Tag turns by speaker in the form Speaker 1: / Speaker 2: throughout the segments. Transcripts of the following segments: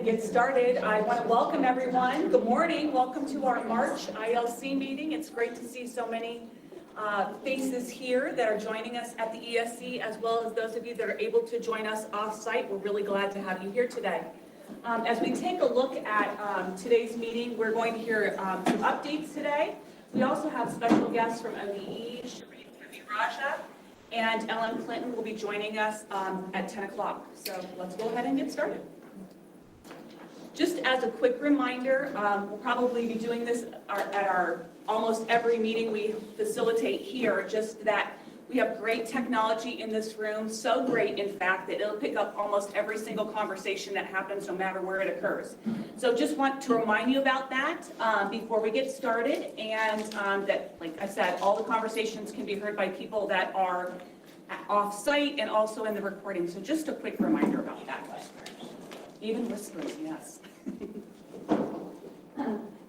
Speaker 1: and get started. I want to welcome everyone. Good morning. Welcome to our March ILC meeting. It's great to see so many faces here that are joining us at the ESC, as well as those of you that are able to join us off-site. We're really glad to have you here today. As we take a look at today's meeting, we're going to hear some updates today. We also have special guests from ODE, Sharif Raja, and Ellen Clinton will be joining us at 10 o'clock. So let's go ahead and get started. Just as a quick reminder, we'll probably be doing this at our almost every meeting we facilitate here, just that we have great technology in this room, so great in fact that it'll pick up almost every single conversation that happens no matter where it occurs. So just want to remind you about that before we get started, and that, like I said, all the conversations can be heard by people that are off-site and also in the recording. So just a quick reminder about that. Even whispers, yes.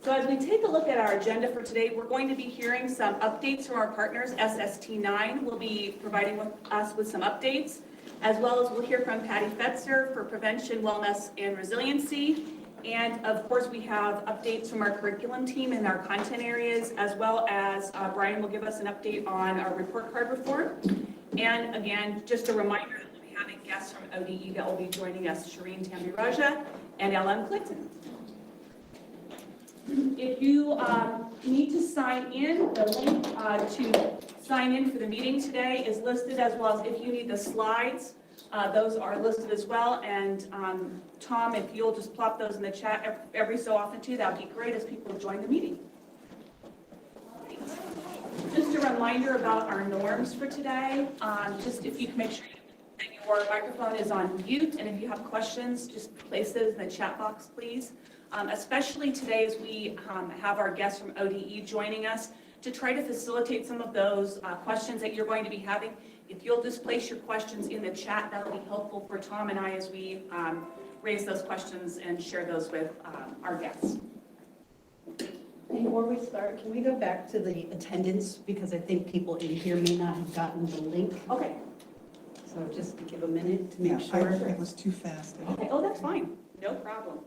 Speaker 1: So as we take a look at our agenda for today, we're going to be hearing some updates from our partners. SST9 will be providing us with some updates, as well as we'll hear from Patty Fetzer for prevention, wellness, and resiliency. And of course, we have updates from our curriculum team in our content areas, as well as Brian will give us an update on our report card reform. And again, just a reminder that we'll be having guests from ODE that will be joining us, Shireen Tambi-Raja and Ellen Clinton. If you need to sign in, the link to sign in for the meeting today is listed, as well as if you need the slides, those are listed as well. And Tom, if you'll just plop those in the chat every so often too, that would be great as people join the meeting. Just a reminder about our norms for today. Just if you can make sure that your microphone is on mute, and if you have questions, just place those in the chat box, please. Especially today as we have our guests from ODE joining us to try to facilitate some of those questions that you're going to be having. If you'll just place your questions in the chat, that'll be helpful for Tom and I as we raise those questions and share those with our guests.
Speaker 2: Before we start, can we go back to the attendance? Because I think people in here may not have gotten the link.
Speaker 1: Okay.
Speaker 2: So just to give a minute to make sure.
Speaker 3: It was too fast.
Speaker 1: Okay. Oh, that's fine. No problem.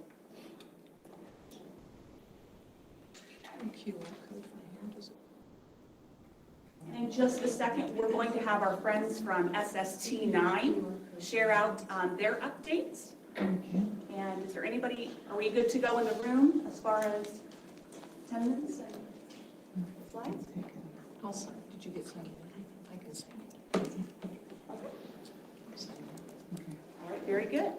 Speaker 1: In just a second, we're going to have our friends from SST9 share out their updates. And is there anybody, are we good to go in the room as far as attendance and slides?
Speaker 3: Also, did you get some? I can say.
Speaker 1: All right, very good.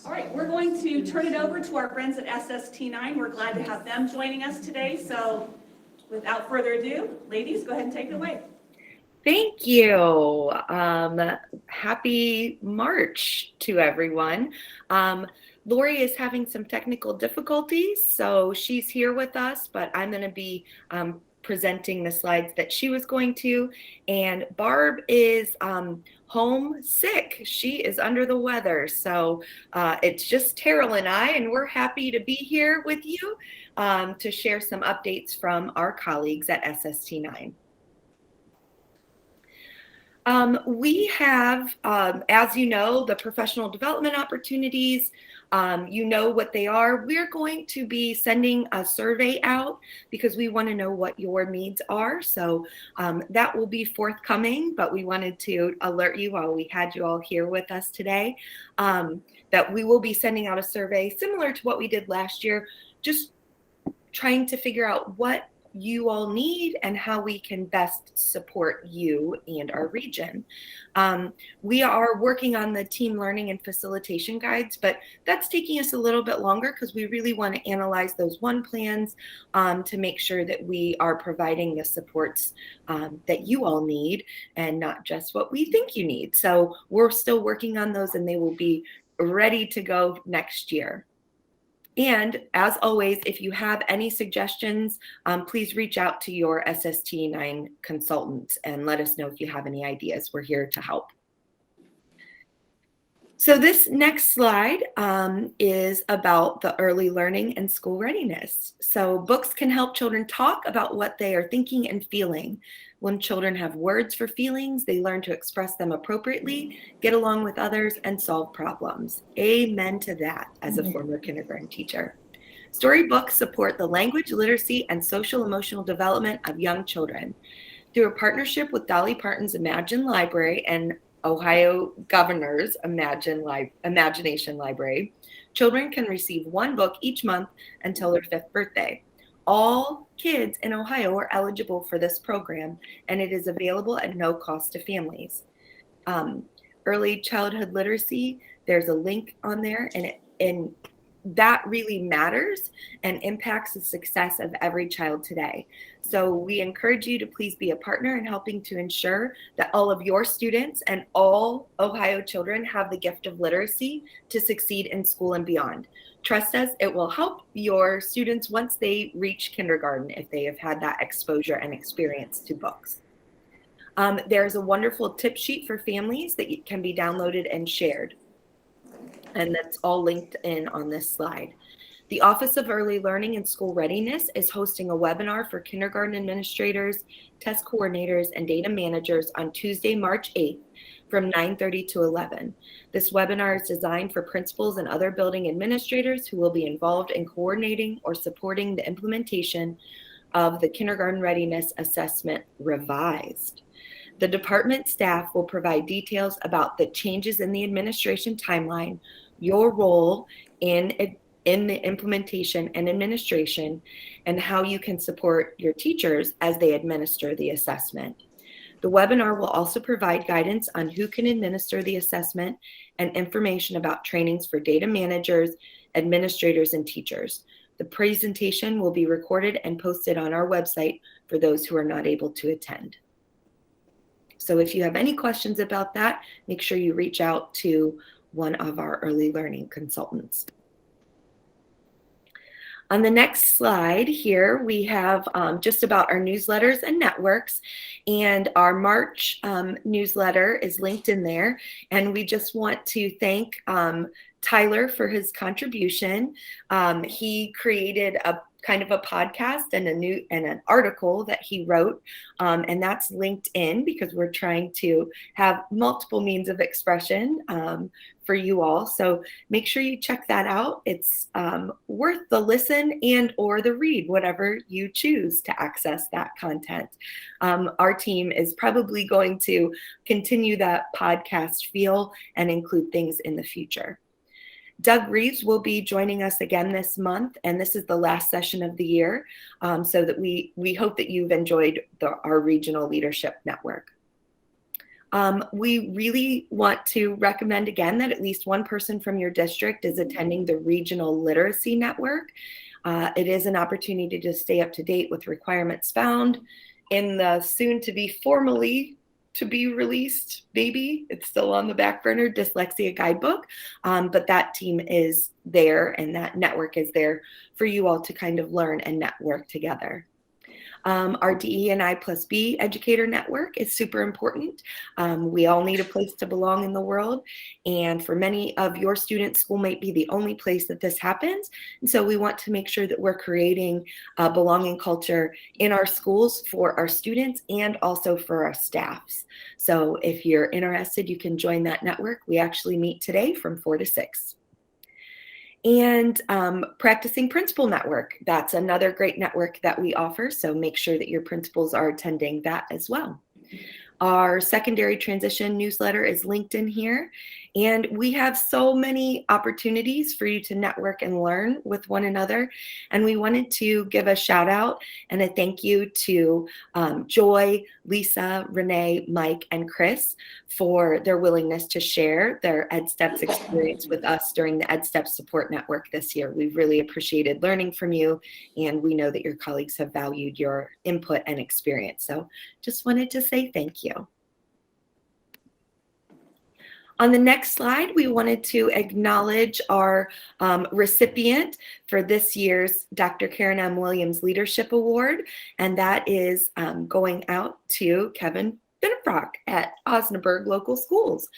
Speaker 1: All right, we're going to turn it over to our friends at SST9. We're glad to have them joining us today. So without further ado, ladies, go ahead and take it away.
Speaker 4: Thank you. Happy March to everyone. Lori is having some technical difficulties, so she's here with us, but I'm going to be presenting the slides that she was going to. And Barb is home sick. She is under the weather. So it's just Terrell and I, and we're happy to be here with you to share some updates from our colleagues at SST9. We have, as you know, the professional development opportunities. You know what they are. We're going to be sending a survey out because we want to know what your needs are. So that will be forthcoming, but we wanted to alert you while we had you all here with us today that we will be sending out a survey similar to what we did last year, just trying to figure out what you all need and how we can best support you and our region. We are working on the team learning and facilitation guides, but that's taking us a little bit longer because we really want to analyze those one plans to make sure that we are providing the supports that you all need and not just what we think you need. So we're still working on those, and they will be ready to go next year. And as always, if you have any suggestions, please reach out to your SST9 consultants and let us know if you have any ideas. We're here to help. So this next slide is about the early learning and school readiness. So books can help children talk about what they are thinking and feeling. When children have words for feelings, they learn to express them appropriately, get along with others, and solve problems. Amen to that as a former kindergarten teacher. Storybooks support the language, literacy, and social emotional development of young children. Through a partnership with Dolly Parton's Imagine Library and Ohio Governor's Imagination Library, children can receive one book each month until their 5th birthday. All kids in Ohio are eligible for this program, and it is available at no cost to families. Early childhood literacy, there's a link on there, and that really matters and impacts the success of every child today. So we encourage you to please be a partner in helping to ensure that all of your students and all Ohio children have the gift of literacy to succeed in school and beyond. Trust us, it will help your students once they reach kindergarten if they have had that exposure and experience to books. There's a wonderful tip sheet for families that can be downloaded and shared. And that's all linked in on this slide. The Office of Early Learning and School Readiness is hosting a webinar for kindergarten administrators, test coordinators, and data managers on Tuesday, March 8th from 9:30 to 11. This webinar is designed for principals and other building administrators who will be involved in coordinating or supporting the implementation of the Kindergarten Readiness Assessment Revised. The department staff will provide details about the changes in the administration timeline, your role in the implementation and administration, and how you can support your teachers as they administer the assessment. The webinar will also provide guidance on who can administer the assessment and information about trainings for data managers, administrators, and teachers. The presentation will be recorded and posted on our website for those who are not able to attend. So if you have any questions about that, make sure you reach out to one of our early learning consultants. On the next slide here, we have just about our newsletters and networks, and our March newsletter is linked in there. And we just want to thank Tyler for his contribution. He created a kind of a podcast and an article that he wrote, and that's linked in because we're trying to have multiple means of expression for you all. So make sure you check that out. It's worth the listen and or the read, whatever you choose to access that content. Our team is probably going to continue that podcast feel and include things in the future. Doug Reeves will be joining us again this month, and this is the last session of the year, so that we hope that you've enjoyed our regional leadership network. We really want to recommend again that at least one person from your district is attending the Regional Literacy Network. It is an opportunity to stay up to date with requirements found in the soon-to-be formally to be released, maybe it's still on the back burner, dyslexia guidebook, but that team is there and that network is there for you all to kind of learn and network together. Our DE&I plus B educator network is super important. We all need a place to belong in the world. And for many of your students, school might be the only place that this happens. And so we want to make sure that we're creating a belonging culture in our schools for our students and also for our staffs. So if you're interested, you can join that network. We actually meet today from 4 to 6. And Practicing Principal Network, that's another great network that we offer, so make sure that your principals are attending that as well. Our secondary transition newsletter is linked in here, and we have so many opportunities for you to network and learn with one another. And we wanted to give a shout out and a thank you to Joy, Lisa, Renee, Mike, and Chris for their willingness to share their EdSteps experience with us during the EdSteps Support Network this year. We've really appreciated learning from you, and we know that your colleagues have valued your input and experience. So just wanted to say thank you. On the next slide, we wanted to acknowledge our recipient for this year's Dr. Karen M. Williams Leadership Award, and that is going out to Kevin Binnefrock at Osnaburg Local Schools.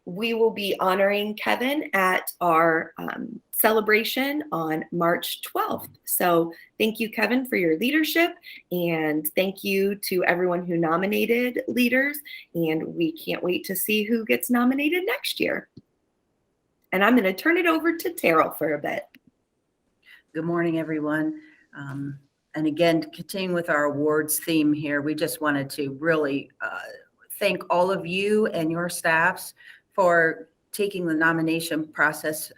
Speaker 4: we will be honoring Kevin at our celebration on March 12th. So thank you, Kevin, for your leadership, and thank you to everyone who nominated leaders, and we can't wait to see who gets nominated next year. And I'm going to turn it over to Terrell for a bit.
Speaker 5: Good morning, everyone. And again, continuing with our awards theme here, we just wanted to really thank all of you and your staffs for taking the nomination process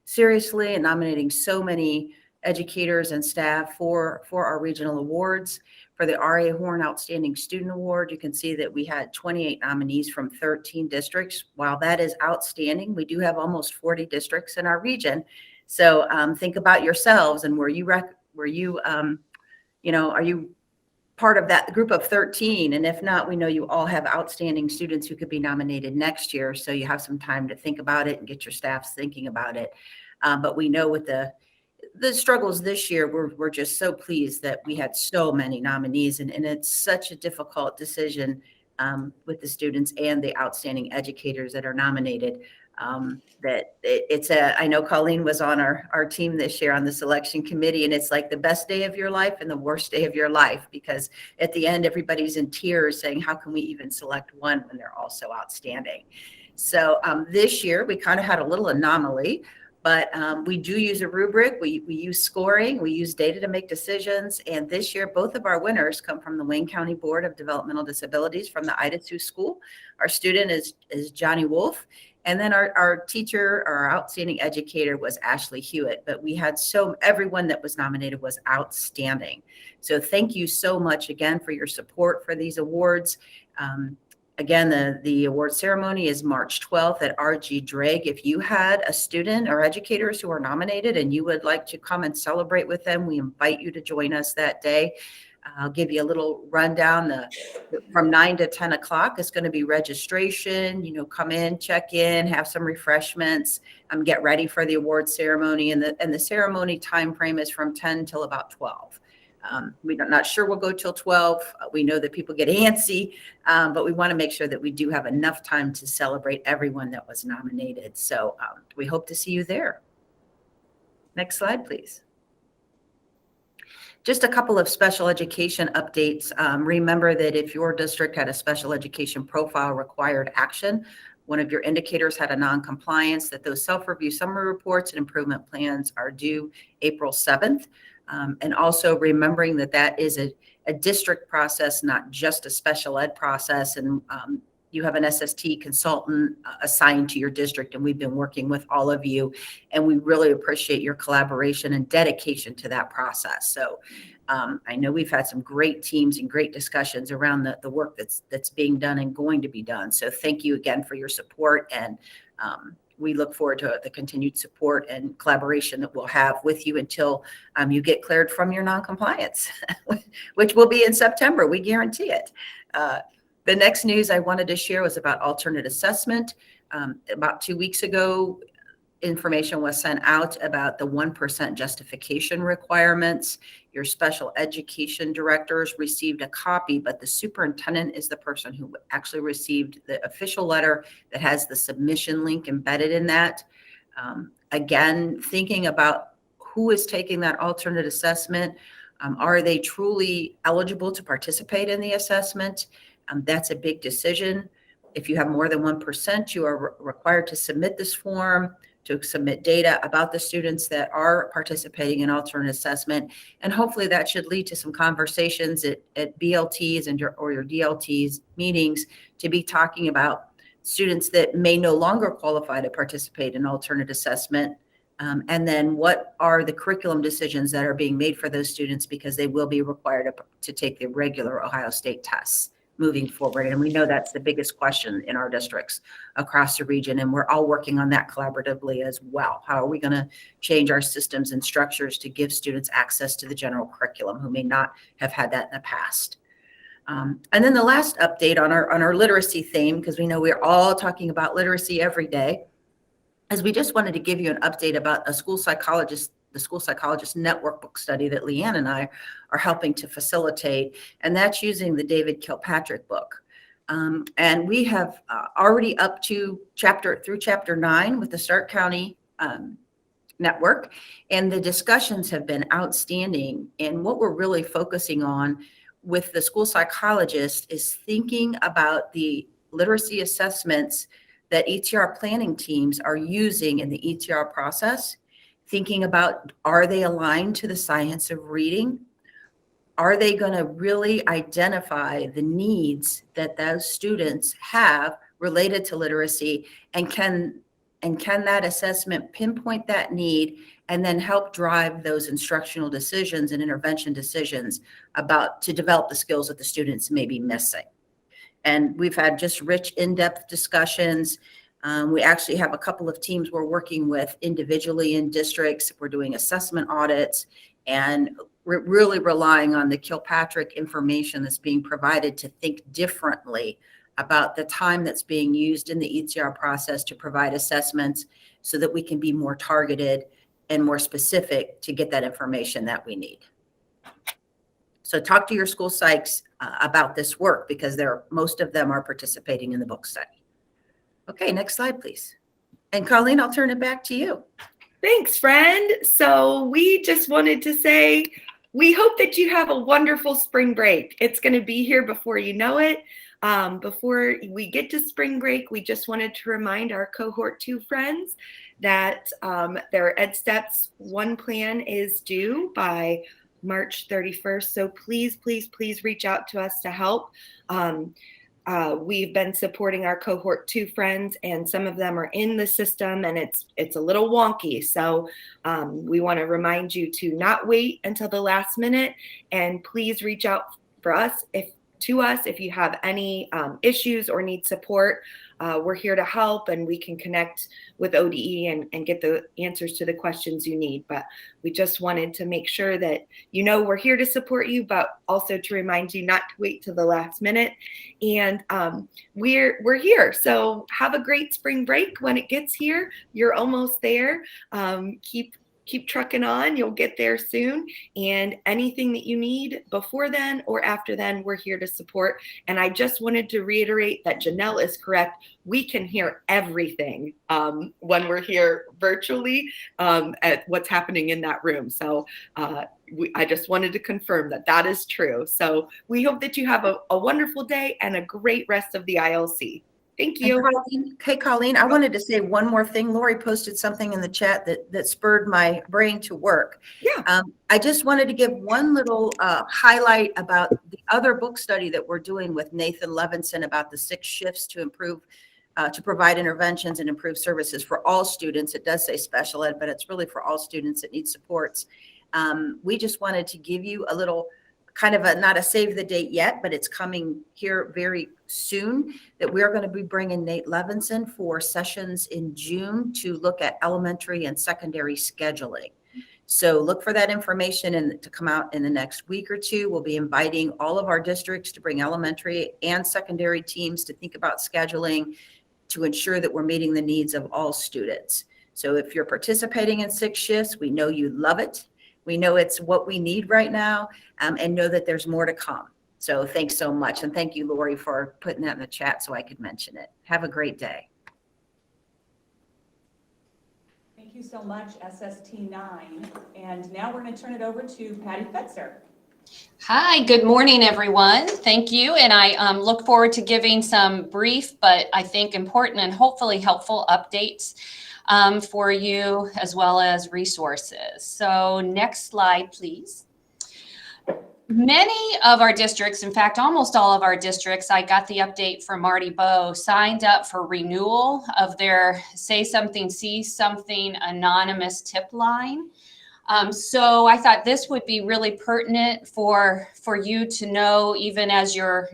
Speaker 5: seriously and nominating so many educators and staff for our regional awards. For the R.A. Horn Outstanding Student Award, you can see that we had 28 nominees from 13 districts. While that is outstanding, we do have almost 40 districts in our region. So think about yourselves and are you part of that group of 13? And if not, we know you all have outstanding students who could be nominated next year. So you have some time to think about it and get your staffs thinking about it. But we know with the struggles this year, we're just so pleased that we had so many nominees, and it's such a difficult decision with the students and the outstanding educators that are nominated. I know Colleen was on our team this year on the selection committee, and it's like the best day of your life and the worst day of your life, because at the end, everybody's in tears saying, how can we even select one when they're all so outstanding? So this year we kind of had a little anomaly, but we do use a rubric. We use scoring, we use data to make decisions. And this year, both of our winners come from the Wayne County Board of Developmental Disabilities from the Ida Sioux School. Our student is Johnny Wolf. And then our teacher, our outstanding educator, was Ashley Hewitt. But we had everyone that was nominated was outstanding. So thank you so much again for your support for these awards. Again, the award ceremony is March 12th at RG Drake. If you had a student or educators who are nominated and you would like to come and celebrate with them, we invite you to join us that day. I'll give you a little rundown. From 9 to 10 o'clock is going to be registration. Come in, check in, have some refreshments, get ready for the award ceremony. And the ceremony time frame is from 10 till about 12. We're not sure we'll go till 12. We know that people get antsy, but we want to make sure that we do have enough time to celebrate everyone that was nominated. So we hope to see you there. Next slide, please. Just a couple of special education updates. Remember that if your district had a special education profile required action, one of your indicators had a non-compliance, that those self-review summary reports and improvement plans are due April 7th. And also remembering that is a district process, not just a special ed process. And you have an SST consultant assigned to your district, and we've been working with all of you, and we really appreciate your collaboration and dedication to that process. So I know we've had some great teams and great discussions around the work that's being done and going to be done. So thank you again for your support, and we look forward to the continued support and collaboration that we'll have with you until you get cleared from your noncompliance, which will be in September. We guarantee it. The next news I wanted to share was about alternate assessment. About 2 weeks ago, information was sent out about the 1% justification requirements. Your special education directors received a copy, but the superintendent is the person who actually received the official letter that has the submission link embedded in that. Again, thinking about who is taking that alternate assessment. Are they truly eligible to participate in the assessment? That's a big decision. If you have more than 1%, you are required to submit this form, to submit data about the students that are participating in alternate assessment. And hopefully that should lead to some conversations at BLTs or your DLTs meetings to be talking about students that may no longer qualify to participate in alternate assessment. And then what are the curriculum decisions that are being made for those students, because they will be required to take the regular Ohio State tests moving forward. And we know that's the biggest question in our districts across the region. And we're all working on that collaboratively as well. How are we going to change our systems and structures to give students access to the general curriculum who may not have had that in the past? And then the last update on our literacy theme, because we know we're all talking about literacy every day, is we just wanted to give you an update about the school psychologist network book study that Leanne and I are helping to facilitate. And that's using the David Kilpatrick book. And we have already up to through chapter 9 with the Stark County network. And the discussions have been outstanding. And what we're really focusing on with the school psychologist is thinking about the literacy assessments that ETR planning teams are using in the ETR process, thinking about, are they aligned to the science of reading? Are they going to really identify the needs that those students have related to literacy? And can that assessment pinpoint that need and then help drive those instructional decisions and intervention decisions to develop the skills that the students may be missing? And we've had just rich, in-depth discussions. We actually have a couple of teams we're working with individually in districts. We're doing assessment audits, and we're really relying on the Kilpatrick information that's being provided to think differently about the time that's being used in the ETR process to provide assessments so that we can be more targeted and more specific to get that information that we need. So talk to your school psychs about this work, because most of them are participating in the book study. Okay, next slide, please. And Colleen, I'll turn it back to you.
Speaker 4: Thanks, friend. So we just wanted to say, we hope that you have a wonderful spring break. It's going to be here before you know it. Before we get to spring break, we just wanted to remind our cohort 2 friends that their Ed Steps 1 plan is due by March 31st. So please, please, please reach out to us to help. We've been supporting our cohort 2 friends, and some of them are in the system, and it's a little wonky. So we want to remind you to not wait until the last minute, and please reach out to us if you have any issues or need support. We're here to help, and we can connect with ODE and get the answers to the questions you need. But we just wanted to make sure that we're here to support you, but also to remind you not to wait till the last minute. And we're here. So have a great spring break when it gets here. You're almost there. Keep trucking on. You'll get there soon. And anything that you need before then or after then, we're here to support. And I just wanted to reiterate that Janelle is correct. We can hear everything when we're here virtually at what's happening in that room. So I just wanted to confirm that is true. So we hope that you have a wonderful day and a great rest of the ILC. Thank you.
Speaker 5: Colleen, I wanted to say one more thing. Lori posted something in the chat that spurred my brain to work.
Speaker 4: Yeah.
Speaker 5: I just wanted to give one little highlight about the other book study that we're doing with Nathan Levinson about the 6 shifts to improve, to provide interventions and improve services for all students. It does say special ed, but it's really for all students that need supports. We just wanted to give you a little kind of not a save the date yet, but it's coming here very soon, that we're going to be bringing Nate Levinson for sessions in June to look at elementary and secondary scheduling. So look for that information to come out in the next week or two. We'll be inviting all of our districts to bring elementary and secondary teams to think about scheduling to ensure that we're meeting the needs of all students. So if you're participating in 6 shifts, we know you love it. We know it's what we need right now, and know that there's more to come. So thanks so much. And thank you, Lori, for putting that in the chat so I could mention it. Have a great day.
Speaker 1: Thank you so much, SST9. And now we're going to turn it over to Patty Fetzer.
Speaker 6: Hi, good morning, everyone. Thank you. And I look forward to giving some brief, but I think important and hopefully helpful updates for you, as well as resources. So next slide, please. Many of our districts, in fact, almost all of our districts, I got the update from Marty Bowe, signed up for renewal of their Say Something, See Something anonymous tip line. So I thought this would be really pertinent for you to know, even as you're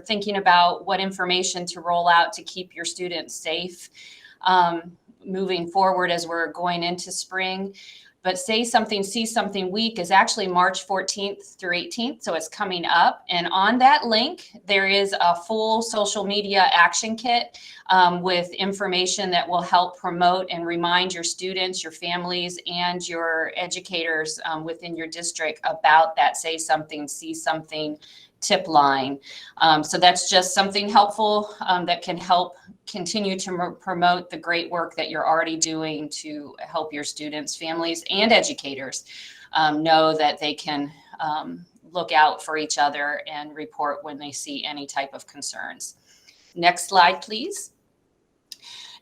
Speaker 6: thinking about what information to roll out to keep your students safe moving forward as we're going into spring. But Say Something, See Something Week is actually March 14th through 18th, so it's coming up. And on that link, there is a full social media action kit with information that will help promote and remind your students, your families, and your educators within your district about that Say Something, See Something tip line. So that's just something helpful that can help continue to promote the great work that you're already doing to help your students, families, and educators know that they can look out for each other and report when they see any type of concerns. Next slide, please.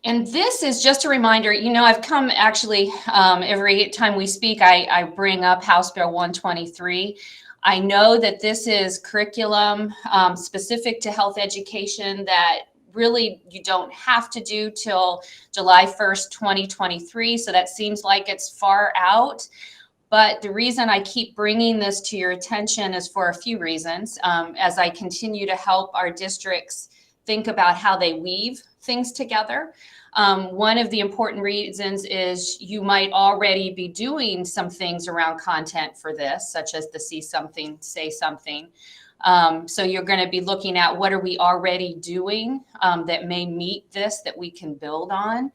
Speaker 6: And this is just a reminder, you know, I've come actually every time we speak, I bring up House Bill 123. I know that this is curriculum specific to health education that really you don't have to do till July 1st, 2023. So that seems like it's far out. But the reason I keep bringing this to your attention is for a few reasons. As I continue to help our districts think about how they weave things together. One of the important reasons is you might already be doing some things around content for this, such as the See Something, Say Something. So you're going to be looking at what are we already doing that may meet this, that we can build on.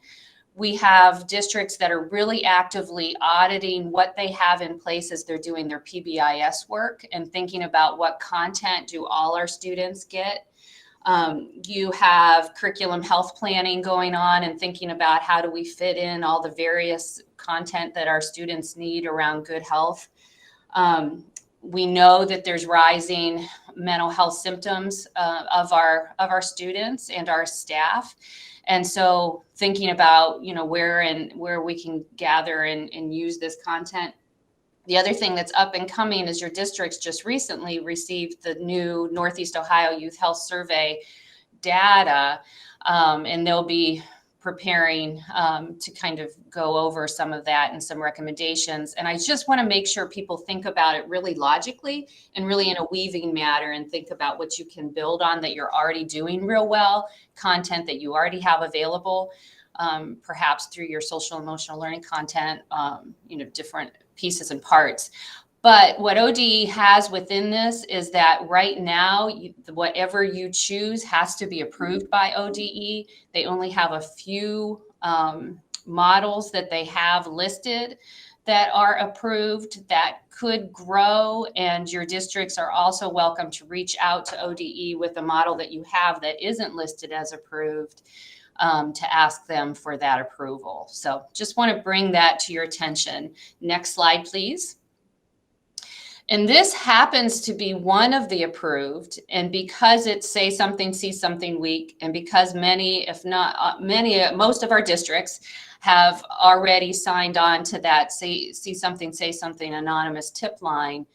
Speaker 6: We have districts that are really actively auditing what they have in place as they're doing their PBIS work and thinking about what content do all our students get. You have curriculum health planning going on and thinking about how do we fit in all the various content that our students need around good health. We know that there's rising mental health symptoms of our students and our staff. And so thinking about, you know, where we can gather and use this content. The other thing that's up and coming is your districts just recently received the new Northeast Ohio Youth Health Survey data, and they'll be preparing to kind of go over some of that and some recommendations. And I just want to make sure people think about it really logically and really in a weaving manner and think about what you can build on that you're already doing real well, content that you already have available, perhaps through your social emotional learning content, you know, different pieces and parts. But what ODE has within this is that right now, whatever you choose has to be approved by ODE. They only have a few models that they have listed that are approved that could grow, and your districts are also welcome to reach out to ODE with a model that you have that isn't listed as approved to ask them for that approval. So just want to bring that to your attention. Next slide, please. And this happens to be one of the approved, and because it's Say Something, See Something Week, and because many, if not most of our districts have already signed on to that See Something, Say Something anonymous tip line,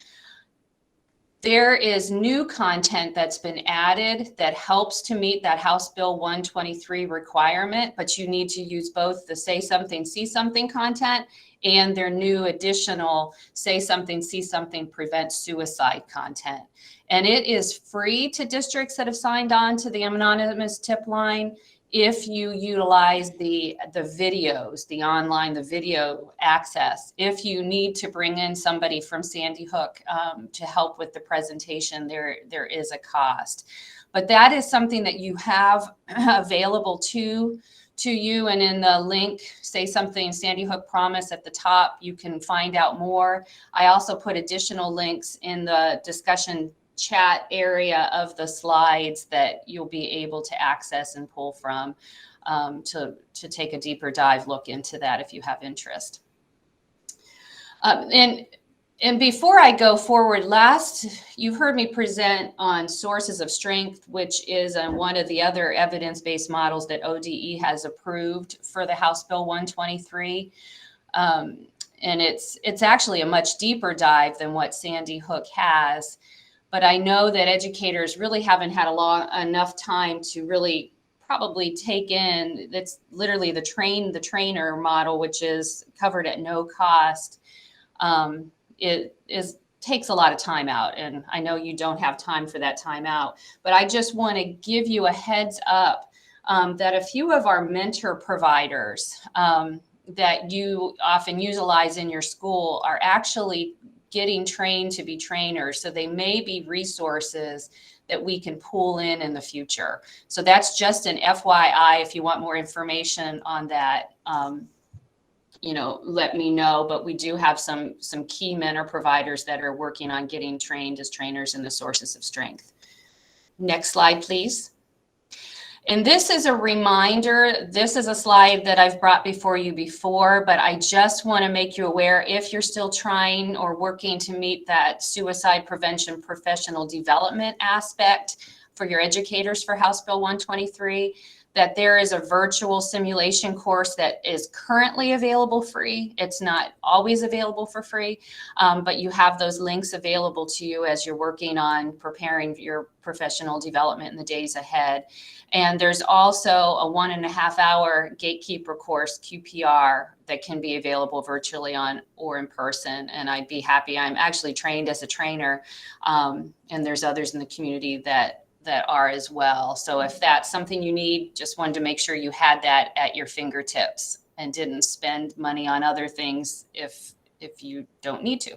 Speaker 6: there is new content that's been added that helps to meet that House Bill 123 requirement, but you need to use both the Say Something, See Something content and their new additional Say Something, See Something, Prevent Suicide content. And it is free to districts that have signed on to the anonymous tip line if you utilize the videos, the video access. If you need to bring in somebody from Sandy Hook to help with the presentation, there is a cost. But that is something that you have available to you, and in the link, Say Something Sandy Hook Promise at the top, you can find out more. I also put additional links in the discussion chat area of the slides that you'll be able to access and pull from to take a deeper dive look into that if you have interest. And before I go forward, you heard me present on sources of strength, which is one of the other evidence-based models that ODE has approved for the House Bill 123. And it's actually a much deeper dive than what Sandy Hook has. But I know that educators really haven't had enough time to really probably take in, that's literally the trainer model, which is covered at no cost. It takes a lot of time out, and I know you don't have time for that time out, but I just want to give you a heads up that a few of our mentor providers that you often utilize in your school are actually getting trained to be trainers. So they may be resources that we can pull in the future. So that's just an FYI if you want more information on that. let me know, but we do have some key mentor providers that are working on getting trained as trainers in the sources of strength. Next slide, please. And this is a reminder. This is a slide that I've brought before you before, but I just want to make you aware, if you're still trying or working to meet that suicide prevention professional development aspect for your educators for House Bill 123, that there is a virtual simulation course that is currently available free. It's not always available for free, but you have those links available to you as you're working on preparing your professional development in the days ahead. And there's also a 1.5 hour gatekeeper course, QPR, that can be available virtually on or in person. And I'd be happy. I'm actually trained as a trainer, and there's others in the community that are as well. So if that's something you need, just wanted to make sure you had that at your fingertips and didn't spend money on other things if you don't need to.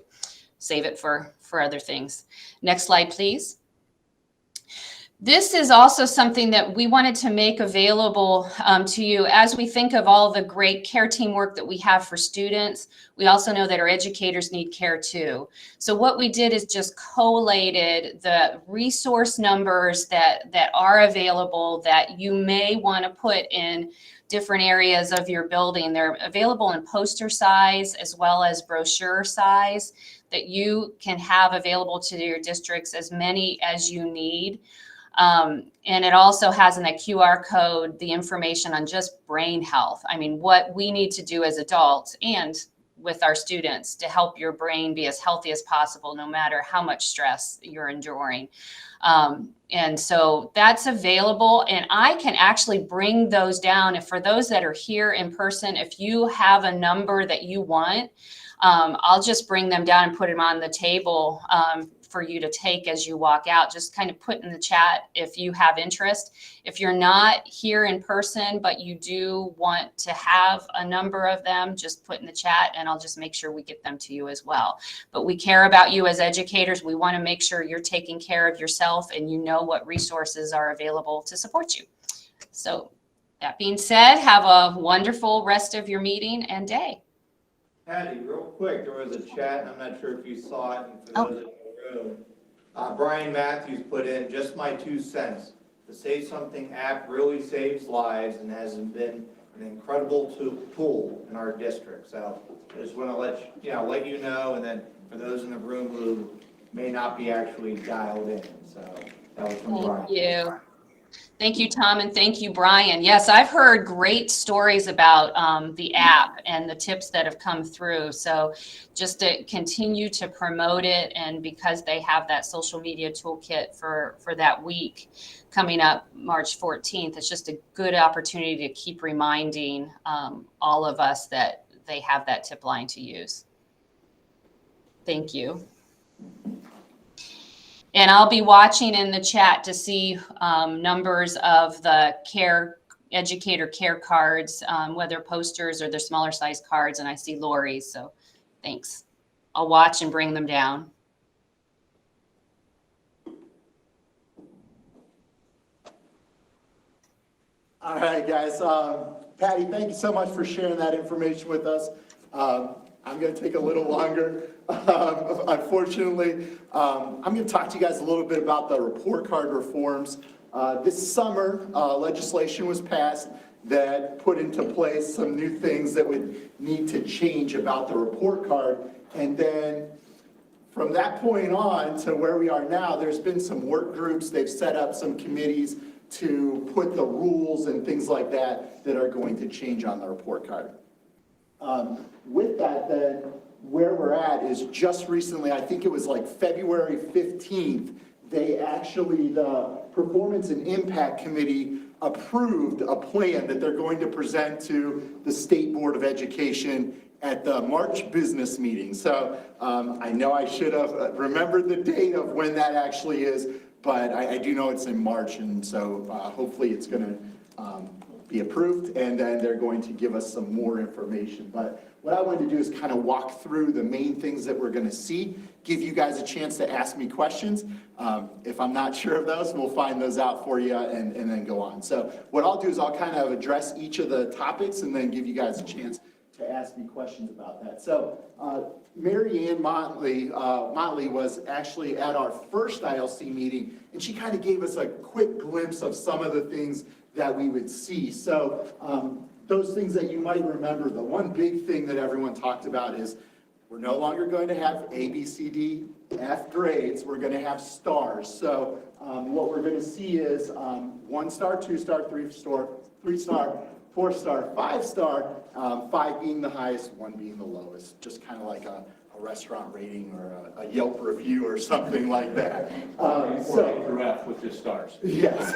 Speaker 6: Save it for other things. Next slide, please. This is also something that we wanted to make available to you as we think of all the great care team work that we have for students. We also know that our educators need care too. So what we did is just collated the resource numbers that are available that you may want to put in different areas of your building. They're available in poster size as well as brochure size that you can have available to your districts, as many as you need. And it also has in that QR code the information on just brain health. I mean, what we need to do as adults and with our students to help your brain be as healthy as possible, no matter how much stress you're enduring. And so that's available, and I can actually bring those down. If for those that are here in person, if you have a number that you want, I'll just bring them down and put them on the table for you to take as you walk out. Just kind of put in the chat if you have interest. If you're not here in person, but you do want to have a number of them, just put in the chat and I'll just make sure we get them to you as well. But we care about you as educators. We want to make sure you're taking care of yourself and you know what resources are available to support you. So that being said, have a wonderful rest of your meeting and day.
Speaker 7: Patty, real quick, there was a chat, and I'm not sure if you saw it, and for those in the room, Brian Matthews put in, just my 2 cents. The SaySomething app really saves lives and has been an incredible tool in our district. So I just want to let you know, and then for those in the room who may not be actually dialed in. So that was from Brian.
Speaker 6: Thank you. Thank you, Tom, and thank you, Brian. Yes, I've heard great stories about the app and the tips that have come through. So just to continue to promote it, and because they have that social media toolkit for that week coming up March 14th, it's just a good opportunity to keep reminding all of us that they have that tip line to use. Thank you. And I'll be watching in the chat to see numbers of the educator care cards, whether posters or their smaller size cards. And I see Lori's, so thanks. I'll watch and bring them down.
Speaker 8: All right, guys. Patty, thank you so much for sharing that information with us. I'm going to take a little longer, unfortunately. I'm going to talk to you guys a little bit about the report card reforms. This summer, legislation was passed that put into place some new things that would need to change about the report card. And then from that point on to where we are now, there's been some work groups. They've set up some committees to put the rules and things like that that are going to change on the report card. With that, then, where we're at is just recently, I think it was like February 15th, the Performance and Impact Committee approved a plan that they're going to present to the State Board of Education at the March business meeting. So I know I should have remembered the date of when that actually is, but I do know it's in March, and so hopefully it's going to be approved, and then they're going to give us some more information. But what I wanted to do is kind of walk through the main things that we're going to see, give you guys a chance to ask me questions. If I'm not sure of those, we'll find those out for you and then go on. So what I'll do is I'll kind of address each of the topics and then give you guys a chance to ask me questions about that. So Mary Ann Motley was actually at our first ILC meeting, and she kind of gave us a quick glimpse of some of the things that we would see. So those things that you might remember, the one big thing that everyone talked about is we're no longer going to have A, B, C, D, F grades. We're going to have stars. So what we're going to see is 1 star, 2 star, 3 star, 4 star, 5 star, 5 being the highest, 1 being the lowest, just kind of like a restaurant rating or a Yelp review or something like that.
Speaker 9: Or F with just stars.
Speaker 8: Yes.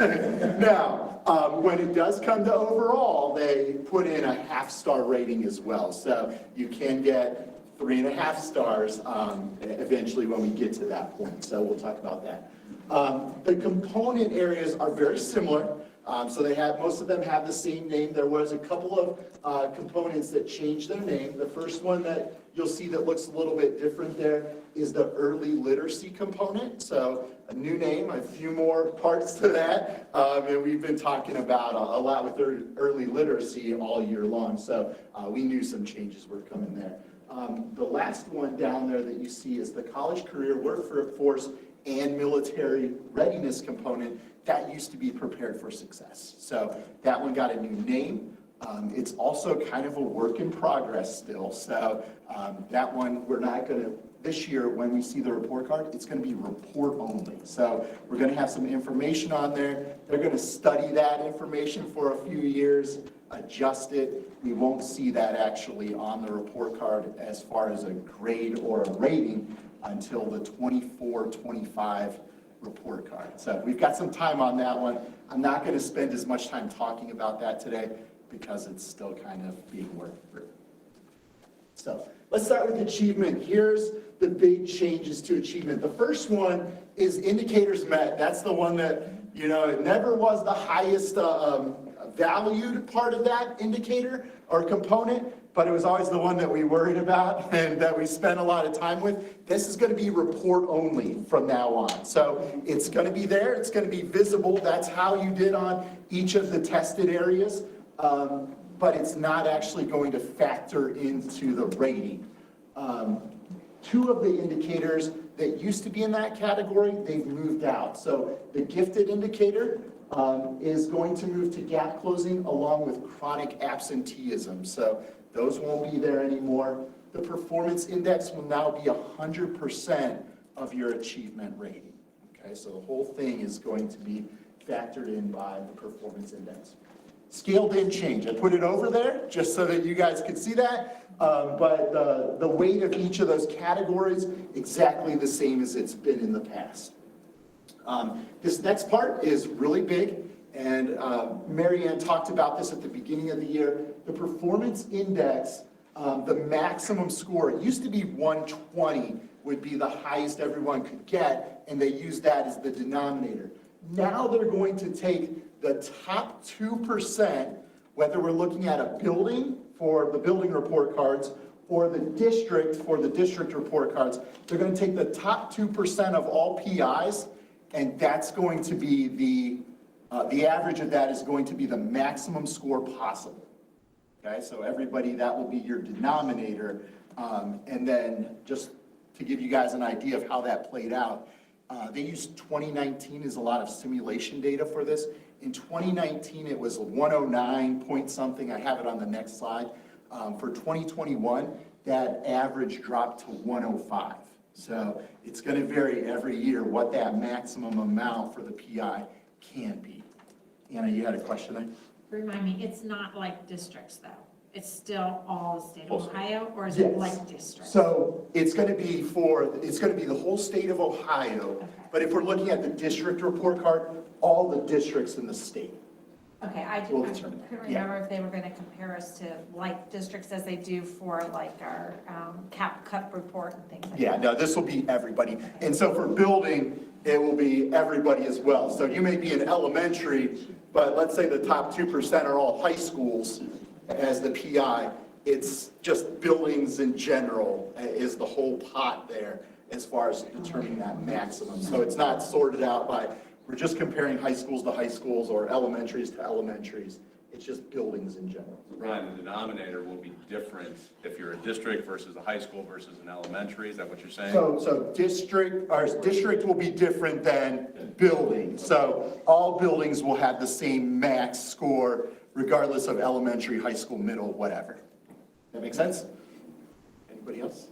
Speaker 8: Now, when it does come to overall, they put in a half-star rating as well. So you can get 3.5 stars eventually when we get to that point. So we'll talk about that. The component areas are very similar. So most of them have the same name. There was a couple of components that changed their name. The first one that you'll see that looks a little bit different there is the early literacy component. So a new name, a few more parts to that. And we've been talking about a lot with early literacy all year long. So we knew some changes were coming there. The last one down there that you see is the college career workforce and military readiness component. That used to be prepared for success. So that one got a new name. It's also kind of a work in progress still. So that one, we're not going to, this year when we see the report card, it's going to be report only. So we're going to have some information on there. They're going to study that information for a few years, adjust it. We won't see that actually on the report card as far as a grade or a rating until the 24-25 report card. So we've got some time on that one. I'm not going to spend as much time talking about that today because it's still kind of being worked through. So let's start with achievement. Here's the big changes to achievement. The first one is indicators met. That's the one that, it never was the highest valued part of that indicator or component, but it was always the one that we worried about and that we spent a lot of time with. This is going to be report only from now on. So it's going to be there. It's going to be visible. That's how you did on each of the tested areas, but it's not actually going to factor into the rating. 2 of the indicators that used to be in that category, they've moved out. So the gifted indicator is going to move to gap closing along with chronic absenteeism. So those won't be there anymore. The performance index will now be 100% of your achievement rating. Okay, so the whole thing is going to be factored in by the performance index. Scale didn't change. I put it over there just so that you guys could see that, but the weight of each of those categories exactly the same as it's been in the past. This next part is really big. And Mary Ann talked about this at the beginning of the year. The performance index, the maximum score, it used to be 120 would be the highest everyone could get, and they used that as the denominator. Now they're going to take the top 2%, whether we're looking at a building for the building report cards or the district for the district report cards. They're going to take the top 2% of all PIs, and that's going to be the average of that is going to be the maximum score possible. Okay, so everybody, that will be your denominator. And then just to give you guys an idea of how that played out, they used 2019 as a lot of simulation data for this. In 2019, it was 109 point something. I have it on the next slide. For 2021, that average dropped to 105. So it's going to vary every year what that maximum amount for the PI can be. Anna, you had a question there?
Speaker 10: Remind me, it's not like districts though. It's still all the state of
Speaker 8: Yes.
Speaker 10: Ohio, or is
Speaker 8: Yes.
Speaker 10: it like districts?
Speaker 8: So it's going to be the whole state of Ohio.
Speaker 10: Okay.
Speaker 8: But if we're looking at the district report card, all the districts in the state.
Speaker 10: Okay, I
Speaker 8: We'll
Speaker 10: couldn't
Speaker 8: determine that.
Speaker 10: remember if they were going to compare us to like districts as they do for like our cap cut report and things like that.
Speaker 8: Yeah, no, this will be everybody. And so for building, it will be everybody as well. So you may be in elementary, but let's say the top 2% are all high schools as the PI. It's just buildings in general is the whole pot there as far as determining that maximum. So it's not sorted out by, we're just comparing high schools to high schools or elementaries to elementaries. It's just buildings in general.
Speaker 9: Ryan, the denominator will be different if you're a district versus a high school versus an elementary. Is that what you're saying?
Speaker 8: So district will be different than building. So all buildings will have the same max score regardless of elementary, high school, middle, whatever. That make sense? Anybody else?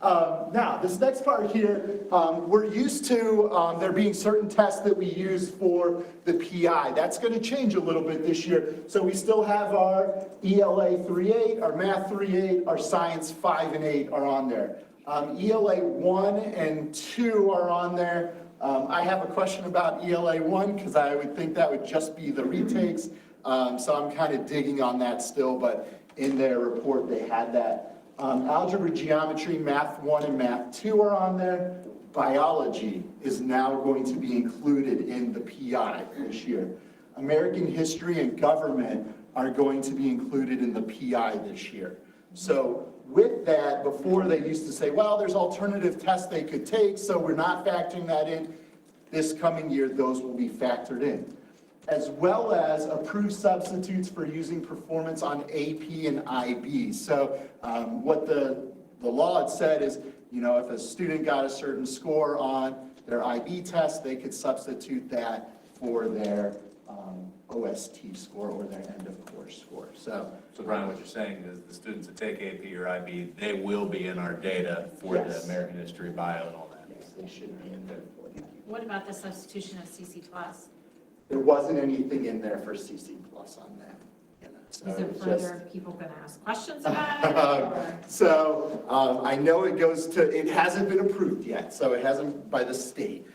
Speaker 8: Now, this next part here, we're used to there being certain tests that we use for the PI. That's going to change a little bit this year. So we still have our ELA 3.8, our Math 3.8, our Science 5 and 8 are on there. ELA 1 and 2 are on there. I have a question about ELA 1 because I would think that would just be the retakes. So I'm kind of digging on that still, but in their report they had that. Algebra, geometry, Math 1 and Math 2 are on there. Biology is now going to be included in the PI this year. American history and government are going to be included in the PI this year. So with that, before they used to say, well, there's alternative tests they could take, so we're not factoring that in. This coming year, those will be factored in, as well as approved substitutes for using performance on AP and IB. So what the law had said is, you know, if a student got a certain score on their IB test, they could substitute that for their OST score or their end of course score. So
Speaker 9: Brian, what you're saying is the students that take AP or IB, they will be in our data for
Speaker 8: Yes.
Speaker 9: the American history, bio, and all that.
Speaker 8: yes, they should be in there for you.
Speaker 10: What about the substitution of CC plus?
Speaker 8: There wasn't anything in there for CC plus on that. You know, so
Speaker 10: Is there
Speaker 8: it's
Speaker 10: further people going to ask questions about it? Or?
Speaker 8: So I know it goes to, it hasn't been approved yet, so it hasn't by the state.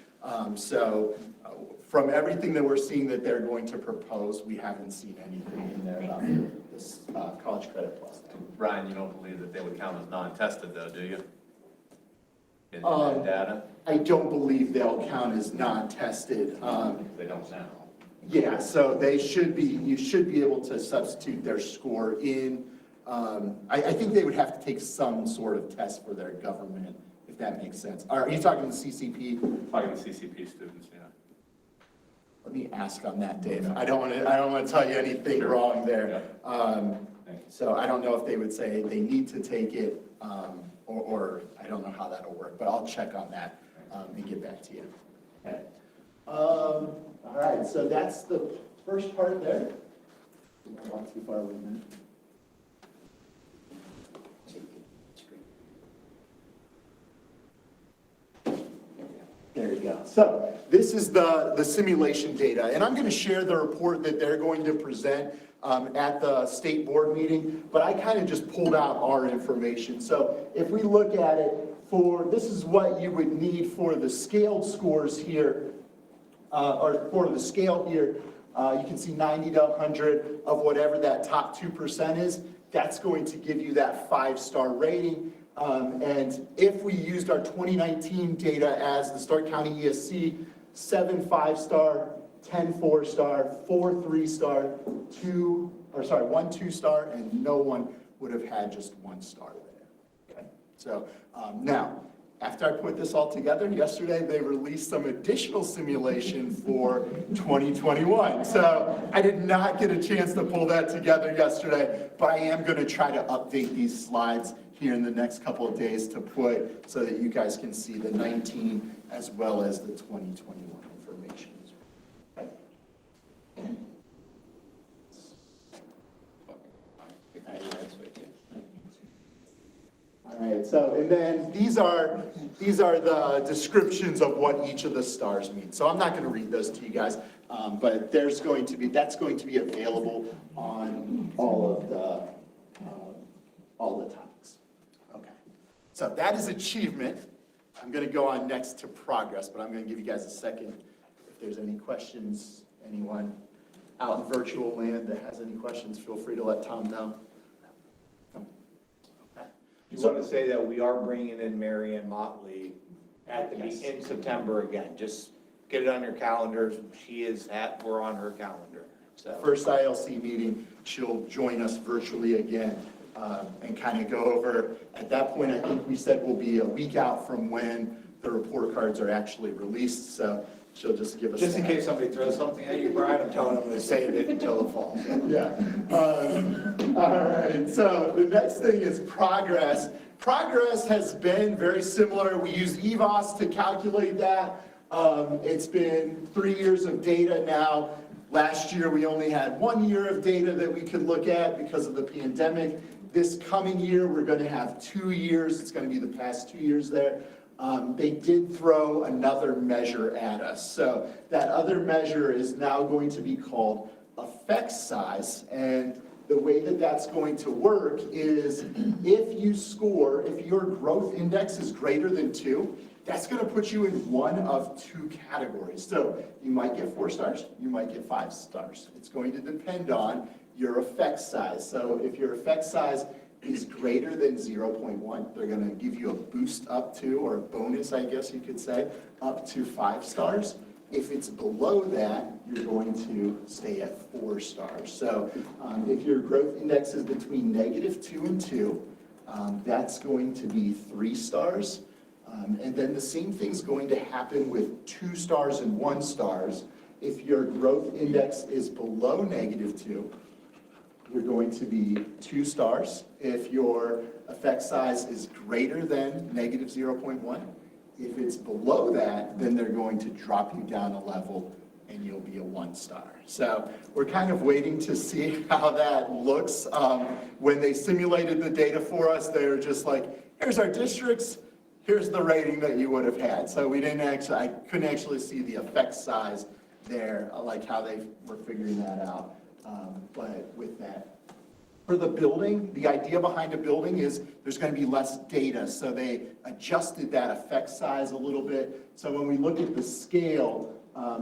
Speaker 8: From everything that we're seeing that they're going to propose, we haven't seen anything in there about this college credit plus.
Speaker 9: Brian, you don't believe that they would count as non-tested though, do you? In data?
Speaker 8: I don't believe they'll count as non-tested.
Speaker 9: They don't now.
Speaker 8: Yeah, so they should be, you should be able to substitute their score in, I think they would have to take some sort of test for their government, if that makes sense. Are you talking the CCP?
Speaker 9: Talking to CCP students, yeah.
Speaker 8: Let me ask on that, Dave. I don't want to tell you anything wrong there. So I don't know if they would say they need to take it, or I don't know how that'll work, but I'll check on that and get back to you. Okay. All right, so that's the first part there. I'm not too far away now. There you go. So this is the simulation data, and I'm going to share the report that they're going to present at the state board meeting, but I kind of just pulled out our information. So if we look at it this is what you would need for the scaled scores here, or for the scale here. You can see 90 to 100 of whatever that top 2% is. That's going to give you that 5-star rating. And if we used our 2019 data as the Stark County ESC, 7 5-star, 10 4-star, 4 3-star, 1 2-star, and no one would have had just 1 star there. Okay. So now, after I put this all together, yesterday they released some additional simulation for 2021. So I did not get a chance to pull that together yesterday, but I am going to try to update these slides here in the next couple of days to put so that you guys can see the 19 as well as the 2021 information. Okay. All right, so and then these are the descriptions of what each of the stars mean. So I'm not going to read those to you guys, but that's going to be available on all the topics. Okay, so that is achievement. I'm going to go on next to progress, but I'm going to give you guys a second if there's any questions. Anyone out in virtual land that has any questions, feel free to let Tom know.
Speaker 7: You want to say that we are bringing in Mary Ann Motley in September again, just get it on your calendars. We're on her calendar. So
Speaker 8: First ILC meeting, she'll join us virtually again and kind of go over. At that point, I think we said we'll be a week out from when the report cards are actually released. So she'll just give us.
Speaker 7: Just in
Speaker 8: that.
Speaker 7: case somebody throws something at you, Brian, I'm telling them to save it until the fall.
Speaker 8: Yeah. All right, so the next thing is progress. Progress has been very similar. We use EVOS to calculate that. It's been 3 years of data now. Last year, we only had 1 year of data that we could look at because of the pandemic. This coming year, we're going to have 2 years. It's going to be the past 2 years there. They did throw another measure at us. So that other measure is now going to be called effect size. And the way that that's going to work is if your growth index is greater than 2, that's going to put you in one of 2 categories. So you might get 4 stars, you might get 5 stars. It's going to depend on your effect size. So if your effect size is greater than 0.1, they're going to give you a boost up to, or a bonus, I guess you could say, up to 5 stars. If it's below that, you're going to stay at 4 stars. So if your growth index is between -2 and 2, that's going to be 3 stars. And then the same thing's going to happen with 2 stars and 1 stars. If your growth index is below -2, you're going to be 2 stars. If your effect size is greater than -0.1, if it's below that, then they're going to drop you down a level and you'll be a 1 star. So we're kind of waiting to see how that looks. When they simulated the data for us, they were just like, here's our districts, here's the rating that you would have had. So I couldn't actually see the effect size there, like how they were figuring that out. But with that, for the building, the idea behind a building is there's going to be less data. So they adjusted that effect size a little bit. So when we look at the scale,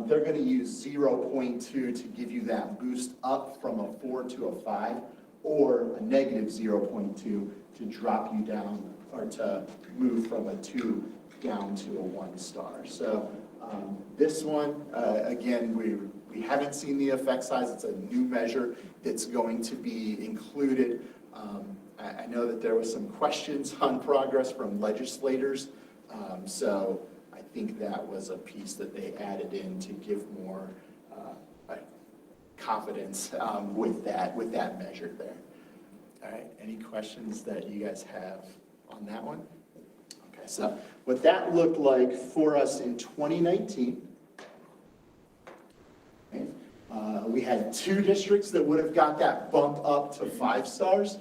Speaker 8: they're going to use 0.2 to give you that boost up from a 4 to a 5, or a -0.2 to drop you down, or to move from a 2 down to a 1 star. So this one, again, we haven't seen the effect size. It's a new measure that's going to be included. I know that there was some questions on progress from legislators. So I think that was a piece that they added in to give more confidence with that measure there. All right, any questions that you guys have on that one? Okay, so what that looked like for us in 2019, okay, we had 2 districts that would have got that bump up to 5 stars.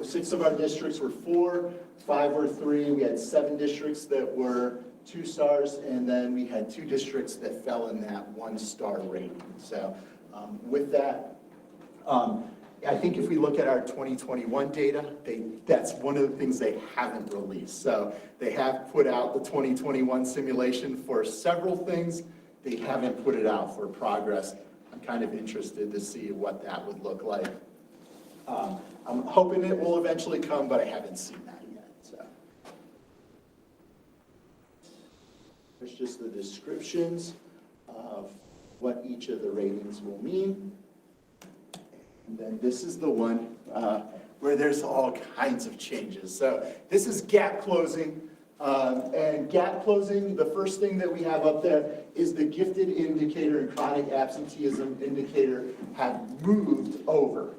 Speaker 8: 6 of our districts were 4, 5 were 3. We had 7 districts that were 2 stars, and then we had 2 districts that fell in that 1 star rating. So with that, I think if we look at our 2021 data, that's one of the things they haven't released. So they have put out the 2021 simulation for several things. They haven't put it out for progress. I'm kind of interested to see what that would look like. I'm hoping it will eventually come, but I haven't seen that yet. So there's just the descriptions of what each of the ratings will mean. And then this is the one where there's all kinds of changes. So this is gap closing. And gap closing, the first thing that we have up there is the gifted indicator and chronic absenteeism indicator have moved over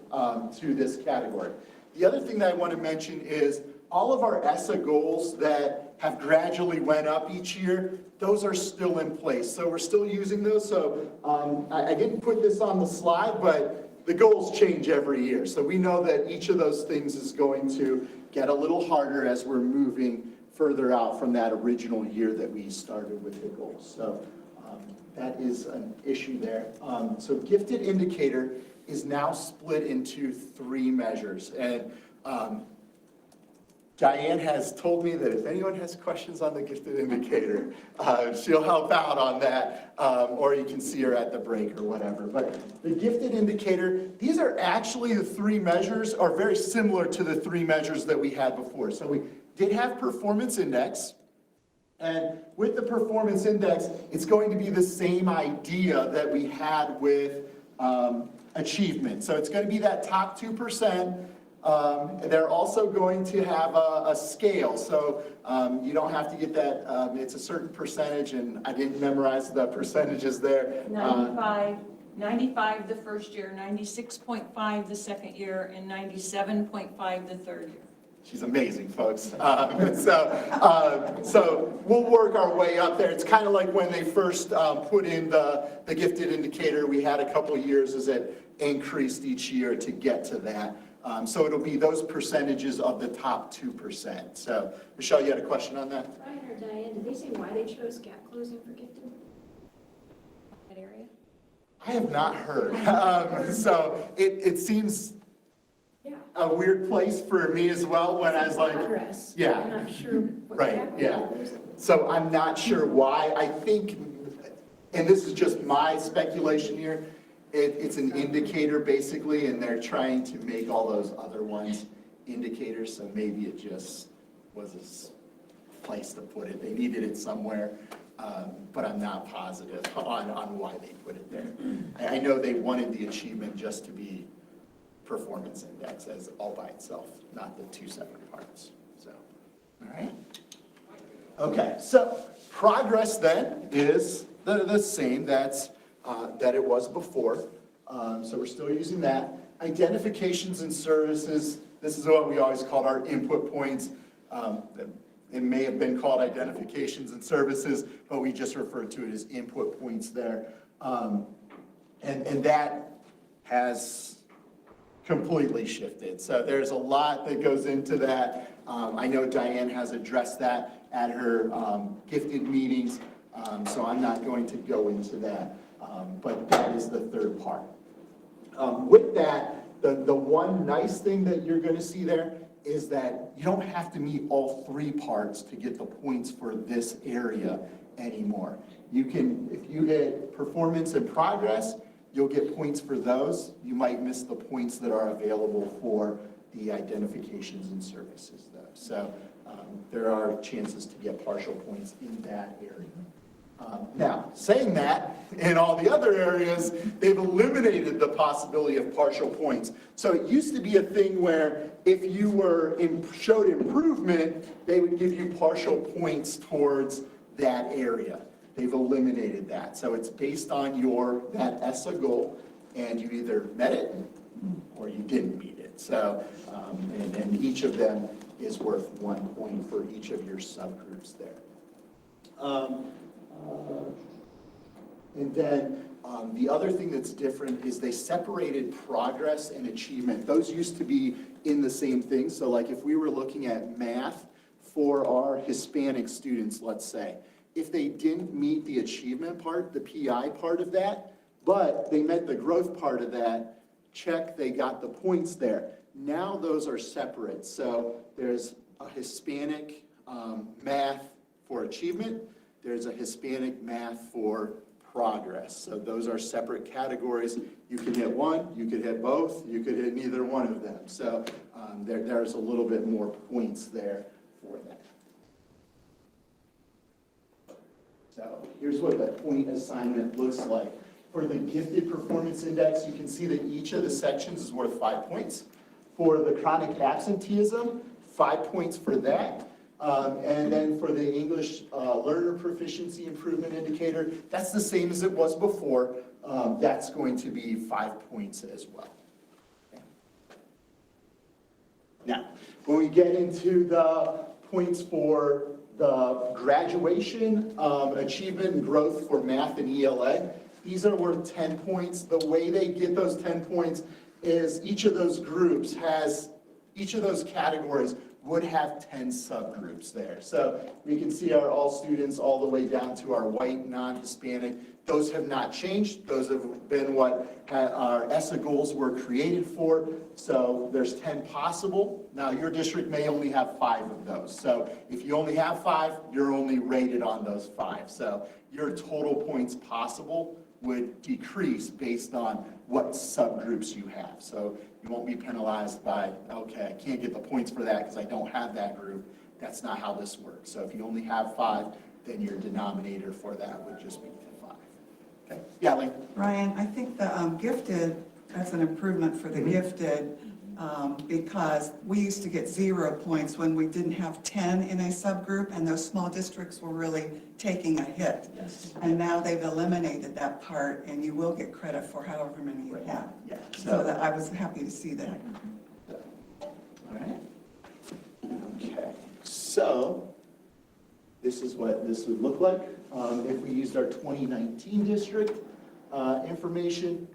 Speaker 8: to this category. The other thing that I want to mention is all of our ESSA goals that have gradually went up each year, those are still in place. So we're still using those. So I didn't put this on the slide, but the goals change every year. So we know that each of those things is going to get a little harder as we're moving further out from that original year that we started with the goals. So that is an issue there. So gifted indicator is now split into 3 measures. And Diane has told me that if anyone has questions on the gifted indicator, she'll help out on that, or you can see her at the break or whatever. But the gifted indicator, these are actually the 3 measures, are very similar to the 3 measures that we had before. So we did have performance index, and with the performance index, it's going to be the same idea that we had with achievement. So it's going to be that top 2%. They're also going to have a scale, so you don't have to get that, it's a certain percentage, and I didn't memorize the percentages there.
Speaker 11: 95 the first year, 96.5 the second year, and 97.5 the third year.
Speaker 8: She's amazing, folks. So we'll work our way up there. It's kind of like when they first put in the gifted indicator, we had a couple of years as it increased each year to get to that. So it'll be those percentages of the top 2%. So Michelle, you had a question on that?
Speaker 12: Ryan or Diane, did they say why they chose gap closing for gifted? That area?
Speaker 8: I have not heard. So it seems
Speaker 12: Yeah.
Speaker 8: a weird place for me as well when I was like,
Speaker 12: Progress.
Speaker 8: yeah.
Speaker 12: I'm not sure what
Speaker 8: Right,
Speaker 12: gap
Speaker 8: yeah.
Speaker 12: is.
Speaker 8: So I'm not sure why. I think, and this is just my speculation here, it's an indicator basically, and they're trying to make all those other ones indicators, so maybe it just was a place to put it. They needed it somewhere, but I'm not positive on why they put it there. I know they wanted the achievement just to be performance index as all by itself, not the two separate parts. So, all right. Okay, so progress then is the same that it was before. So we're still using that. Identifications and services, this is what we always called our input points. It may have been called identifications and services, but we just referred to it as input points there. And that has completely shifted. So there's a lot that goes into that. I know Diane has addressed that at her gifted meetings, so I'm not going to go into that, but that is the third part. With that, the one nice thing that you're going to see there is that you don't have to meet all three parts to get the points for this area anymore. You can, if you hit performance and progress, you'll get points for those. You might miss the points that are available for the identifications and services though. So there are chances to get partial points in that area. Now, saying that, in all the other areas, they've eliminated the possibility of partial points. So it used to be a thing where if you showed improvement, they would give you partial points towards that area. They've eliminated that. So it's based on that ESSA goal, and you either met it or you didn't meet it. So, and each of them is worth 1 point for each of your subgroups there. And then the other thing that's different is they separated progress and achievement. Those used to be in the same thing. So like if we were looking at math for our Hispanic students, let's say, if they didn't meet the achievement part, the PI part of that, but they met the growth part of that, check, they got the points there. Now those are separate. So there's a Hispanic math for achievement. There's a Hispanic math for progress. So those are separate categories. You can hit one, you could hit both, you could hit neither one of them. So there's a little bit more points there for that. So here's what the point assignment looks like. For the gifted performance index, you can see that each of the sections is worth 5 points. For the chronic absenteeism, 5 points for that. And then for the English learner proficiency improvement indicator, that's the same as it was before. That's going to be 5 points as well. Okay. Now, when we get into the points for the graduation, achievement, and growth for math and ELA, these are worth 10 points. The way they get those 10 points is each of those groups has, each of those categories would have 10 subgroups there. So we can see our all students all the way down to our white, non-Hispanic. Those have not changed. Those have been what our ESSA goals were created for. So there's 10 possible. Now your district may only have 5 of those. So if you only have 5, you're only rated on those 5. So your total points possible would decrease based on what subgroups you have. So you won't be penalized by, okay, I can't get the points for that because I don't have that group. That's not how this works. So if you only have 5, then your denominator for that would just be 5. Okay, yeah, Lee?
Speaker 3: Ryan, I think the gifted, that's an improvement for the gifted. because we used to get 0 points when we didn't have 10 in a subgroup, and those small districts were really taking a hit.
Speaker 8: Yes.
Speaker 3: And now they've eliminated that part, and you will get credit for however many you have.
Speaker 8: Yeah.
Speaker 3: So that, I was happy to see that.
Speaker 8: All right. Okay, so this is what this would look like if we used our 2019 district information.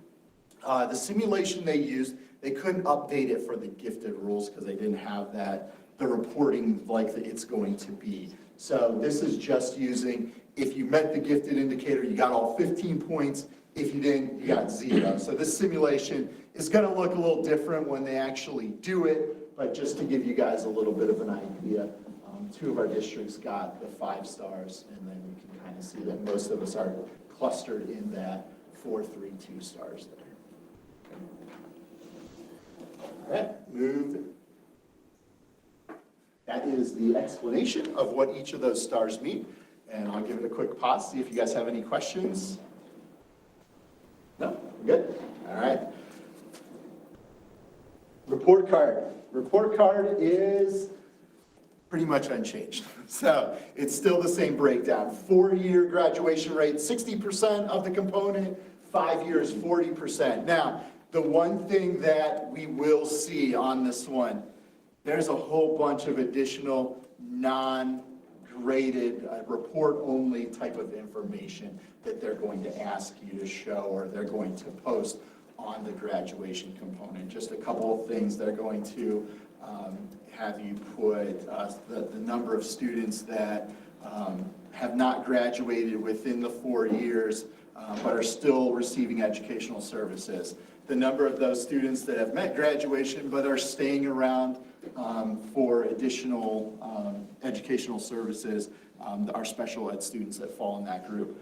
Speaker 8: The simulation they used, they couldn't update it for the gifted rules because they didn't have the reporting like that it's going to be. So this is just using, if you met the gifted indicator, you got all 15 points. If you didn't, you got 0. So this simulation is going to look a little different when they actually do it, but just to give you guys a little bit of an idea, 2 of our districts got the 5 stars, and then you can kind of see that most of us are clustered in that 4, 3, 2 stars there. All right, move. That is the explanation of what each of those stars mean, and I'll give it a quick pause, see if you guys have any questions. No? We're good? All right. Report card. Report card is pretty much unchanged. So it's still the same breakdown. 4-year graduation rate, 60% of the component, 5 years, 40%. Now, the one thing that we will see on this one, there's a whole bunch of additional non-graded report-only type of information that they're going to ask you to show or they're going to post on the graduation component. Just a couple of things. They're going to have you put the number of students that have not graduated within the 4 years but are still receiving educational services. The number of those students that have met graduation but are staying around for additional educational services, our special ed students that fall in that group.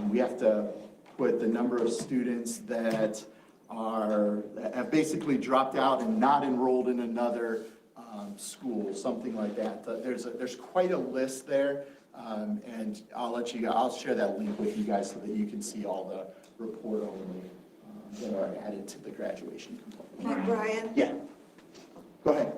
Speaker 8: We have to put the number of students that have basically dropped out and not enrolled in another school, something like that. There's quite a list there, and I'll share that link with you guys so that you can see all the report only that are added to the graduation component.
Speaker 13: Hey, Brian,
Speaker 8: Yeah, go ahead.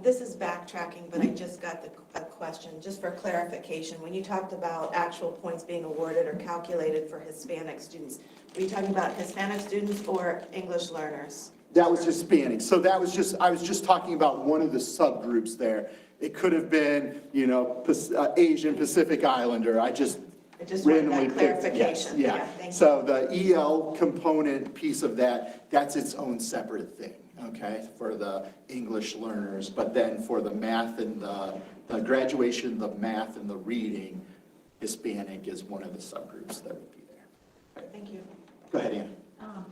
Speaker 13: this is backtracking, but I just got a question, just for clarification. When you talked about actual points being awarded or calculated for Hispanic students, were you talking about Hispanic students or English learners?
Speaker 8: That was Hispanic. So I was just talking about one of the subgroups there. It could have been, Asian Pacific Islander. I just
Speaker 13: just
Speaker 8: randomly
Speaker 13: wanted that
Speaker 8: picked. Yes,
Speaker 13: clarification.
Speaker 8: yeah.
Speaker 13: Yeah, thank you.
Speaker 8: So the EL component piece of that's its own separate thing, okay, for the English learners. But then for the math and the graduation, the math and the reading, Hispanic is one of the subgroups that would be there.
Speaker 13: Thank you.
Speaker 8: Go ahead, Ann.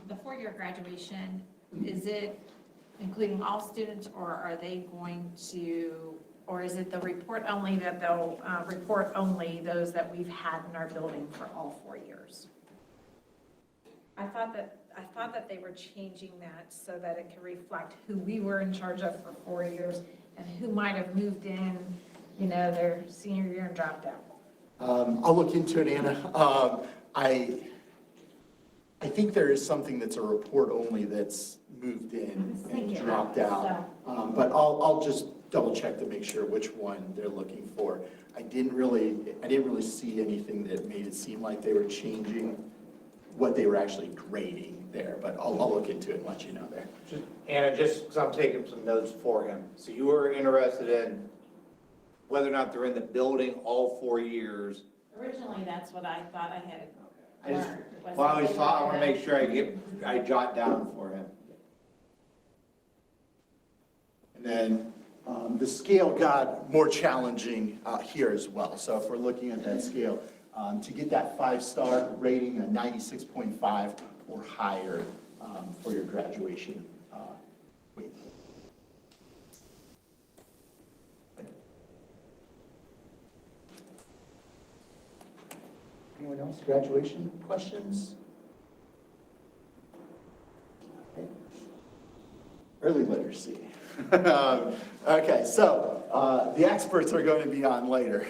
Speaker 10: The 4-year graduation, is it including all students, or are they going to, or is it the report only that they'll report only those that we've had in our building for all 4 years? I thought that they were changing that so that it could reflect who we were in charge of for 4 years and who might have moved in, their senior year and dropped out.
Speaker 8: I'll look into it, Anna. I think there is something that's a report only that's moved in and dropped out. But I'll just double check to make sure which one they're looking for. I didn't really see anything that made it seem like they were changing what they were actually grading there, but I'll look into it and let you know there.
Speaker 7: Anna, just because I'm taking some notes for him. So you were interested in whether or not they're in the building all 4 years.
Speaker 10: Originally, that's what I thought I had
Speaker 7: I just,
Speaker 10: learned.
Speaker 7: well, I want to make sure I jot down for him.
Speaker 8: And then the scale got more challenging here as well. So if we're looking at that scale, to get that 5-star rating, a 96.5 or higher for your graduation weight. Anyone else? Graduation questions? Okay. Early literacy. Okay, so the experts are going to be on later.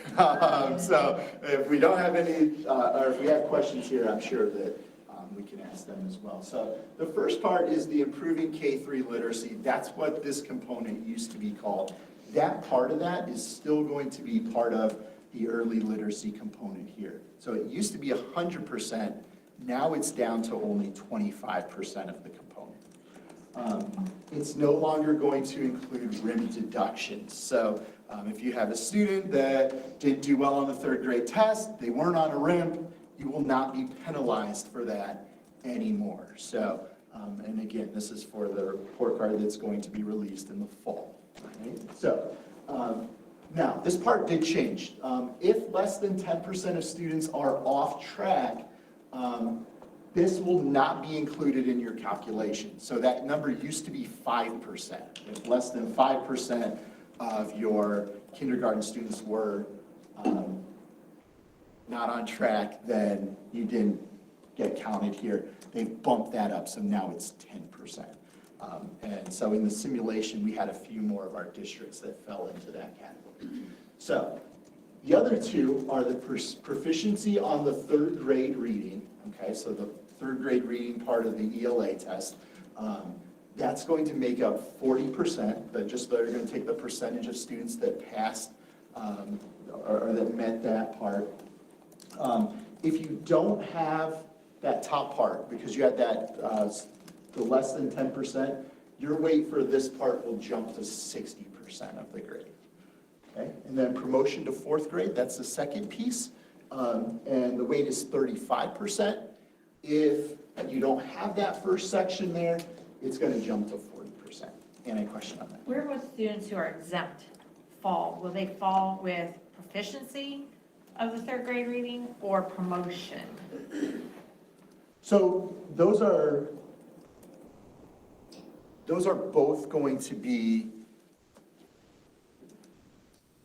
Speaker 8: So if we don't have any, or if we have questions here, I'm sure that we can ask them as well. So the first part is the improving K-3 literacy. That's what this component used to be called. That part of that is still going to be part of the early literacy component here. So it used to be 100%, now it's down to only 25% of the component. It's no longer going to include RIM deductions. So if you have a student that didn't do well on the third grade test, they weren't on a RIM, you will not be penalized for that anymore. So, and again, this is for the report card that's going to be released in the fall. Right? So, now, this part did change. If less than 10% of students are off track, this will not be included in your calculation. So that number used to be 5%. If less than 5% of your kindergarten students were not on track, then you didn't get counted here. They've bumped that up, so now it's 10%. And so in the simulation, we had a few more of our districts that fell into that category. So the other two are the proficiency on the third grade reading. Okay, so the third grade reading part of the ELA test. That's going to make up 40%, but just they're going to take the percentage of students that passed or that met that part. If you don't have that top part, because you had that the less than 10%, your weight for this part will jump to 60% of the grade. Okay, and then promotion to fourth grade, that's the second piece, and the weight is 35%. If you don't have that first section there, it's going to jump to 40%. Any question on that?
Speaker 10: Where will students who are exempt fall? Will they fall with proficiency of the third grade reading or promotion?
Speaker 8: So those are both going to be,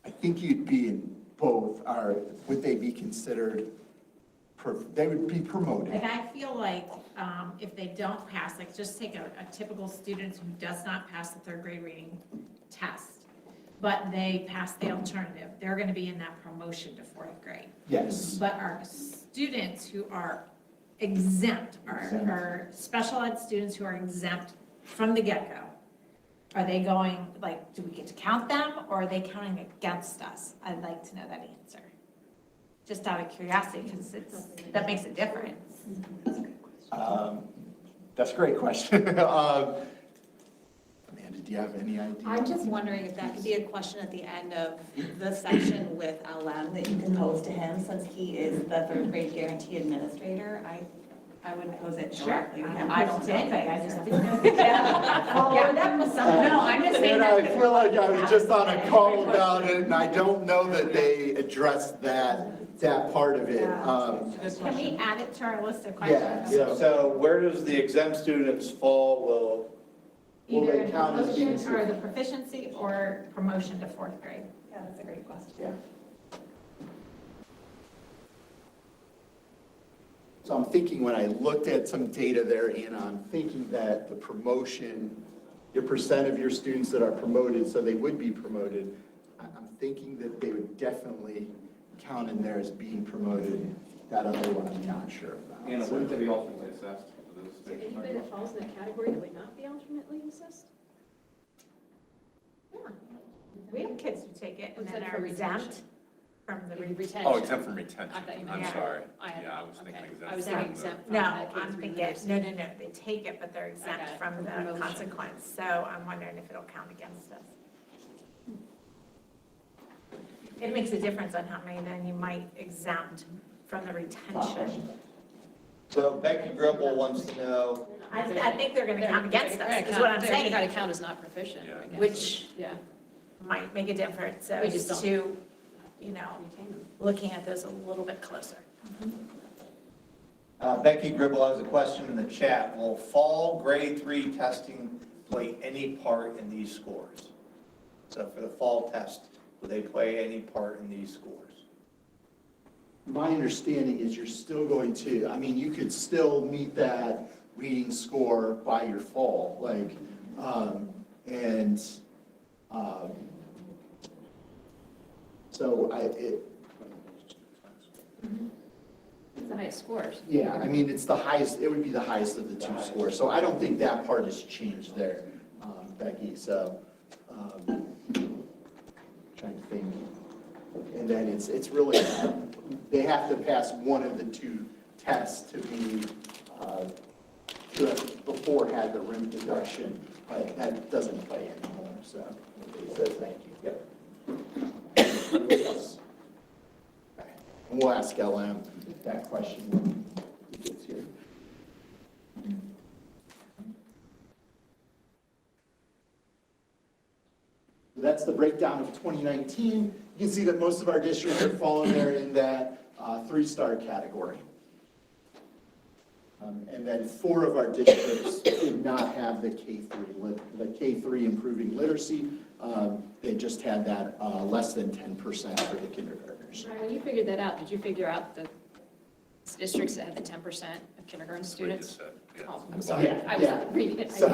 Speaker 8: I think you'd be in both. Would they be considered, they would be promoted.
Speaker 10: Like, I feel like if they don't pass, like just take a typical student who does not pass the third grade reading test, but they pass the alternative, they're going to be in that promotion to fourth grade.
Speaker 8: Yes.
Speaker 10: But our students who are exempt, our special ed students who are exempt from the get-go, are they going, like, do we get to count them, or are they counting against us? I'd like to know that answer. Just out of curiosity, because that makes a difference.
Speaker 8: That's a great question. Amanda, do you have any idea?
Speaker 14: I'm just wondering if that could be a question at the end of the section with Alan that you can pose to him, since he is the third grade guarantee administrator. I would pose it directly to him.
Speaker 10: I don't say anything, I just didn't know. Yeah, that was something. No, I'm just saying
Speaker 8: And
Speaker 10: that.
Speaker 8: I feel like I was just on a call about it, and I don't know that they addressed that part of it.
Speaker 10: Can we add it to our list of questions?
Speaker 8: Yeah.
Speaker 7: So where does the exempt students fall?
Speaker 8: Will
Speaker 10: Either
Speaker 8: they
Speaker 10: in
Speaker 8: count as being
Speaker 10: promotion or the proficiency or promotion to fourth grade.
Speaker 14: Yeah, that's a great question.
Speaker 8: Yeah. So I'm thinking when I looked at some data there, Anna, I'm thinking that the promotion, your percent of your students that are promoted, so they would be promoted, I'm thinking that they would definitely count in there as being promoted. That other one I'm not sure about.
Speaker 9: Anna, wouldn't they be alternately assessed for those
Speaker 12: Is there
Speaker 9: things?
Speaker 12: anybody that falls in that category that would not be alternately assessed?
Speaker 10: We have kids who take it and then
Speaker 12: Except
Speaker 10: are
Speaker 12: for
Speaker 10: exempt
Speaker 12: retention.
Speaker 10: from the
Speaker 12: Retention.
Speaker 9: Oh, exempt from retention.
Speaker 12: I thought you
Speaker 9: I'm
Speaker 12: meant-
Speaker 9: sorry.
Speaker 12: I had-
Speaker 9: Yeah, I was thinking
Speaker 12: okay.
Speaker 9: exempt.
Speaker 12: I was
Speaker 9: from
Speaker 12: thinking
Speaker 9: the-
Speaker 12: exempt.
Speaker 10: No,
Speaker 12: That
Speaker 10: I'm
Speaker 12: case
Speaker 10: thinking, no, they take it, but they're exempt
Speaker 12: Okay,
Speaker 10: from the
Speaker 12: promotion.
Speaker 10: consequence, so I'm wondering if it'll count against us. It makes a difference on how many then you might exempt from the retention.
Speaker 7: So Becky Gribble wants to know,
Speaker 10: I think they're gonna count against
Speaker 12: They're
Speaker 10: us,
Speaker 12: gonna
Speaker 10: is
Speaker 12: count-
Speaker 10: what I'm
Speaker 12: they're gonna
Speaker 10: saying,
Speaker 12: count as not proficient,
Speaker 9: Yeah.
Speaker 12: I guess.
Speaker 10: which
Speaker 12: Yeah.
Speaker 10: might make a difference, so
Speaker 12: We just
Speaker 10: just to, looking at those a little bit closer.
Speaker 7: Becky Gribble has a question in the chat. Will fall grade 3 testing play any part in these scores? So for the fall test, will they play any part in these scores?
Speaker 8: My understanding is you're still going to, I mean, you could still meet that reading score by your fall, like, so
Speaker 12: The highest scores.
Speaker 8: Yeah, I mean, it's the highest, it would be the highest of the two scores. So I don't think that part has changed there, Becky. So, trying to think. And then it's really, they have to pass one of the two tests to be, before had the rim deduction, but that doesn't play anymore. So, so thank you. Yep. And we'll ask LM that question when he gets here. So that's the breakdown of 2019. You can see that most of our districts are falling there in that 3-star category. And then 4 of our districts did not have the K3 improving literacy. They just had that less than 10% for the kindergartners.
Speaker 12: Ryan, when you figured that out, did you figure out the districts that had the 10% of kindergarten students? Oh, I'm sorry.
Speaker 8: Yeah,
Speaker 12: I was reading it.
Speaker 8: So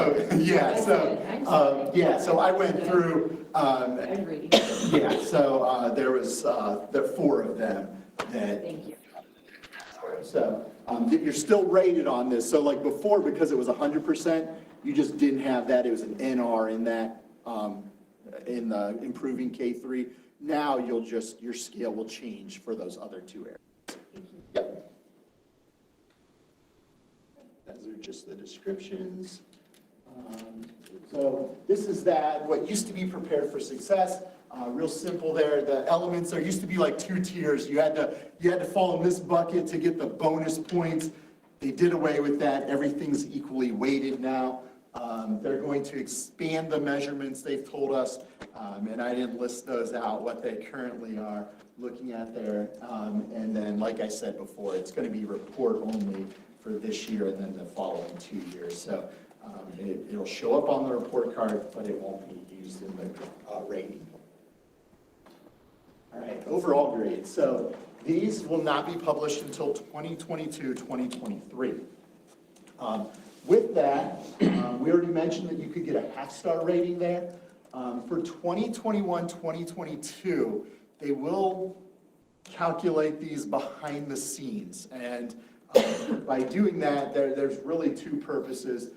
Speaker 8: I went through,
Speaker 12: I'm reading.
Speaker 8: yeah, so there was, there are 4 of them that.
Speaker 12: Thank you.
Speaker 8: So you're still rated on this. So like before, because it was 100%, you just didn't have that. It was an NR in that, in the improving K3. Now you'll just, your scale will change for those other 2 areas. Yep. Those are just the descriptions. So this is that, what used to be prepared for success. Real simple there. The elements, there used to be like 2 tiers. You had to fall in this bucket to get the bonus points. They did away with that. Everything's equally weighted now. They're going to expand the measurements they've told us, and I didn't list those out, what they currently are looking at there. And then, like I said before, it's going to be report only for this year and then the following 2 years. So it'll show up on the report card, but it won't be used in the rating. All right, overall grades. So these will not be published until 2022, 2023. With that, we already mentioned that you could get a half-star rating there. For 2021, 2022, they will calculate these behind the scenes. And by doing that, there's really 2 purposes.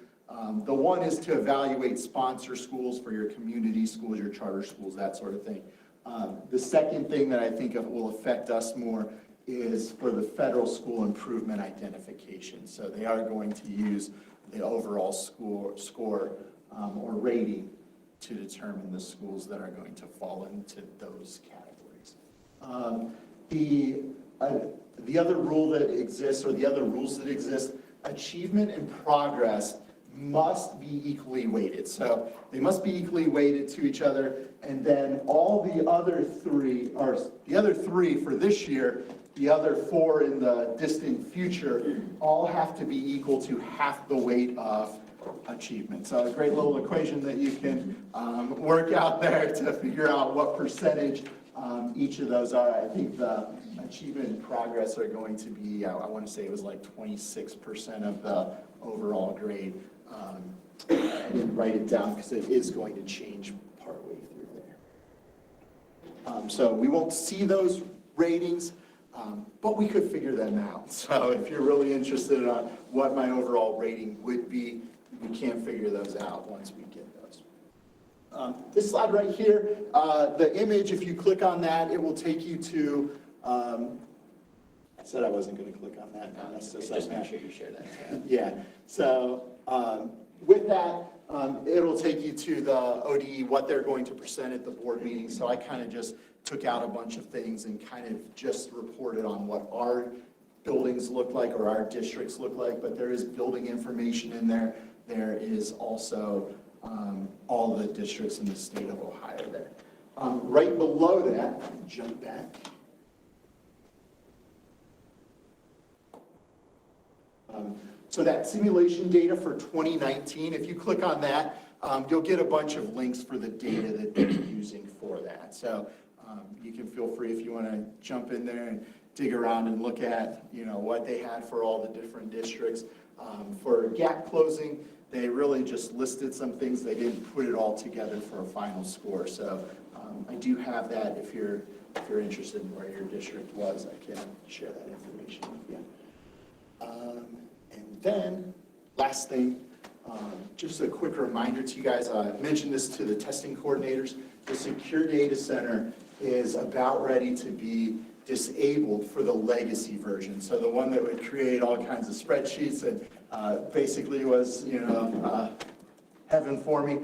Speaker 8: The one is to evaluate sponsor schools for your community schools, your charter schools, that sort of thing. The second thing that I think will affect us more is for the federal school improvement identification. So they are going to use the overall score or rating to determine the schools that are going to fall into those categories. The other rule that exists, or the other rules that exist, achievement and progress must be equally weighted. So they must be equally weighted to each other, and then all the other 3, or the other 3 for this year, the other 4 in the distant future, all have to be equal to half the weight of achievement. So a great little equation that you can work out there to figure out what percentage each of those are. I think the achievement and progress are going to be, I want to say it was like 26% of the overall grade. I didn't write it down because it is going to change partway through there. So we won't see those ratings, but we could figure them out. So if you're really interested in what my overall rating would be, we can figure those out once we get those. This slide right here, the image, if you click on that, it will take you to, I said I wasn't going to click on that. No, that's just make sure you share that. Yeah. So with that, it'll take you to the ODE, what they're going to present at the board meeting. So I kind of just took out a bunch of things and kind of just reported on what our buildings look like or our districts look like, but there is building information in there. There is also all the districts in the state of Ohio there. Right below that, jump back. So that simulation data for 2019, if you click on that, you'll get a bunch of links for the data that they're using for that. So you can feel free if you want to jump in there and dig around and look at, what they had for all the different districts. For gap closing, they really just listed some things. They didn't put it all together for a final score. So I do have that if you're interested in where your district was. I can share that information with you. And then, last thing, just a quick reminder to you guys, I mentioned this to the testing coordinators, the secure data center is about ready to be disabled for the legacy version. So the one that would create all kinds of spreadsheets and basically was, heaven for me.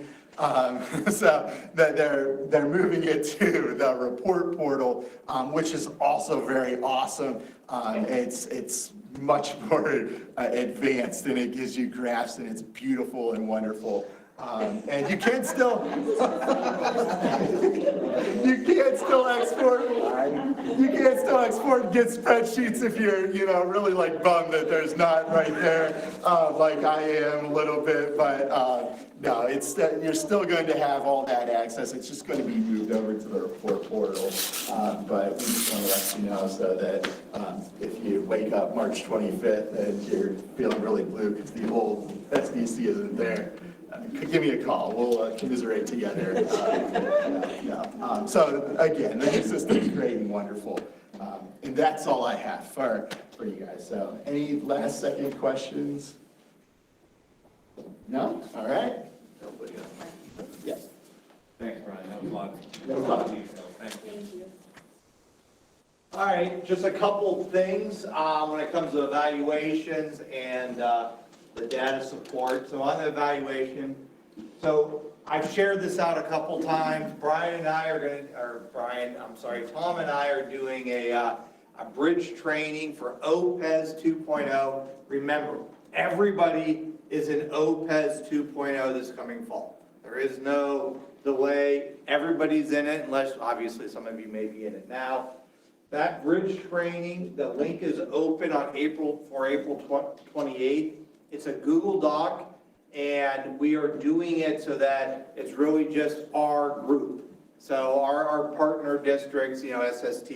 Speaker 8: So that they're moving it to the report portal, which is also very awesome. It's much more advanced and it gives you graphs and it's beautiful and wonderful. And you can still export and get spreadsheets if you're really like bummed that there's not right there, like I am a little bit, but no, it's you're still going to have all that access. It's just going to be moved over to the report portal. But we just want to let you know so that if you wake up March 25th and you're feeling really blue because the old SDC isn't there, give me a call. We'll commiserate together. So again, the system is great and wonderful. And that's all I have for you guys. So any last second questions? No? All right. Yes.
Speaker 9: Thanks, Brian. That was a lot.
Speaker 8: No problem.
Speaker 9: Of detail. Thank you.
Speaker 7: All right, just a couple things when it comes to evaluations and the data support. So on the evaluation, so I've shared this out a couple times. Tom and I are doing a bridge training for OPES 2.0. Remember, everybody is in OPES 2.0 this coming fall. There is no delay. Everybody's in it, unless obviously some of you may be in it now. That bridge training, the link is open on April 28th. It's a Google Doc, and we are doing it so that it's really just our group. So our partner districts, SST,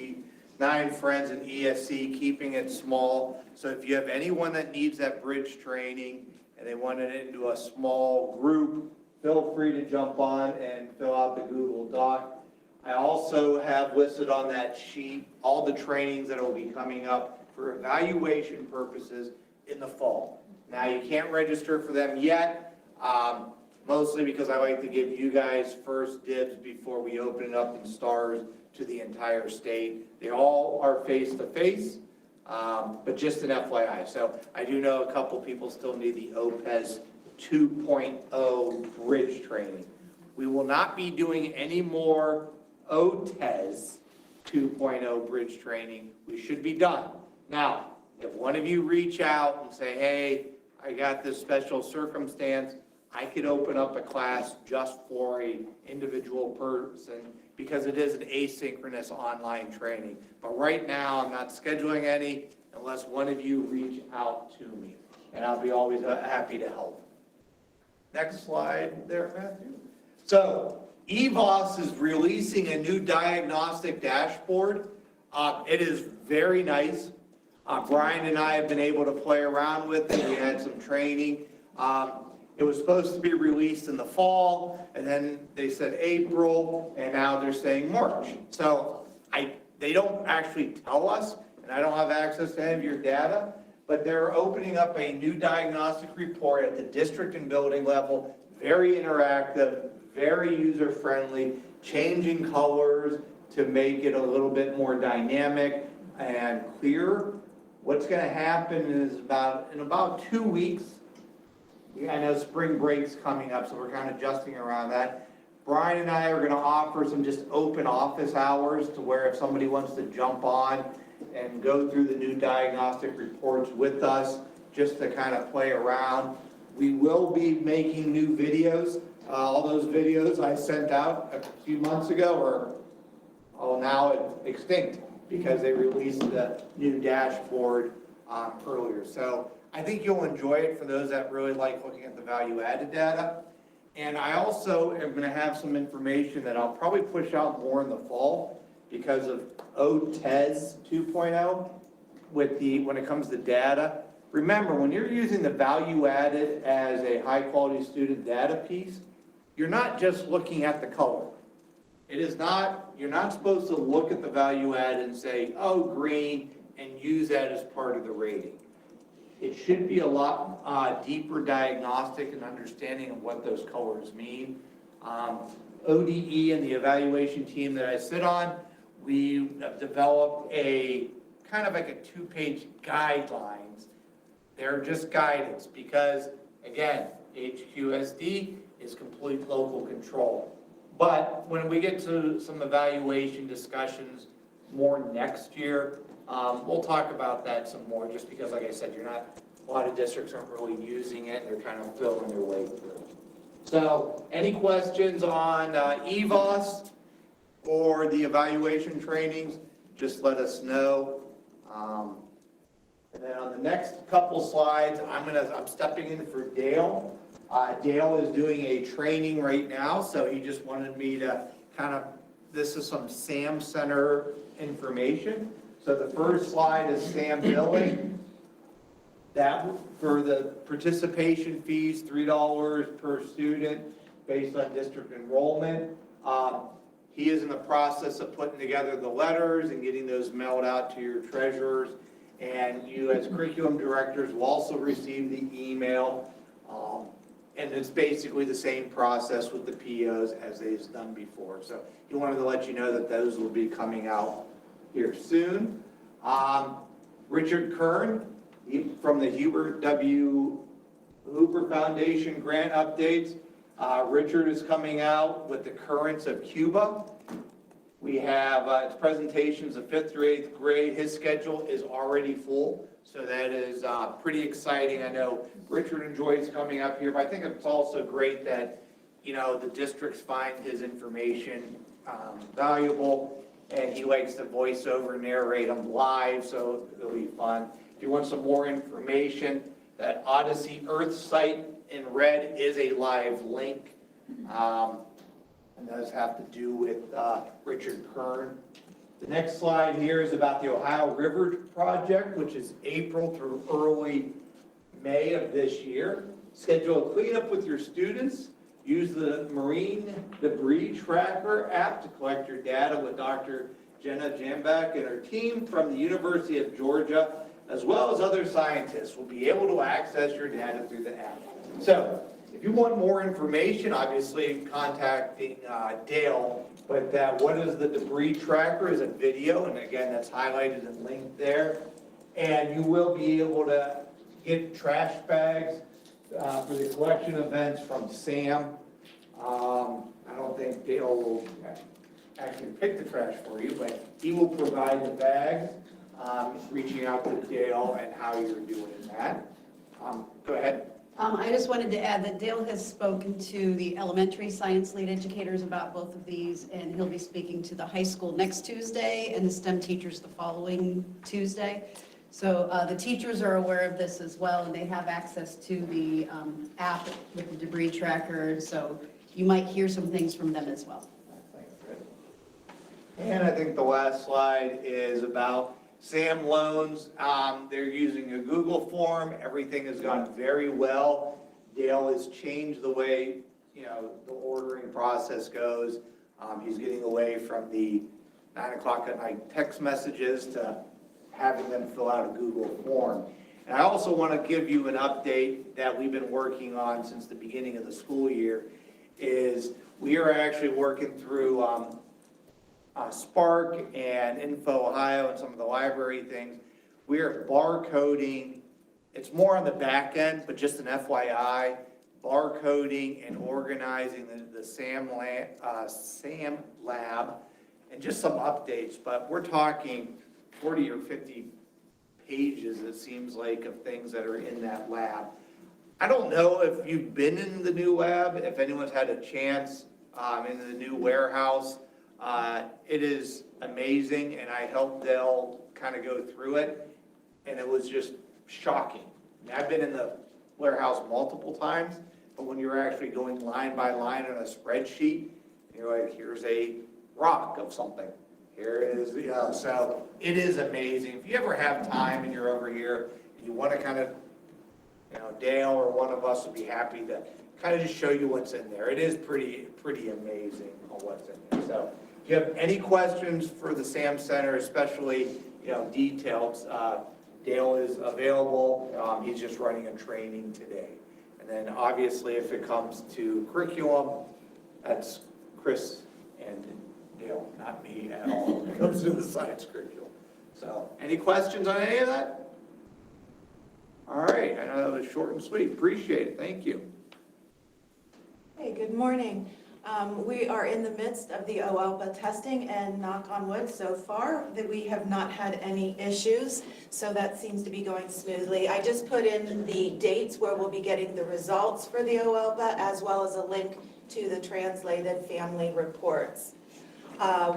Speaker 7: 9 Friends, and ESC, keeping it small. So if you have anyone that needs that bridge training and they want it into a small group, feel free to jump on and fill out the Google Doc. I also have listed on that sheet all the trainings that will be coming up for evaluation purposes in the fall. Now, you can't register for them yet, mostly because I like to give you guys first dibs before we open it up in STARS to the entire state. They all are face-to-face, but just an FYI. So I do know a couple people still need the OPES 2.0 bridge training. We will not be doing any more OTES 2.0 bridge training. We should be done. Now, if one of you reach out and say, hey, I got this special circumstance, I could open up a class just for an individual person because it is an asynchronous online training. But right now, I'm not scheduling any unless one of you reach out to me, and I'll be always happy to help. Next slide there, Matthew. So, EVOS is releasing a new diagnostic dashboard. It is very nice. Brian and I have been able to play around with it. We had some training. It was supposed to be released in the fall, and then they said April, and now they're saying March. So they don't actually tell us, and I don't have access to any of your data, but they're opening up a new diagnostic report at the district and building level, very interactive, very user-friendly, changing colors to make it a little bit more dynamic and clear. What's going to happen is in about 2 weeks, I know spring break's coming up, so we're kind of adjusting around that. Brian and I are going to offer some just open office hours to where if somebody wants to jump on and go through the new diagnostic reports with us, just to kind of play around. We will be making new videos. All those videos I sent out a few months ago are now extinct because they released the new dashboard earlier. So I think you'll enjoy it for those that really like looking at the value-added data. And I also am going to have some information that I'll probably push out more in the fall because of OTES 2.0 when it comes to data. Remember, when you're using the value-added as a high-quality student data piece, you're not just looking at the color. You're not supposed to look at the value add and say, oh, green, and use that as part of the rating. It should be a lot deeper diagnostic and understanding of what those colors mean. ODE and the evaluation team that I sit on, we have developed a kind of like a 2-page guidelines. They're just guidance because, again, HQSD is complete local control. But when we get to some evaluation discussions more next year, we'll talk about that some more, just because, like I said, a lot of districts aren't really using it, and they're kind of feeling their way through. So, any questions on EVOS or the evaluation trainings, just let us know. And then on the next couple slides, I'm stepping in for Dale. Dale is doing a training right now, so he just wanted me to this is some SAM Center information. So the first slide is SAM billing. That for the participation fees, $3 per student based on district enrollment. He is in the process of putting together the letters and getting those mailed out to your treasurers. And you as curriculum directors will also receive the email. And it's basically the same process with the POs as they've done before. So he wanted to let you know that those will be coming out here soon. Richard Kern from the Hubert W. Hooper Foundation grant updates. Richard is coming out with the currents of Cuba. We have presentations of 5th through 8th grade. His schedule is already full, so that is pretty exciting. I know Richard enjoys coming up here, but I think it's also great that, the districts find his information valuable, and he likes to voice over narrate them live, so it'll be fun. If you want some more information, that Odyssey Earth site in red is a live link. And those have to do with Richard Kern. The next slide here is about the Ohio River Project, which is April through early May of this year. Schedule a cleanup with your students. Use the Marine Debris Tracker app to collect your data with Dr. Jenna Jambak and her team from the University of Georgia, as well as other scientists will be able to access your data through the app. So, if you want more information, obviously contacting Dale, but what is the debris tracker is a video, and again, that's highlighted and linked there. And you will be able to get trash bags for the collection events from Sam. I don't think Dale will actually pick the trash for you, but he will provide the bags, reaching out to Dale and how you're doing that. Go ahead.
Speaker 2: I just wanted to add that Dale has spoken to the elementary science lead educators about both of these, and he'll be speaking to the high school next Tuesday and the STEM teachers the following Tuesday. So the teachers are aware of this as well, and they have access to the app with the debris tracker, so you might hear some things from them as well.
Speaker 7: Thanks, Chris. And I think the last slide is about SAM loans. They're using a Google form. Everything has gone very well. Dale has changed the way, the ordering process goes. He's getting away from the 9 o'clock at night text messages to having them fill out a Google form. And I also want to give you an update that we've been working on since the beginning of the school year, is we are actually working through Spark and Info Ohio and some of the library things. We are barcoding, it's more on the back end, but just an FYI, barcoding and organizing the SAM lab and just some updates, but we're talking 40 or 50 pages, it seems like, of things that are in that lab. I don't know if you've been in the new lab, if anyone's had a chance in the new warehouse. It is amazing, and I helped Dale kind of go through it, and it was just shocking. I've been in the warehouse multiple times, but when you're actually going line by line on a spreadsheet, you're like, here's a rock of something. Here it is, so it is amazing. If you ever have time and you're over here, and you want to kind of, Dale or one of us would be happy to kind of just show you what's in there. It is pretty amazing on what's in there. So if you have any questions for the SAM Center, especially, details, Dale is available. He's just running a training today. And then obviously if it comes to curriculum, that's Chris and Dale, not me at all when it comes to the science curriculum. So any questions on any of that? All right, I know that was short and sweet. Appreciate it. Thank you.
Speaker 13: Hey, good morning. We are in the midst of the OALPA testing, and knock on wood, so far that we have not had any issues, so that seems to be going smoothly. I just put in the dates where we'll be getting the results for the OALPA, as well as a link to the translated family reports.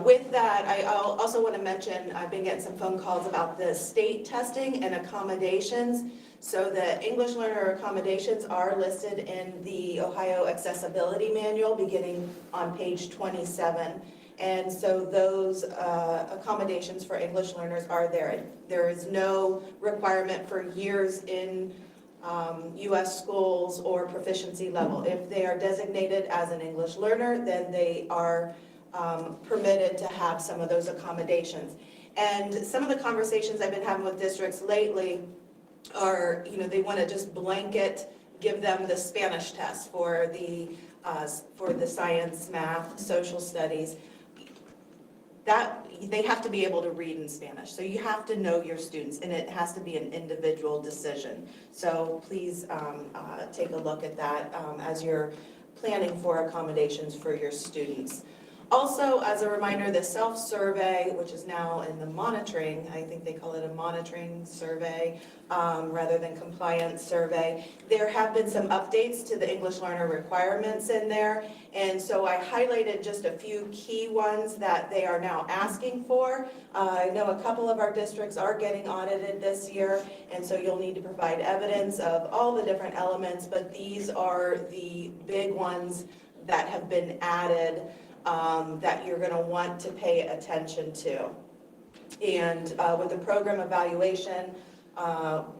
Speaker 13: With that, I also want to mention, I've been getting some phone calls about the state testing and accommodations. So the English learner accommodations are listed in the Ohio Accessibility Manual beginning on page 27. And so those accommodations for English learners are there. There is no requirement for years in U.S. schools or proficiency level. If they are designated as an English learner, then they are permitted to have some of those accommodations. And some of the conversations I've been having with districts lately are, they want to just blanket give them the Spanish test for the science, math, social studies. That they have to be able to read in Spanish. So you have to know your students, and it has to be an individual decision. So please take a look at that as you're planning for accommodations for your students. Also, as a reminder, the self-survey, which is now in the monitoring, I think they call it a monitoring survey rather than compliance survey. There have been some updates to the English learner requirements in there. And so I highlighted just a few key ones that they are now asking for. I know a couple of our districts are getting audited this year, and so you'll need to provide evidence of all the different elements, but these are the big ones that have been added that you're going to want to pay attention to. And with the program evaluation,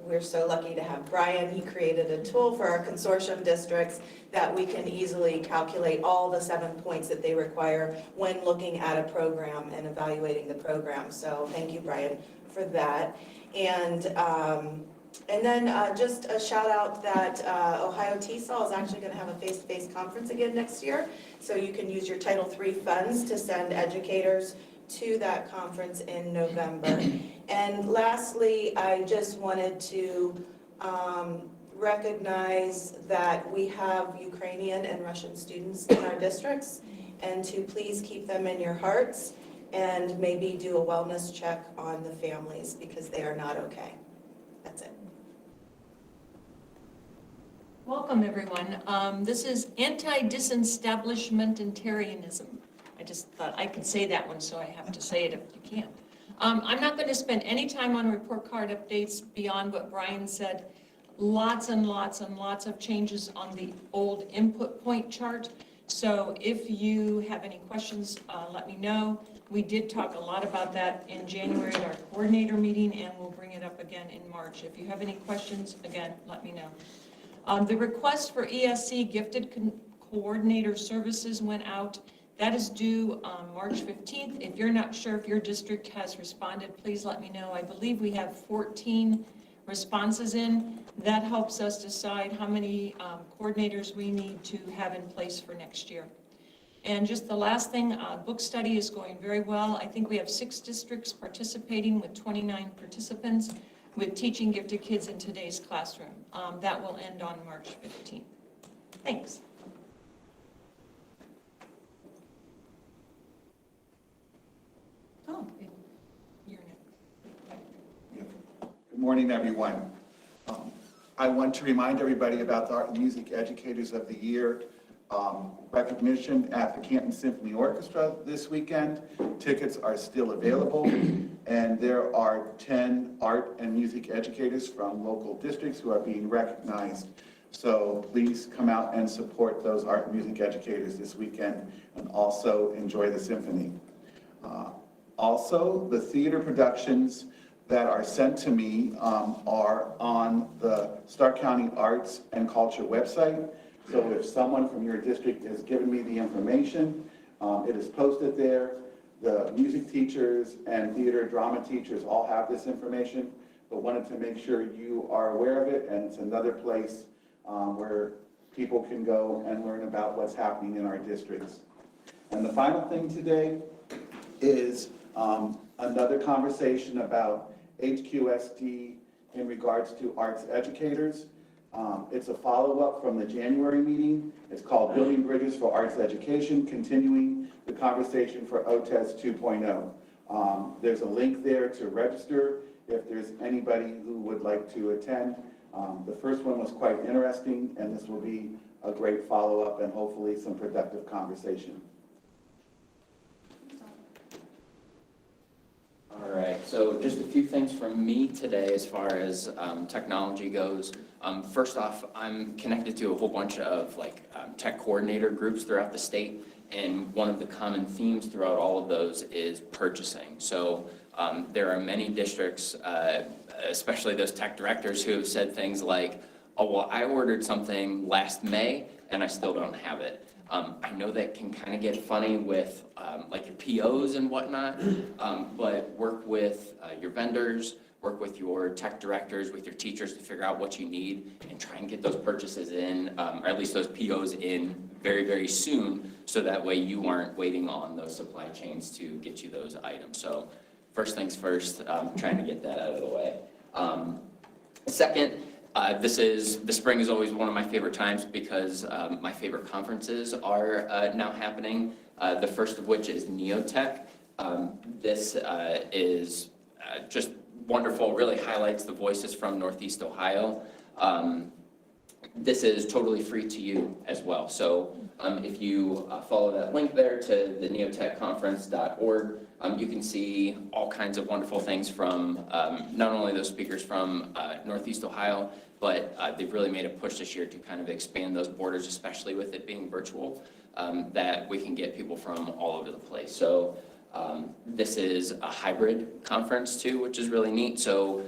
Speaker 13: we're so lucky to have Brian. He created a tool for our consortium districts that we can easily calculate all the 7 points that they require when looking at a program and evaluating the program. So thank you, Brian, for that. And then just a shout out that Ohio TESOL is actually going to have a face-to-face conference again next year. So you can use your Title III funds to send educators to that conference in November. And lastly, I just wanted to recognize that we have Ukrainian and Russian students in our districts, and to please keep them in your hearts and maybe do a wellness check on the families because they are not okay. That's it.
Speaker 11: Welcome, everyone. This is anti-disestablishmentarianism. I just thought I could say that one, so I have to say it if you can't. I'm not going to spend any time on report card updates beyond what Brian said. Lots and lots and lots of changes on the old input point chart. So if you have any questions, let me know. We did talk a lot about that in January at our coordinator meeting, and we'll bring it up again in March. If you have any questions, again, let me know. The request for ESC gifted coordinator services went out. That is due March 15th. If you're not sure if your district has responded, please let me know. I believe we have 14 responses in. That helps us decide how many coordinators we need to have in place for next year. And just the last thing, book study is going very well. I think we have 6 districts participating with 29 participants with teaching gifted kids in today's classroom. That will end on March 15th. Thanks. Oh, you're next.
Speaker 15: Good morning, everyone. I want to remind everybody about the Art and Music Educators of the Year recognition at the Canton Symphony Orchestra this weekend. Tickets are still available, and there are 10 art and music educators from local districts who are being recognized. So please come out and support those art and music educators this weekend, and also enjoy the symphony. Also, the theater productions that are sent to me are on the Stark County Arts and Culture website. So if someone from your district has given me the information, it is posted there. The music teachers and theater drama teachers all have this information. but wanted to make sure you are aware of it, and it's another place where people can go and learn about what's happening in our districts. And the final thing today is another conversation about HQSD in regards to arts educators. It's a follow-up from the January meeting. It's called Building Bridges for Arts Education, continuing the conversation for OTES 2.0. There's a link there to register if there's anybody who would like to attend. The first one was quite interesting, and this will be a great follow-up and hopefully some productive conversation.
Speaker 16: All right, so just a few things from me today as far as technology goes. First off, I'm connected to a whole bunch of tech coordinator groups throughout the state, and one of the common themes throughout all of those is purchasing. So there are many districts, especially those tech directors, who have said things like, oh, well, I ordered something last May and I still don't have it. I know that can kind of get funny with your POs and whatnot, but work with your vendors, work with your tech directors, with your teachers to figure out what you need and try and get those purchases in, or at least those POs in very, very soon, so that way you aren't waiting on those supply chains to get you those items. So first things first, trying to get that out of the way. Second, the spring is always one of my favorite times because my favorite conferences are now happening. The first of which is Neotech. This is just wonderful, really highlights the voices from Northeast Ohio. This is totally free to you as well. So if you follow that link there to the neotechconference.org, you can see all kinds of wonderful things from not only those speakers from Northeast Ohio, but they've really made a push this year to kind of expand those borders, especially with it being virtual, that we can get people from all over the place. So this is a hybrid conference too, which is really neat. So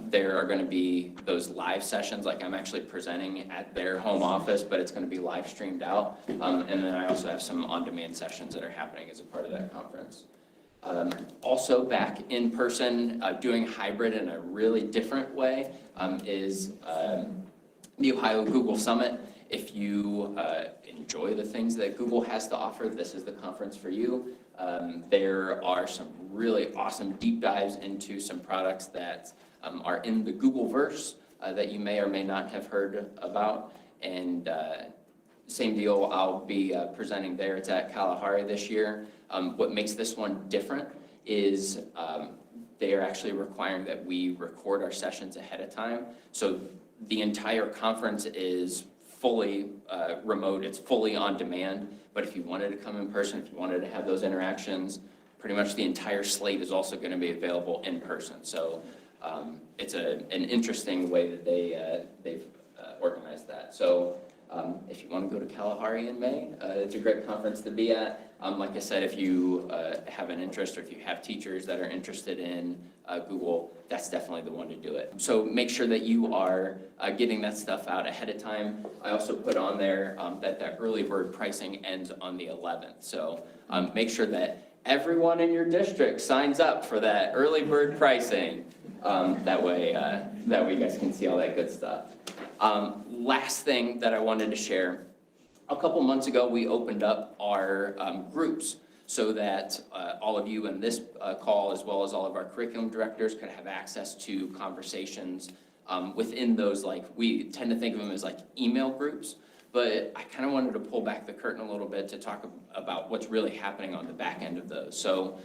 Speaker 16: there are going to be those live sessions, like I'm actually presenting at their home office, but it's going to be live streamed out. And then I also have some on-demand sessions that are happening as a part of that conference. Also back in person, doing hybrid in a really different way is the Ohio Google Summit. If you enjoy the things that Google has to offer, this is the conference for you. There are some really awesome deep dives into some products that are in the Googleverse that you may or may not have heard about. And same deal, I'll be presenting there. It's at Kalahari this year. What makes this one different is they are actually requiring that we record our sessions ahead of time. So the entire conference is fully remote, it's fully on demand. But if you wanted to come in person, if you wanted to have those interactions, pretty much the entire slate is also going to be available in person. So it's an interesting way that they've organized that. So if you want to go to Kalahari in May, it's a great conference to be at. Like I said, if you have an interest or if you have teachers that are interested in Google, that's definitely the one to do it. So make sure that you are getting that stuff out ahead of time. I also put on there that the early bird pricing ends on the 11th. So make sure that everyone in your district signs up for that early bird pricing. That way you guys can see all that good stuff. Last thing that I wanted to share, a couple months ago, we opened up our groups so that all of you in this call, as well as all of our curriculum directors, could have access to conversations within those, we tend to think of them as email groups, but I kind of wanted to pull back the curtain a little bit to talk about what's really happening on the back end of those. So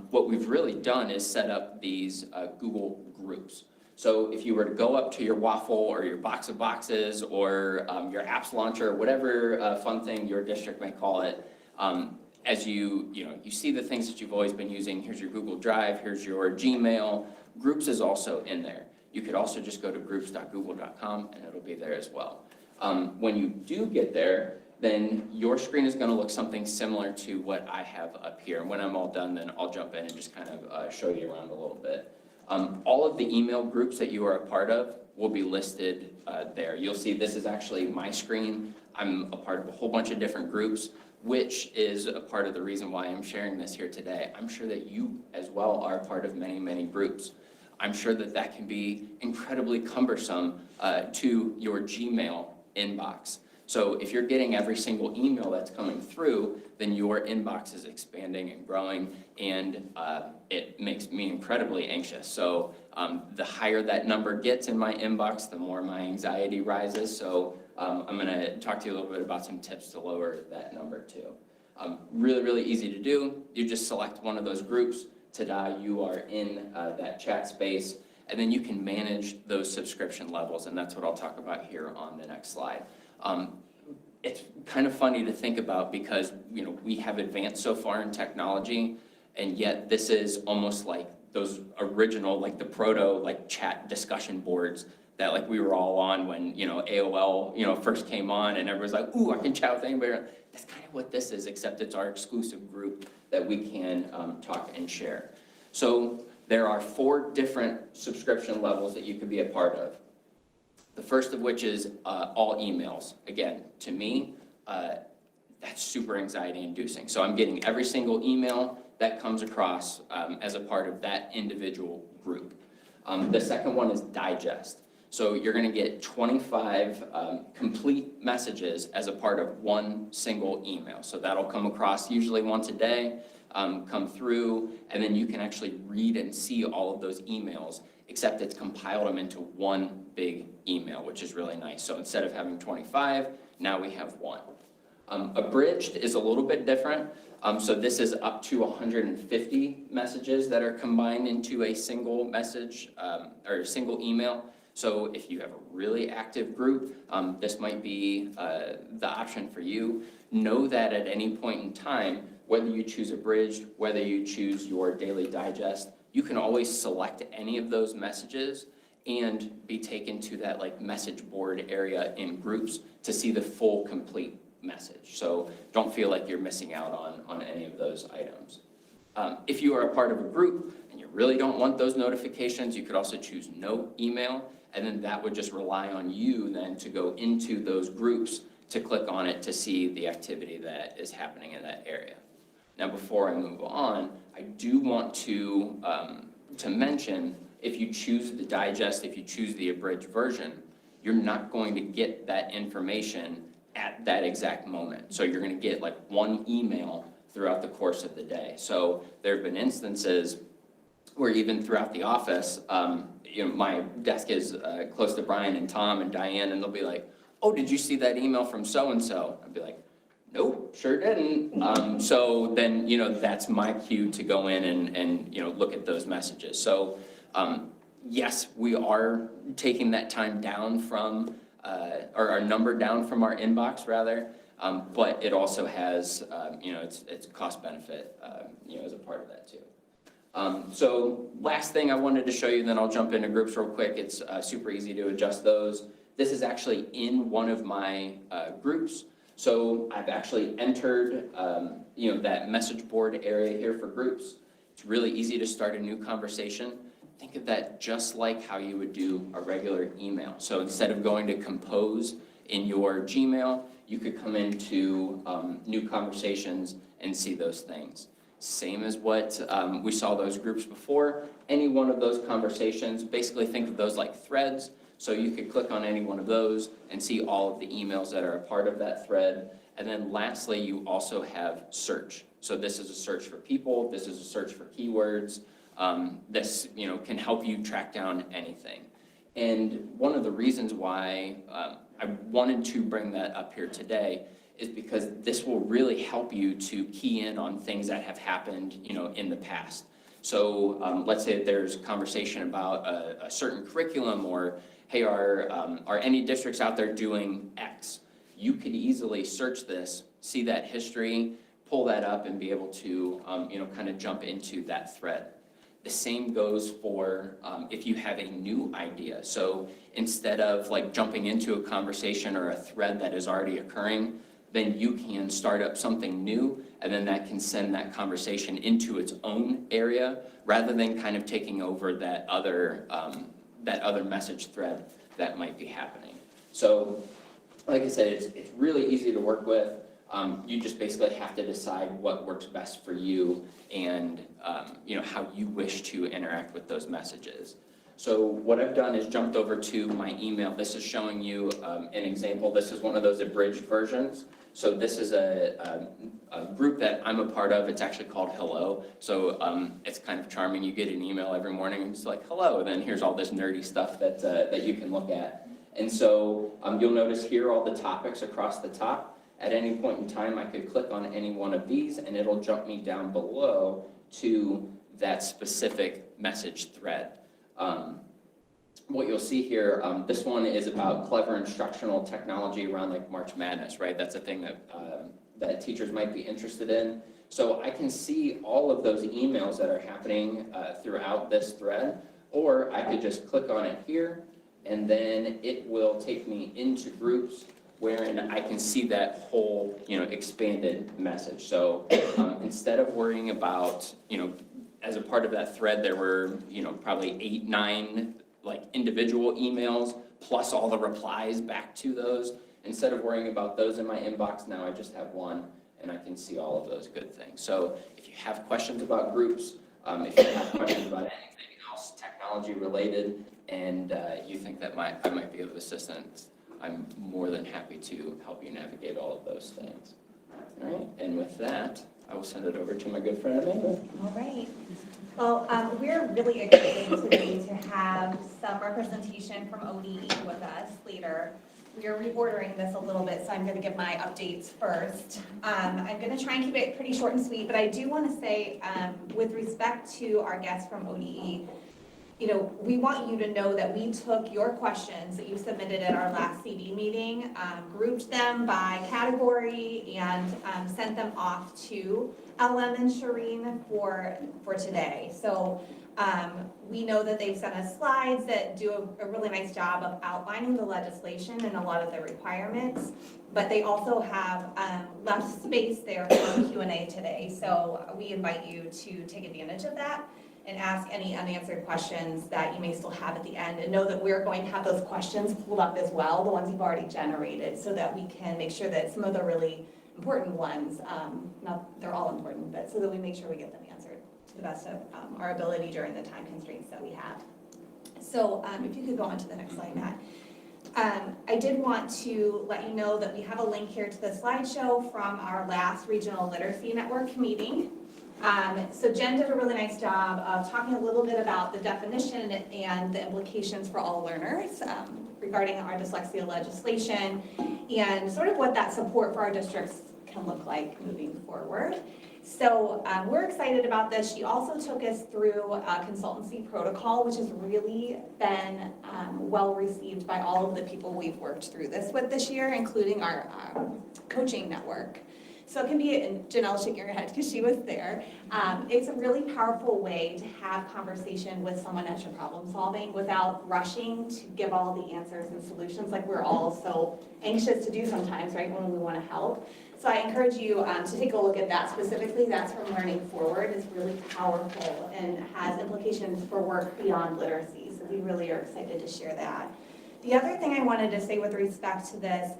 Speaker 16: what we've really done is set up these Google groups. So if you were to go up to your waffle or your box of boxes or your apps launcher, whatever fun thing your district may call it, as you see the things that you've always been using, here's your Google Drive, here's your Gmail, Groups is also in there. You could also just go to groups.google.com and it'll be there as well. When you do get there, then your screen is going to look something similar to what I have up here. And when I'm all done, then I'll jump in and just kind of show you around a little bit. All of the email groups that you are a part of will be listed there. You'll see this is actually my screen. I'm a part of a whole bunch of different groups, which is a part of the reason why I'm sharing this here today. I'm sure that you as well are a part of many, many groups. I'm sure that that can be incredibly cumbersome to your Gmail inbox. So if you're getting every single email that's coming through, then your inbox is expanding and growing, and it makes me incredibly anxious. So the higher that number gets in my inbox, the more my anxiety rises. So I'm gonna talk to you a little bit about some tips to lower that number too. Really, really easy to do. You just select one of those groups. Ta-da, you are in that chat space, and then you can manage those subscription levels, and that's what I'll talk about here on the next slide. It's kind of funny to think about because, you know, we have advanced so far in technology, and yet this is almost like those original, like the proto, like chat discussion boards that like we were all on when, you know, AOL, you know, first came on and everyone's like, ooh, I can chat with anybody. That's kind of what this is, except it's our exclusive group that we can talk and share. So there are 4 different subscription levels that you can be a part of. The first of which is all emails. Again, to me, that's super anxiety inducing. So I'm getting every single email that comes across as a part of that individual group. The second one is digest. So you're gonna get 25 complete messages as a part of one single email. So that'll come across usually once a day, come through, and then you can actually read and see all of those emails, except it's compiled them into one big email, which is really nice. So instead of having 25, now we have one. Abridged is a little bit different. So this is up to 150 messages that are combined into a single message or a single email. So if you have a really active group, this might be the option for you. Know that at any point in time, whether you choose abridged, whether you choose your daily digest, you can always select any of those messages and be taken to that like message board area in groups to see the full complete message. So don't feel like you're missing out on any of those items. If you are a part of a group and you really don't want those notifications, you could also choose no email, and then that would just rely on you then to go into those groups to click on it to see the activity that is happening in that area. Now, before I move on, I do want to mention, if you choose the digest, if you choose the abridged version, you're not going to get that information at that exact moment. So you're going to get like one email throughout the course of the day. So there have been instances where even throughout the office, you know, my desk is close to Brian and Tom and Diane, and they'll be like, oh, did you see that email from so-and-so? I'd be like, nope, sure didn't. So then, you know, that's my cue to go in and you know, look at those messages. So yes, we are taking that time down from, or our number down from our inbox rather, but it also has, you know, it's cost benefit, you know, as a part of that too. So last thing I wanted to show you, then I'll jump into groups real quick. It's super easy to adjust those. This is actually in one of my groups. So I've actually entered, you know, that message board area here for groups. It's really easy to start a new conversation. Think of that just like how you would do a regular email. So instead of going to compose in your Gmail, you could come into new conversations and see those things. Same as what we saw those groups before. Any one of those conversations, basically think of those like threads. So you could click on any one of those and see all of the emails that are a part of that thread. And then lastly, you also have search. So this is a search for people. This is a search for keywords. This, you know, can help you track down anything. And one of the reasons why I wanted to bring that up here today is because this will really help you to key in on things that have happened, you know, in the past. So let's say that there's conversation about a certain curriculum, or hey, are any districts out there doing X? You could easily search this, see that history, pull that up, and be able to, you know, kind of jump into that thread. The same goes for if you have a new idea. So instead of like jumping into a conversation or a thread that is already occurring, then you can start up something new, and then that can send that conversation into its own area rather than kind of taking over that other message thread that might be happening. So like I said, it's really easy to work with. You just basically have to decide what works best for you and you know, how you wish to interact with those messages. So what I've done is jumped over to my email. This is showing you an example. This is one of those abridged versions. So this is a group that I'm a part of. It's actually called Hello. So it's kind of charming. You get an email every morning. It's like, hello. And then here's all this nerdy stuff that you can look at. And so you'll notice here all the topics across the top. At any point in time, I could click on any one of these and it'll jump me down below to that specific message thread. What you'll see here, this one is about clever instructional technology around like March Madness, right? That's a thing that teachers might be interested in. So I can see all of those emails that are happening throughout this thread, or I could just click on it here, and then it will take me into groups wherein I can see that whole, expanded message. So instead of worrying about, as a part of that thread, there were, probably 8, 9 like individual emails plus all the replies back to those. Instead of worrying about those in my inbox, now I just have one and I can see all of those good things. So if you have questions about groups, if you have questions about anything else technology related, and you think that I might be of assistance, I'm more than happy to help you navigate all of those things. All right, and with that, I will send it over to my good friend Amanda.
Speaker 14: All right. Well, we're really excited today to have some representation from ODE with us later. We are reordering this a little bit, so I'm going to give my updates first. I'm going to try and keep it pretty short and sweet, but I do want to say, with respect to our guests from ODE, we want you to know that we took your questions that you submitted at our last CD meeting, grouped them by category, and sent them off to LM and Shireen for today. So we know that they've sent us slides that do a really nice job of outlining the legislation and a lot of the requirements, but they also have left space there for Q&A today. So we invite you to take advantage of that and ask any unanswered questions that you may still have at the end, and know that we're going to have those questions pulled up as well, the ones you've already generated, so that we can make sure that some of the really important ones, not they're all important, but so that we make sure we get them answered to the best of our ability during the time constraints that we have. So if you could go on to the next slide, Matt. I did want to let you know that we have a link here to the slideshow from our last Regional Literacy Network meeting. So Jen did a really nice job of talking a little bit about the definition and the implications for all learners regarding our dyslexia legislation and sort of what that support for our districts can look like moving forward. So we're excited about this. She also took us through a consultancy protocol, which has really been well received by all of the people we've worked through this with this year, including our coaching network. So it can be, and Janelle shaking her head because she was there. It's a really powerful way to have conversation with someone as you're problem solving without rushing to give all the answers and solutions like we're all so anxious to do sometimes, right, when we want to help. So I encourage you to take a look at that specifically. That's from Learning Forward. It's really powerful and has implications for work beyond literacy. So we really are excited to share that. The other thing I wanted to say with respect to this,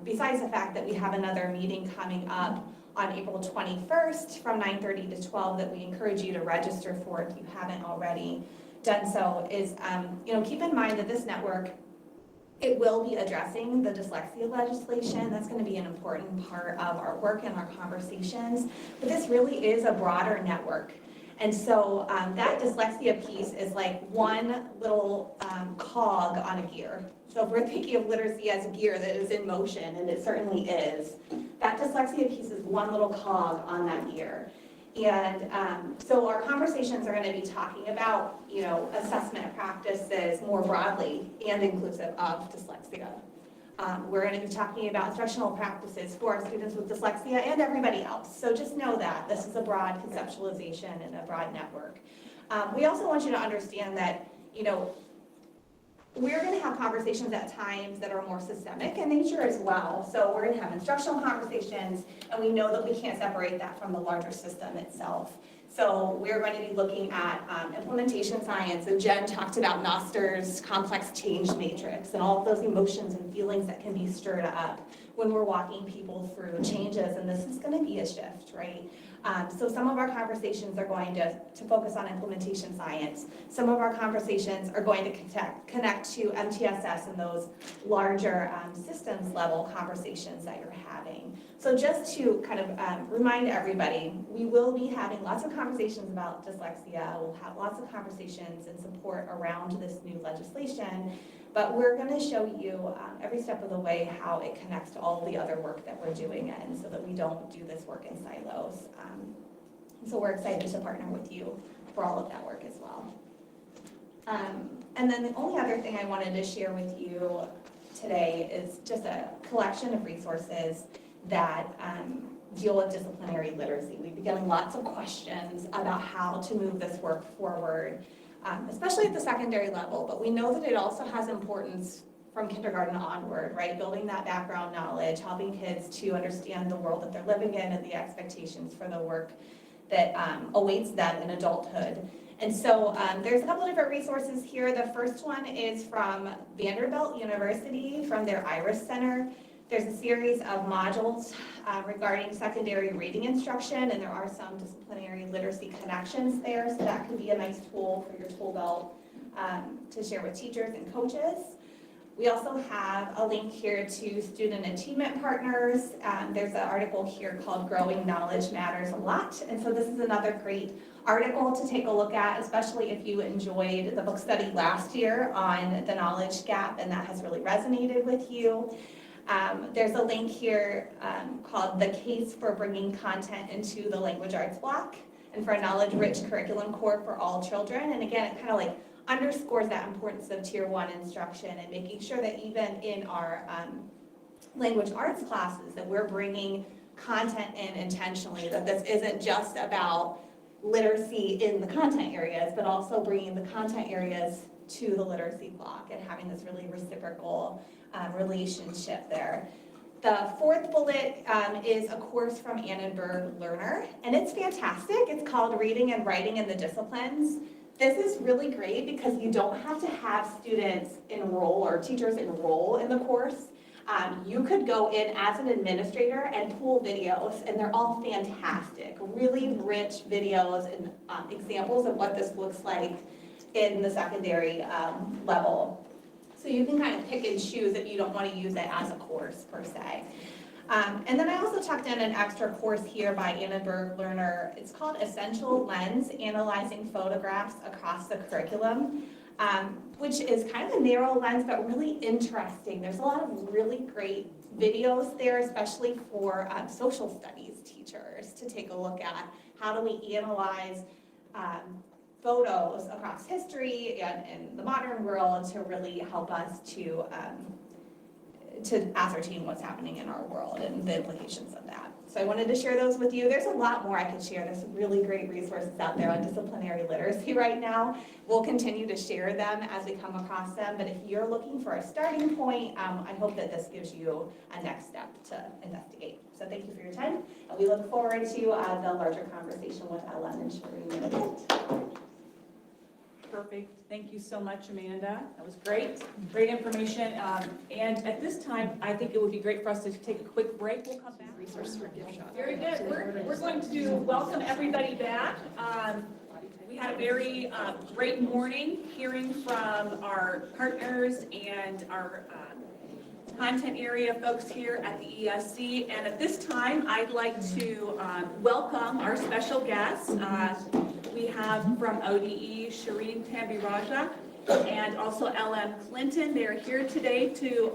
Speaker 14: besides the fact that we have another meeting coming up on April 21st from 9:30 to 12 that we encourage you to register for if you haven't already done so, is keep in mind that this network, it will be addressing the dyslexia legislation. That's going to be an important part of our work and our conversations. But this really is a broader network. And so that dyslexia piece is like one little cog on a gear. So if we're thinking of literacy as a gear that is in motion, and it certainly is, that dyslexia piece is one little cog on that gear. And so our conversations are going to be talking about, assessment practices more broadly and inclusive of dyslexia. We're going to be talking about instructional practices for our students with dyslexia and everybody else. So just know that this is a broad conceptualization and a broad network. We also want you to understand that, we're going to have conversations at times that are more systemic in nature as well. So we're going to have instructional conversations, and we know that we can't separate that from the larger system itself. So we're going to be looking at implementation science, and Jen talked about Noster's complex change matrix and all of those emotions and feelings that can be stirred up when we're walking people through changes, and this is going to be a shift, right? So some of our conversations are going to focus on implementation science. Some of our conversations are going to connect to MTSS and those larger systems level conversations that you're having. So just to kind of remind everybody, we will be having lots of conversations about dyslexia. We'll have lots of conversations and support around this new legislation. But we're going to show you every step of the way how it connects to all the other work that we're doing, and so that we don't do this work in silos. So we're excited to partner with you for all of that work as well. And then the only other thing I wanted to share with you today is just a collection of resources that deal with disciplinary literacy. We've been getting lots of questions about how to move this work forward, especially at the secondary level, but we know that it also has importance from kindergarten onward, right? Building that background knowledge, helping kids to understand the world that they're living in and the expectations for the work that awaits them in adulthood. And so there's a couple of different resources here. The first one is from Vanderbilt University, from their IRIS Center. There's a series of modules regarding secondary reading instruction, and there are some disciplinary literacy connections there, so that could be a nice tool for your tool belt to share with teachers and coaches. We also have a link here to student achievement partners. There's an article here called Growing Knowledge Matters a Lot, and so this is another great article to take a look at, especially if you enjoyed the book study last year on the knowledge gap and that has really resonated with you. There's a link here called The Case for Bringing Content into the Language Arts Block and for a knowledge-rich curriculum core for all children. And again, it kind of like underscores that importance of Tier 1 instruction and making sure that even in our language arts classes that we're bringing content in intentionally, that this isn't just about literacy in the content areas, but also bringing the content areas to the literacy block and having this really reciprocal relationship there. The fourth bullet is a course from Annenberg Learner, and it's fantastic. It's called Reading and Writing in the Disciplines. This is really great because you don't have to have students enroll or teachers enroll in the course. You could go in as an administrator and pull videos, and they're all fantastic. Really rich videos and examples of what this looks like in the secondary level. So you can kind of pick and choose if you don't want to use it as a course per se. And then I also tucked in an extra course here by Annenberg Learner. It's called Essential Lens, Analyzing Photographs Across the Curriculum, which is kind of a narrow lens, but really interesting. There's a lot of really great videos there, especially for social studies teachers to take a look at. How do we analyze photos across history and in the modern world to really help us to ascertain what's happening in our world and the implications of that. So I wanted to share those with you. There's a lot more I could share. There's really great resources out there on disciplinary literacy right now. We'll continue to share them as we come across them, but if you're looking for a starting point, I hope that this gives you a next step to investigate. So thank you for your time, and we look forward to the larger conversation with Ellen and Shereen in a bit.
Speaker 1: Perfect. Thank you so much, Amanda. That was great. Great information. And at this time, I think it would be great for us to take a quick break. We'll come back.
Speaker 12: Resource for gift shop.
Speaker 1: Very good. We're going to welcome everybody back. We had a very great morning hearing from our partners and our content area folks here at the ESC. And at this time, I'd like to welcome our special guests. We have from ODE, Shereen Tambirajah, and also LM Clinton. They're here today to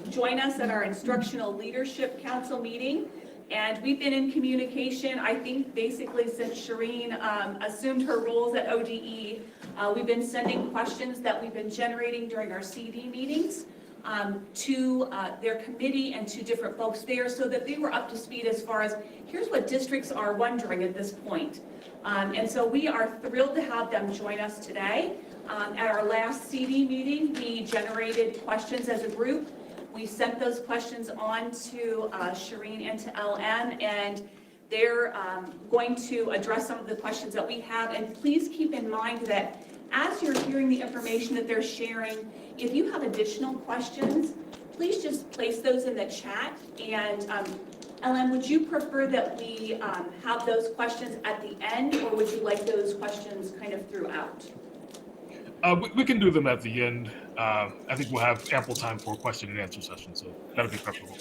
Speaker 1: join us at our Instructional Leadership Council meeting. And we've been in communication, I think, basically since Shereen assumed her roles at ODE. We've been sending questions that we've been generating during our CD meetings to their committee and to different folks there so that they were up to speed as far as here's what districts are wondering at this point. And so we are thrilled to have them join us today. At our last CD meeting, we generated questions as a group. We sent those questions on to Shereen and to LM, and they're going to address some of the questions that we have. And please keep in mind that as you're hearing the information that they're sharing, if you have additional questions, please just place those in the chat. And Ellen, would you prefer that we have those questions at the end, or would you like those questions kind of throughout?
Speaker 17: We can do them at the end. I think we'll have ample time for a question and answer session, so that'll be preferable.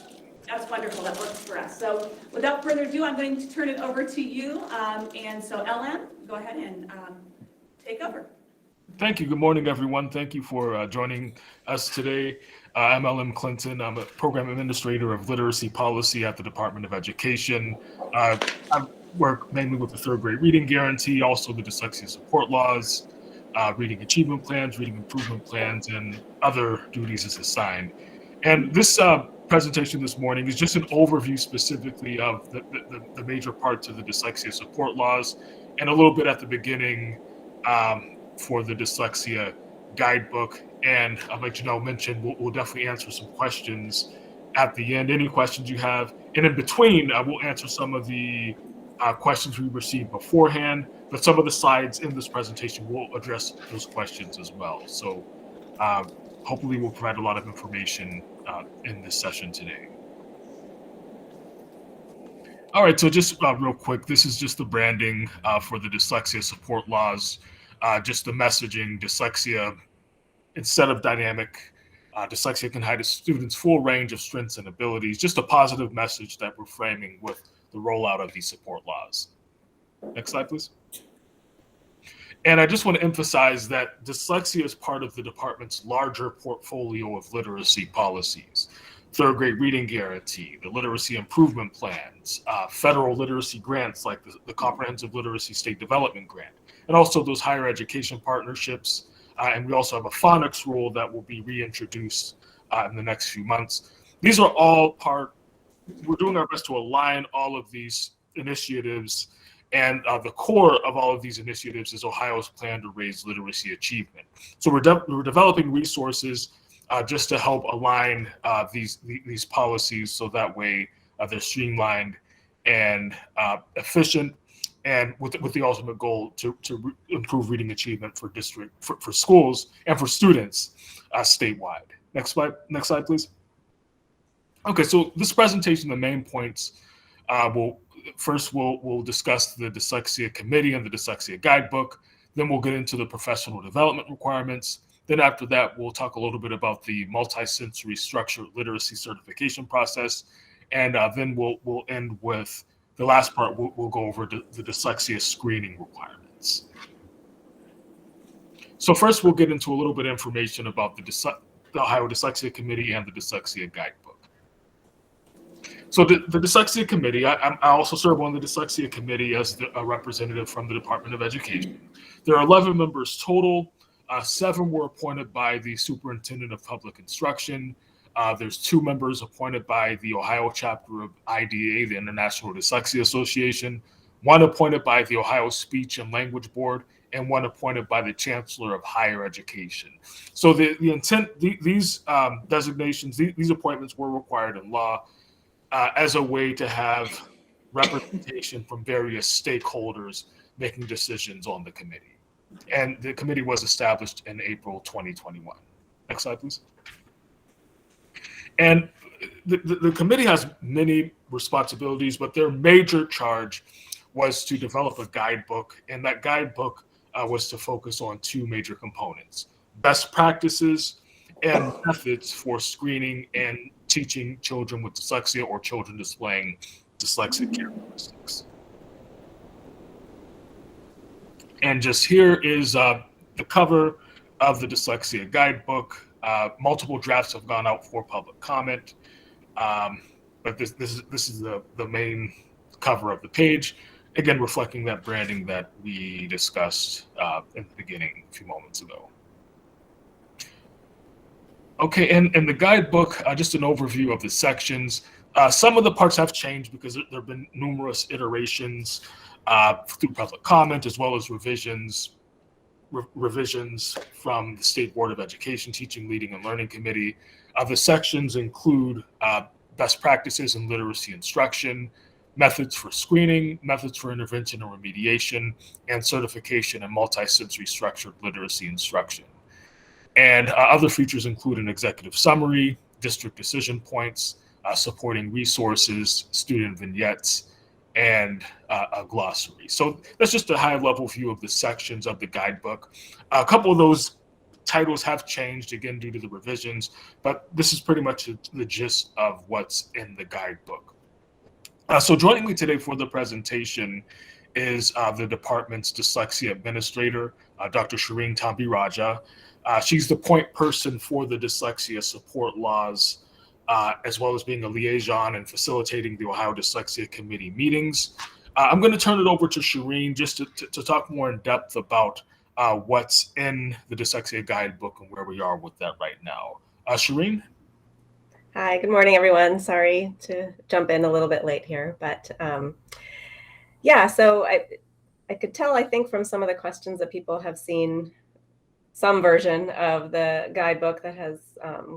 Speaker 1: That's wonderful. That works for us. So without further ado, I'm going to turn it over to you. And so Ellen, go ahead and take over.
Speaker 17: Thank you. Good morning, everyone. Thank you for joining us today. I'm Ellen Clinton. I'm a program administrator of literacy policy at the Department of Education. I work mainly with the third grade reading guarantee, also the dyslexia support laws, reading achievement plans, reading improvement plans, and other duties as assigned. And this presentation this morning is just an overview specifically of the major parts of the dyslexia support laws, and a little bit at the beginning for the dyslexia guidebook. And I'd like to mention we'll definitely answer some questions at the end, any questions you have. And in between, we'll answer some of the questions we received beforehand, but some of the slides in this presentation will address those questions as well. So hopefully we'll provide a lot of information in this session today. All right, so just real quick, this is just the branding for the dyslexia support laws, just the messaging. Dyslexia, instead of dynamic, dyslexia can hide a student's full range of strengths and abilities, just a positive message that we're framing with the rollout of these support laws. Next slide, please. And I just want to emphasize that dyslexia is part of the department's larger portfolio of literacy policies. Third grade reading guarantee, the literacy improvement plans, federal literacy grants like the Comprehensive Literacy State Development Grant, and also those higher education partnerships. And we also have a phonics rule that will be reintroduced in the next few months. These are all we're doing our best to align all of these initiatives, and the core of all of these initiatives is Ohio's plan to raise literacy achievement. So we're developing resources just to help align these policies, so that way they're streamlined and efficient, and with the ultimate goal to improve reading achievement for schools and for students statewide. Next slide, please. Okay, so this presentation, the main points, we'll discuss the Dyslexia Committee and the Dyslexia Guidebook. Then we'll get into the professional development requirements. Then after that, we'll talk a little bit about the multisensory structured literacy certification process. And then we'll end with the last part. We'll go over the dyslexia screening requirements. So first, we'll get into a little bit of information about the Ohio Dyslexia Committee and the Dyslexia Guidebook. So the Dyslexia Committee, I also serve on the Dyslexia Committee as a representative from the Department of Education. There are 11 members total. 7 were appointed by the Superintendent of Public Instruction. There's 2 members appointed by the Ohio chapter of IDA, the International Dyslexia Association, 1 appointed by the Ohio Speech and Language Board, and 1 appointed by the Chancellor of Higher Education. So the intent, these designations, these appointments were required in law as a way to have representation from various stakeholders making decisions on the committee. And the committee was established in April 2021. Next slide, please. And the committee has many responsibilities, but their major charge was to develop a guidebook, and that guidebook was to focus on 2 major components: best practices and methods for screening and teaching children with dyslexia or children displaying dyslexic characteristics. And just here is the cover of the Dyslexia Guidebook. Multiple drafts have gone out for public comment, but this is the main cover of the page, again reflecting that branding that we discussed in the beginning a few moments ago. Okay, and the guidebook, just an overview of the sections. Some of the parts have changed because there have been numerous iterations through public comment, as well as revisions from the State Board of Education Teaching, Leading, and Learning Committee. The sections include best practices in literacy instruction, methods for screening, methods for intervention and remediation, and certification in multisensory structured literacy instruction. And other features include an executive summary, district decision points, supporting resources, student vignettes, and a glossary. So that's just a high-level view of the sections of the guidebook. A couple of those titles have changed, again, due to the revisions, but this is pretty much the gist of what's in the guidebook. So joining me today for the presentation is the department's dyslexia administrator, Dr. Shireen Tambiraja. She's the point person for the dyslexia support laws, as well as being a liaison and facilitating the Ohio Dyslexia Committee meetings. I'm going to turn it over to Shireen just to talk more in depth about what's in the dyslexia guidebook and where we are with that right now. Shireen?
Speaker 18: Hi, good morning, everyone. Sorry to jump in a little bit late here, but yeah, so I could tell, I think, from some of the questions that people have seen some version of the guidebook that has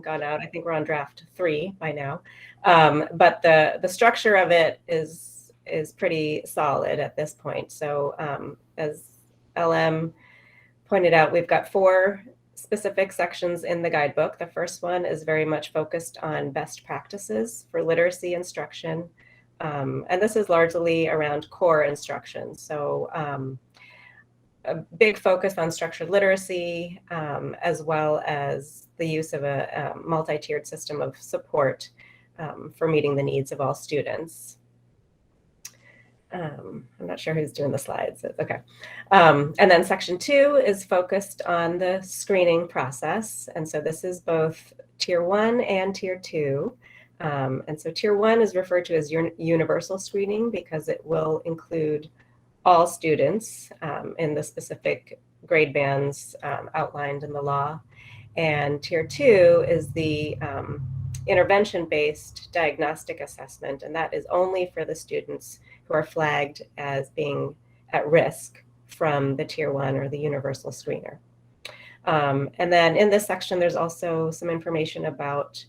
Speaker 18: gone out. I think we're on draft 3 by now, but the structure of it is pretty solid at this point. So as LM pointed out, we've got 4 specific sections in the guidebook. The first one is very much focused on best practices for literacy instruction. And this is largely around core instruction. So a big focus on structured literacy, as well as the use of a multi-tiered system of support for meeting the needs of all students. I'm not sure who's doing the slides. Okay. And then section 2 is focused on the screening process. And so this is both tier 1 and tier 2. And so tier 1 is referred to as universal screening because it will include all students in the specific grade bands outlined in the law. And tier 2 is the intervention-based diagnostic assessment, and that is only for the students who are flagged as being at risk from the tier 1 or the universal screener. And then in this section, there's also some information about,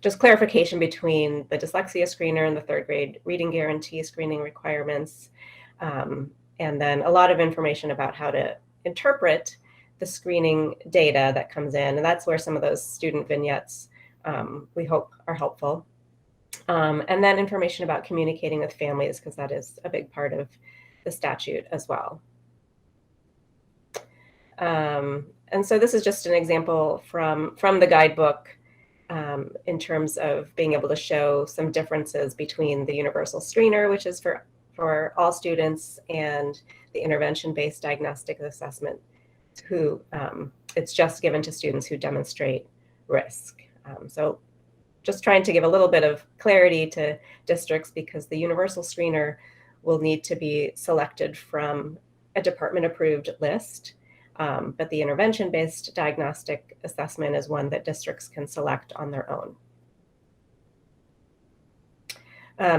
Speaker 18: just clarification between the dyslexia screener and the 3rd grade reading guarantee screening requirements. And then a lot of information about how to interpret the screening data that comes in. And that's where some of those student vignettes we hope are helpful. And then information about communicating with families, because that is a big part of the statute as well. And so this is just an example from the guidebook in terms of being able to show some differences between the universal screener, which is for all students, and the intervention-based diagnostic assessment, who it's just given to students who demonstrate risk. So just trying to give a little bit of clarity to districts, because the universal screener will need to be selected from a department-approved list. But the intervention-based diagnostic assessment is one that districts can select on their own.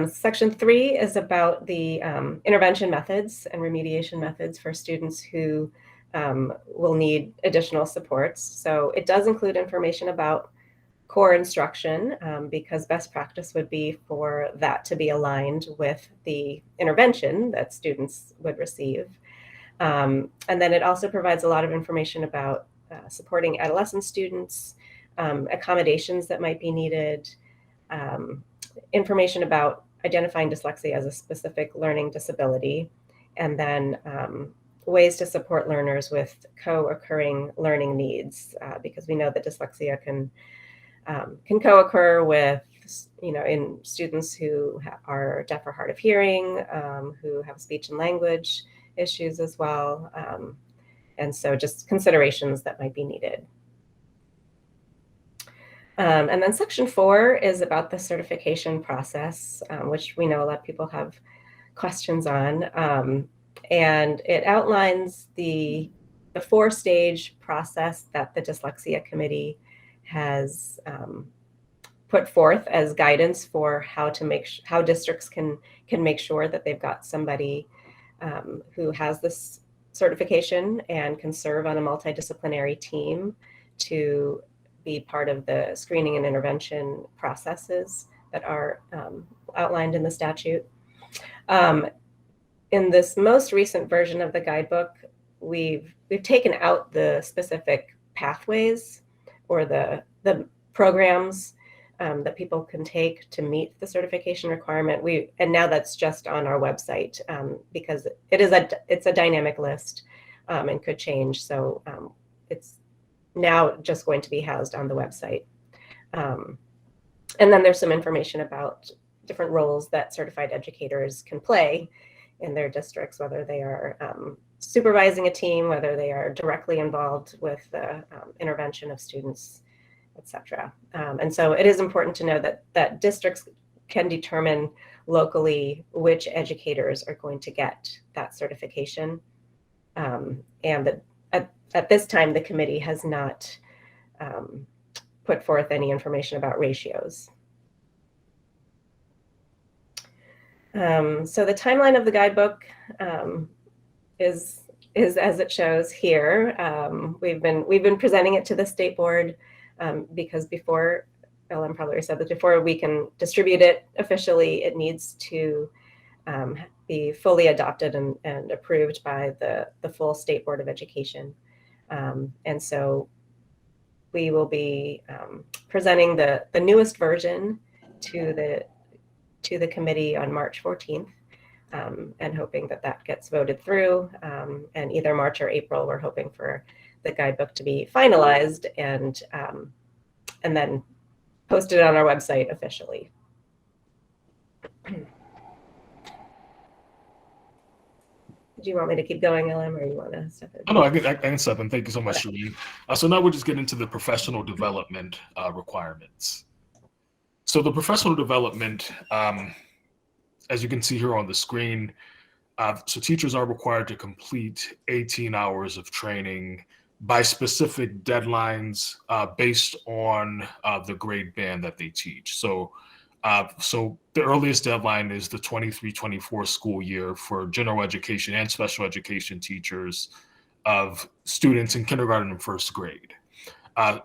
Speaker 18: Section 3 is about the intervention methods and remediation methods for students who will need additional supports. So it does include information about core instruction, because best practice would be for that to be aligned with the intervention that students would receive. And then it also provides a lot of information about supporting adolescent students, accommodations that might be needed, information about identifying dyslexia as a specific learning disability, and then ways to support learners with co-occurring learning needs, because we know that dyslexia can co-occur with, in students who are deaf or hard of hearing, who have speech and language issues as well. And so just considerations that might be needed. And then section 4 is about the certification process, which we know a lot of people have questions on. And it outlines the 4-stage process that the Dyslexia Committee has put forth as guidance for how districts can make sure that they've got somebody who has this certification and can serve on a multidisciplinary team to be part of the screening and intervention processes that are outlined in the statute. In this most recent version of the guidebook, we've taken out the specific pathways or the programs that people can take to meet the certification requirement. And now that's just on our website because it's a dynamic list and could change. So it's now just going to be housed on the website. And then there's some information about different roles that certified educators can play in their districts, whether they are supervising a team, whether they are directly involved with the intervention of students, etc. And so it is important to know that districts can determine locally which educators are going to get that certification. And that at this time, the committee has not put forth any information about ratios. So the timeline of the guidebook is as it shows here. We've been presenting it to the state board because before, Ellen probably said that before we can distribute it officially, it needs to be fully adopted and approved by the full State Board of Education. And so we will be presenting the newest version to the committee on March 14th and hoping that gets voted through. And either March or April, we're hoping for the guidebook to be finalized and then posted on our website officially. Do you want me to keep going, LM, or you want to step in?
Speaker 17: Oh, no, I can step in. Thank you so much, Shereen. So now we'll just get into the professional development requirements. So the professional development, as you can see here on the screen, so teachers are required to complete 18 hours of training by specific deadlines based on the grade band that they teach. So the earliest deadline is the 23-24 school year for general education and special education teachers of students in kindergarten and first grade.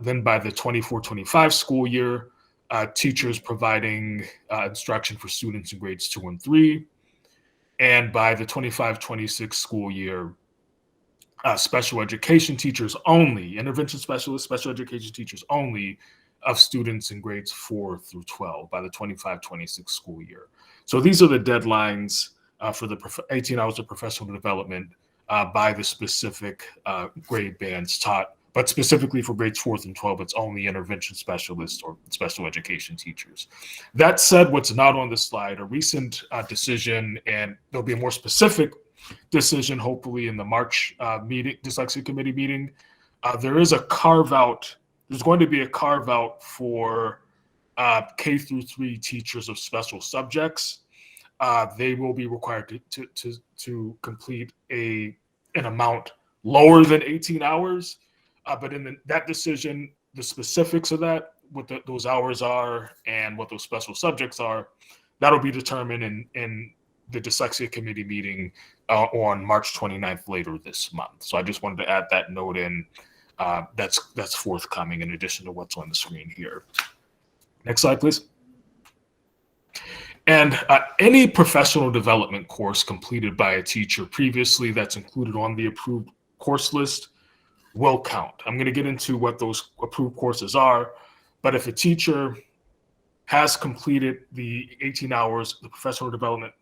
Speaker 17: Then by the 24-25 school year, teachers providing instruction for students in grades 2 and 3. And by the 25-26 school year, special education teachers only, intervention specialists, special education teachers only, of students in grades 4 through 12 by the 25-26 school year. So these are the deadlines for the 18 hours of professional development by the specific grade bands taught, but specifically for grades 4 through 12, it's only intervention specialists or special education teachers. That said, what's not on the slide, a recent decision, and there'll be a more specific decision hopefully in the March meeting, dyslexia committee meeting. There is a carve out. There's going to be a carve out for K through 3 teachers of special subjects. They will be required to complete an amount lower than 18 hours. But in that decision, the specifics of that, what those hours are and what those special subjects are, that'll be determined in the dyslexia committee meeting on March 29th later this month. So I just wanted to add that note in. That's forthcoming in addition to what's on the screen here. Next slide, please. And any professional development course completed by a teacher previously that's included on the approved course list will count. I'm going to get into what those approved courses are, but if a teacher has completed the 18 hours of professional development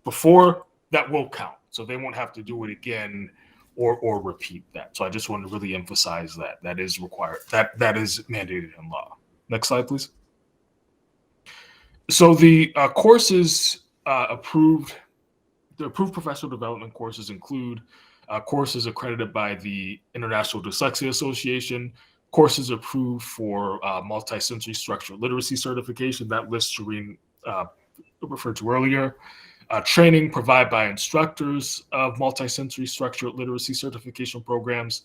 Speaker 17: before, that will count. So they won't have to do it again or repeat that. So I just want to really emphasize that is required, that is mandated in law. Next slide, please. So the courses approved, the approved professional development courses include courses accredited by the International Dyslexia Association, courses approved for multisensory structural literacy certification, that list Shereen referred to earlier, training provided by instructors of multisensory structural literacy certification programs,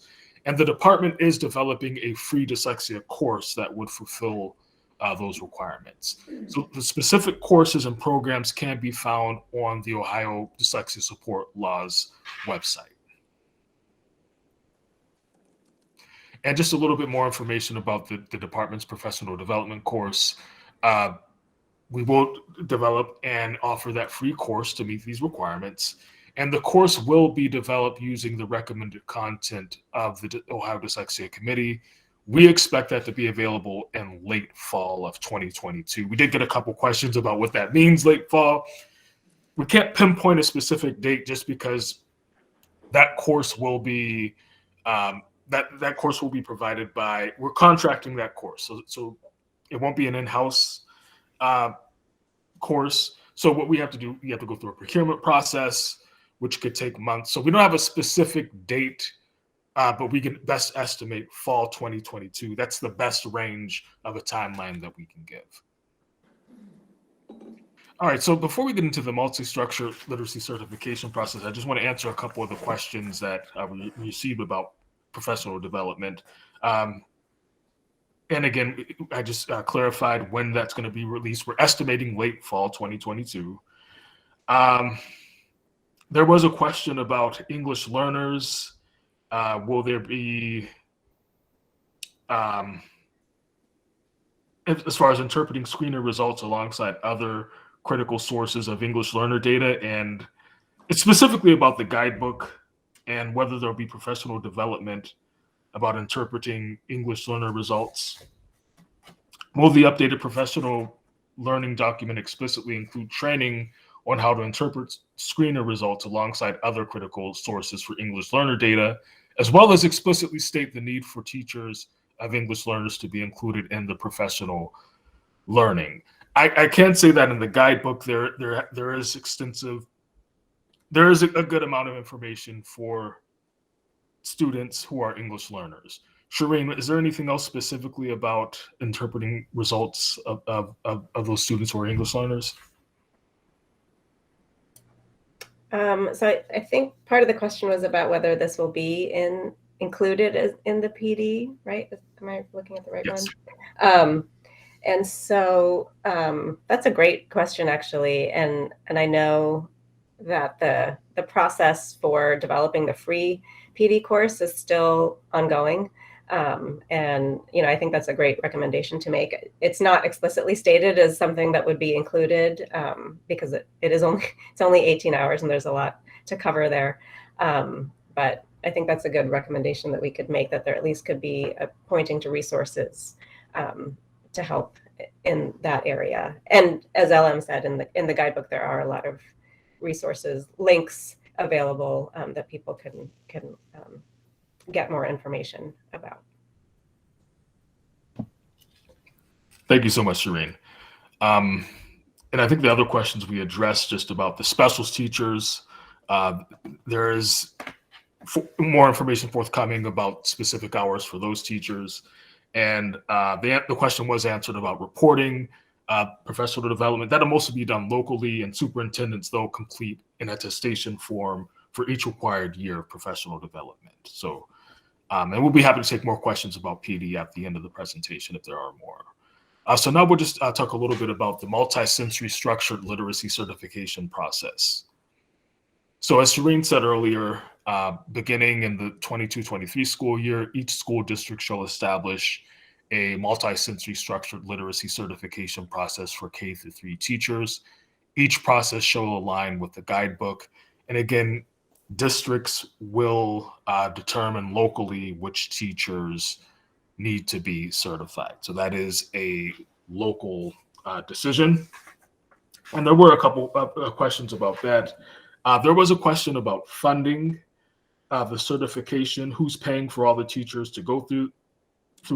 Speaker 17: and the department is developing a free dyslexia course that would fulfill those requirements. So the specific courses and programs can be found on the Ohio Dyslexia Support Laws website. And just a little bit more information about the department's professional development course. We will develop and offer that free course to meet these requirements. And the course will be developed using the recommended content of the Ohio Dyslexia Committee, We expect that to be available in late fall of 2022. We did get a couple questions about what that means, late fall. We can't pinpoint a specific date just because that course will be that course will be provided by, we're contracting that course, so it won't be an in-house course. So what we have to do, we have to go through a procurement process, which could take months. So we don't have a specific date, but we can best estimate fall 2022. That's the best range of a timeline that we can give. All right, so before we get into the multi-structure literacy certification process, I just want to answer a couple of the questions that we received about professional development. And again, I just clarified when that's going to be released. We're estimating late fall 2022. There was a question about English learners. Will there be, as far as interpreting screener results alongside other critical sources of English learner data, and it's specifically about the guidebook and whether there'll be professional development about interpreting English learner results. Will the updated professional learning document explicitly include training on how to interpret screener results alongside other critical sources for English learner data, as well as explicitly state the need for teachers of English learners to be included in the professional learning? I can say that in the guidebook there is a good amount of information for students who are English learners. Shireen, is there anything else specifically about interpreting results of those students who are English learners?
Speaker 18: So I think part of the question was about whether this will be included in the PD, right? Am I looking at the right one? And so that's a great question, actually. And I know that the process for developing the free PD course is still ongoing. And, I think that's a great recommendation to make. It's not explicitly stated as something that would be included because it's only 18 hours and there's a lot to cover there. But I think that's a good recommendation that we could make, that there at least could be pointing to resources to help in that area. And as LM said, in the guidebook, there are a lot of resources, links available that people can get more information about.
Speaker 17: Thank you so much, Shireen. And I think the other questions we addressed just about the specials teachers, there is more information forthcoming about specific hours for those teachers. And the question was answered about reporting, professional development. That'll mostly be done locally, and superintendents, they'll complete an attestation form for each required year of professional development. So, and we'll be happy to take more questions about PD at the end of the presentation if there are more. So now we'll just talk a little bit about the multi-sensory structured literacy certification process. So as Shireen said earlier, beginning in the 22-23 school year, each school district shall establish a multi-sensory structured literacy certification process for K-3 teachers. Each process shall align with the guidebook. And again, districts will determine locally which teachers need to be certified. So that is a local decision. And there were a couple of questions about that. There was a question about funding the certification, who's paying for all the teachers to go through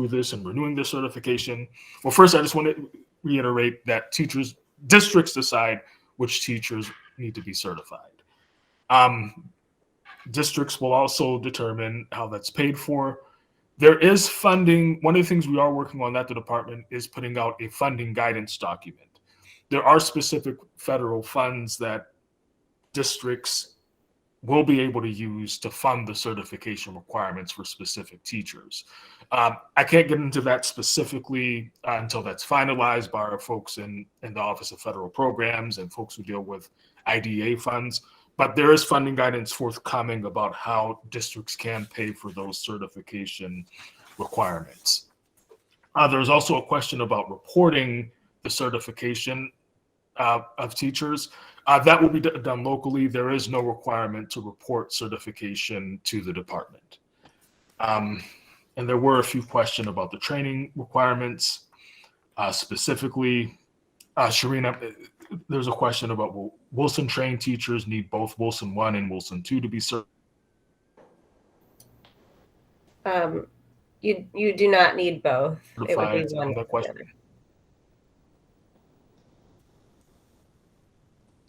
Speaker 17: this and renewing their certification. Well, first, I just want to reiterate that districts decide which teachers need to be certified. Districts will also determine how that's paid for. There is funding. One of the things we are working on at the department is putting out a funding guidance document. There are specific federal funds that districts will be able to use to fund the certification requirements for specific teachers. I can't get into that specifically until that's finalized by our folks in the Office of Federal Programs and folks who deal with IDA funds. But there is funding guidance forthcoming about how districts can pay for those certification requirements. There's also a question about reporting the certification of teachers. That will be done locally. There is no requirement to report certification to the department. And And there were a few questions about the training requirements. Specifically, Sharina, there's a question about, will Wilson trained teachers need both Wilson 1 and Wilson 2 to be certified?
Speaker 18: You do not need both. It would be one.
Speaker 17: That question.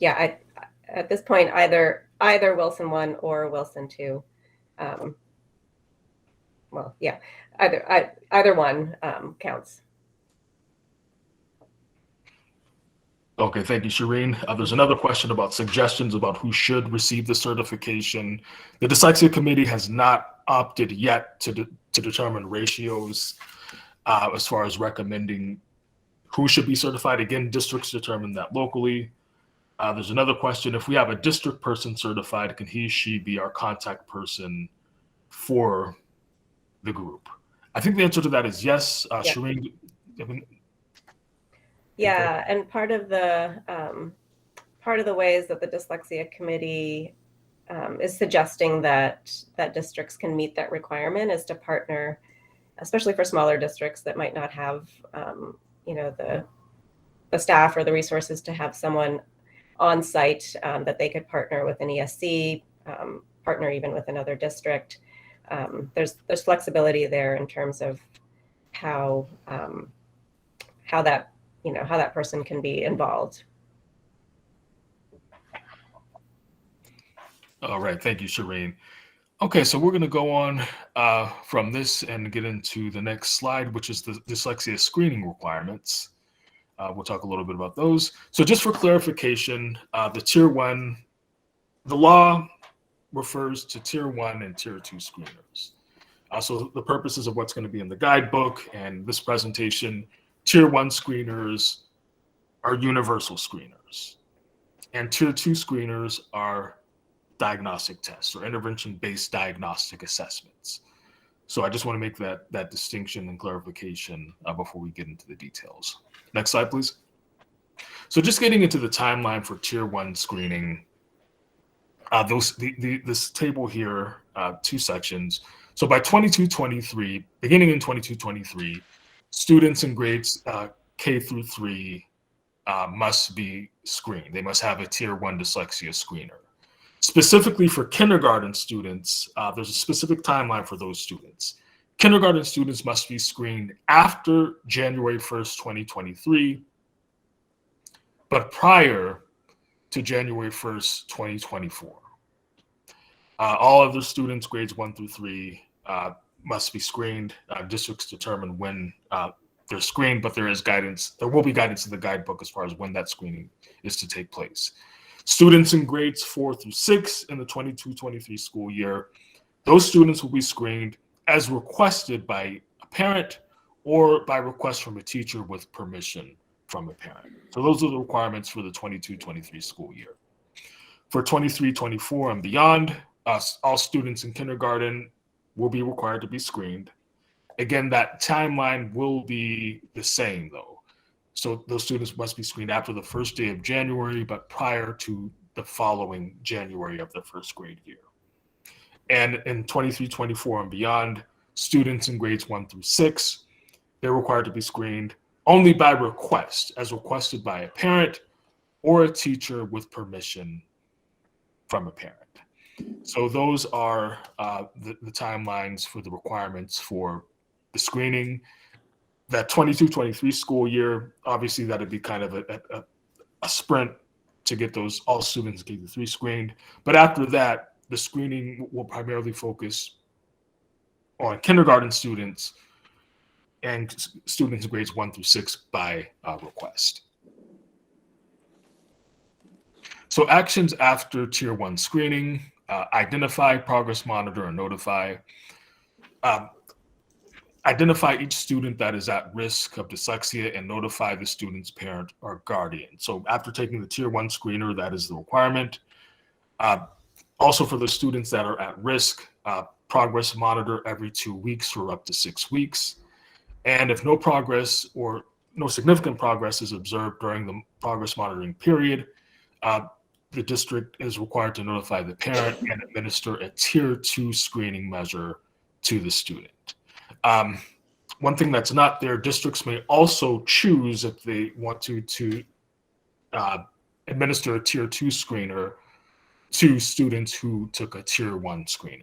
Speaker 18: Yeah, at this point, either Wilson 1 or Wilson 2. Well, yeah, either one counts.
Speaker 17: Okay, thank you, Shireen. There's another question about suggestions about who should receive the certification. The Dyslexia Committee has not opted yet to determine ratios as far as recommending who should be certified. Again, districts determine that locally. There's another question. If we have a district person certified, can she be our contact person for the group? I think the answer to that is yes.
Speaker 18: Yeah.
Speaker 17: Shireen?
Speaker 18: Yeah, and part of the ways that the Dyslexia Committee is suggesting that districts can meet that requirement is to partner, especially for smaller districts that might not have the staff or the resources to have someone on site, that they could partner with an ESC, partner even with another district. There's flexibility there in terms of how that person can be involved.
Speaker 17: All right, thank you, Shireen. Okay, so we're going to go on from this and get into the next slide, which is the dyslexia screening requirements. We'll talk a little bit about those. So just for clarification, the Tier 1, the law refers to Tier 1 and Tier 2 screeners. So the purposes of what's going to be in the guidebook and this presentation, Tier 1 screeners are universal screeners, and Tier 2 screeners are diagnostic tests or intervention-based diagnostic assessments. So I just want to make that distinction and clarification before we get into the details. Next slide, please. So just getting into the timeline for Tier 1 screening, this table here, 2 sections. So by 22-23, beginning in 22-23, students in grades K through 3 must be screened. They must have a Tier 1 dyslexia screener. Specifically for kindergarten students, there's a specific timeline for those students. Kindergarten students must be screened after January 1st, 2023, but prior to January 1st, 2024. All other students, grades 1 through 3, must be screened. Districts determine when they're screened, but there will be guidance in the guidebook as far as when that screening is to take place. Students in grades 4 through 6 in the 22-23 school year, those students will be screened as requested by a parent or by request from a teacher with permission from a parent. So those are the requirements for the 22-23 school year. For 23-24 and beyond, all students in kindergarten will be required to be screened. Again, that timeline will be the same though. So those students must be screened after the first day of January, but prior to the following January of the first grade year. And in 23-24 and beyond, students in grades 1 through 6, they're required to be screened only by request, as requested by a parent or a teacher with permission from a parent. So those are the timelines for the requirements for the screening. That 22-23 school year, obviously that'd be kind of a sprint to get those all students K through 3 screened. But after that, the screening will primarily focus on kindergarten students and students in grades 1 through 6 by request. So actions after Tier 1 screening: identify, progress monitor, and notify. Identify each student that is at risk of dyslexia and notify the student's parent or guardian. So after taking the Tier 1 screener, that is the requirement. Also for the students that are at risk, progress monitor every 2 weeks for up to 6 weeks. And if no progress or no significant progress is observed during the progress monitoring period, the district is required to notify the parent and administer a Tier 2 screening measure to the student. One thing that's not there, districts may also choose if they want to administer a tier 2 screener to students who took a tier 1 screener.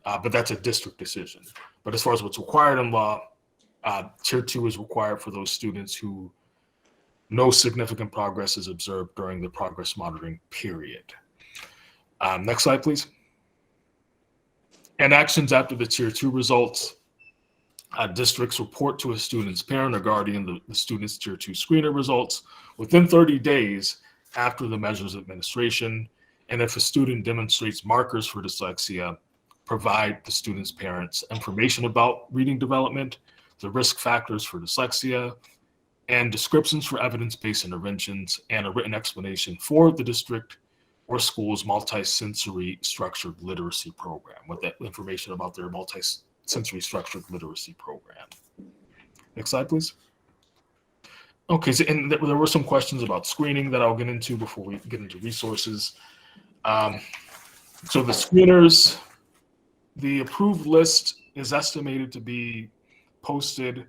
Speaker 17: But that's a district decision. But as far as what's required in law, tier 2 is required for those students who no significant progress is observed during the progress monitoring period. Next slide, please. And actions after the tier 2 results. Districts report to a student's parent or guardian the student's tier 2 screener results within 30 days after the measure's administration. And if a student demonstrates markers for dyslexia, provide the student's parents information about reading development, the risk factors for dyslexia, and descriptions for evidence-based interventions, and a written explanation for the district or school's multisensory structured literacy program, with that information about their multisensory structured literacy program. Next slide, please. Okay, so, and there were some questions about screening that I'll get into before we get into resources. So the screeners, the approved list is estimated to be posted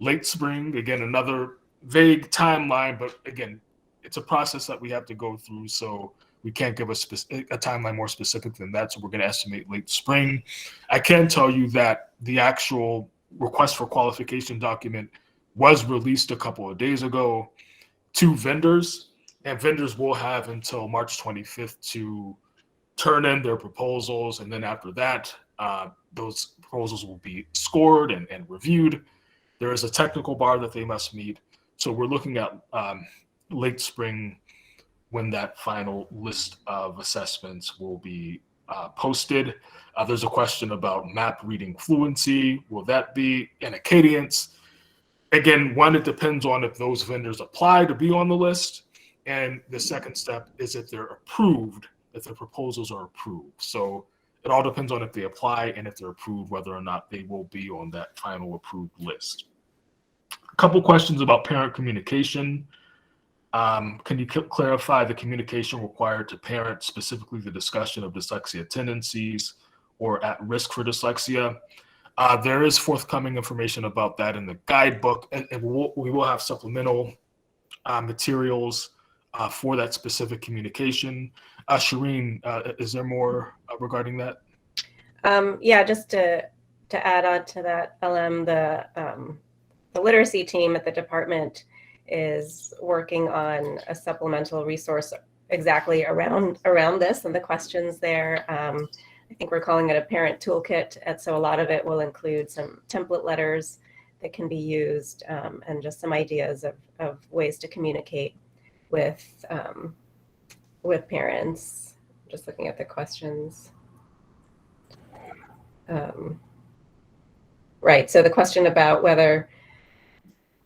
Speaker 17: late spring. Again, another vague timeline, but again, it's a process that we have to go through, so we can't give a timeline more specific than that, so we're going to estimate late spring. I can tell you that the actual request for qualification document was released a couple of days ago to vendors, and vendors will have until March 25th to turn in their proposals, and then after that, those proposals will be scored and reviewed. There is a technical bar that they must meet, so we're looking at late spring when that final list of assessments will be posted. There's a question about map reading fluency. Will that be in a cadence? Again, one, it depends on if those vendors apply to be on the list. And the second step is if they're approved, if their proposals are approved. So it all depends on if they apply and if they're approved, whether or not they will be on that final approved list. A couple questions about parent communication. Can you clarify the communication required to parents, specifically the discussion of dyslexia tendencies or at risk for dyslexia? There is forthcoming information about that in the guidebook, and we will have supplemental materials for that specific communication. Shireen, is there more regarding that?
Speaker 18: Yeah, just to add on to that, LM, the literacy team at the department is working on a supplemental resource exactly around this and the questions there. I think we're calling it a parent toolkit, and so a lot of it will include some template letters that can be used, and just some ideas of ways to communicate with parents. Just looking at the questions. Right, so the question about whether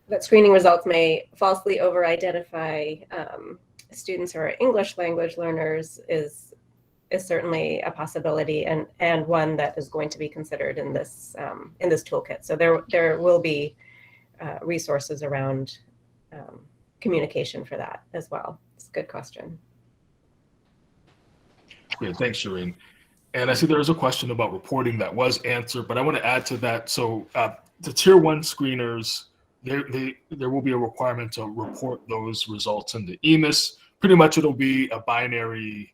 Speaker 18: that screening results may falsely over-identify students who are English language learners is certainly a possibility, and one that is going to be considered in this toolkit. So there will be resources around communication for that as well. It's a good question.
Speaker 17: Yeah, thanks, Shireen. And I see there is a question about reporting that was answered, but I want to add to that. So the tier 1 screeners, there will be a requirement to report those results in the EMIS. Pretty much it'll be a binary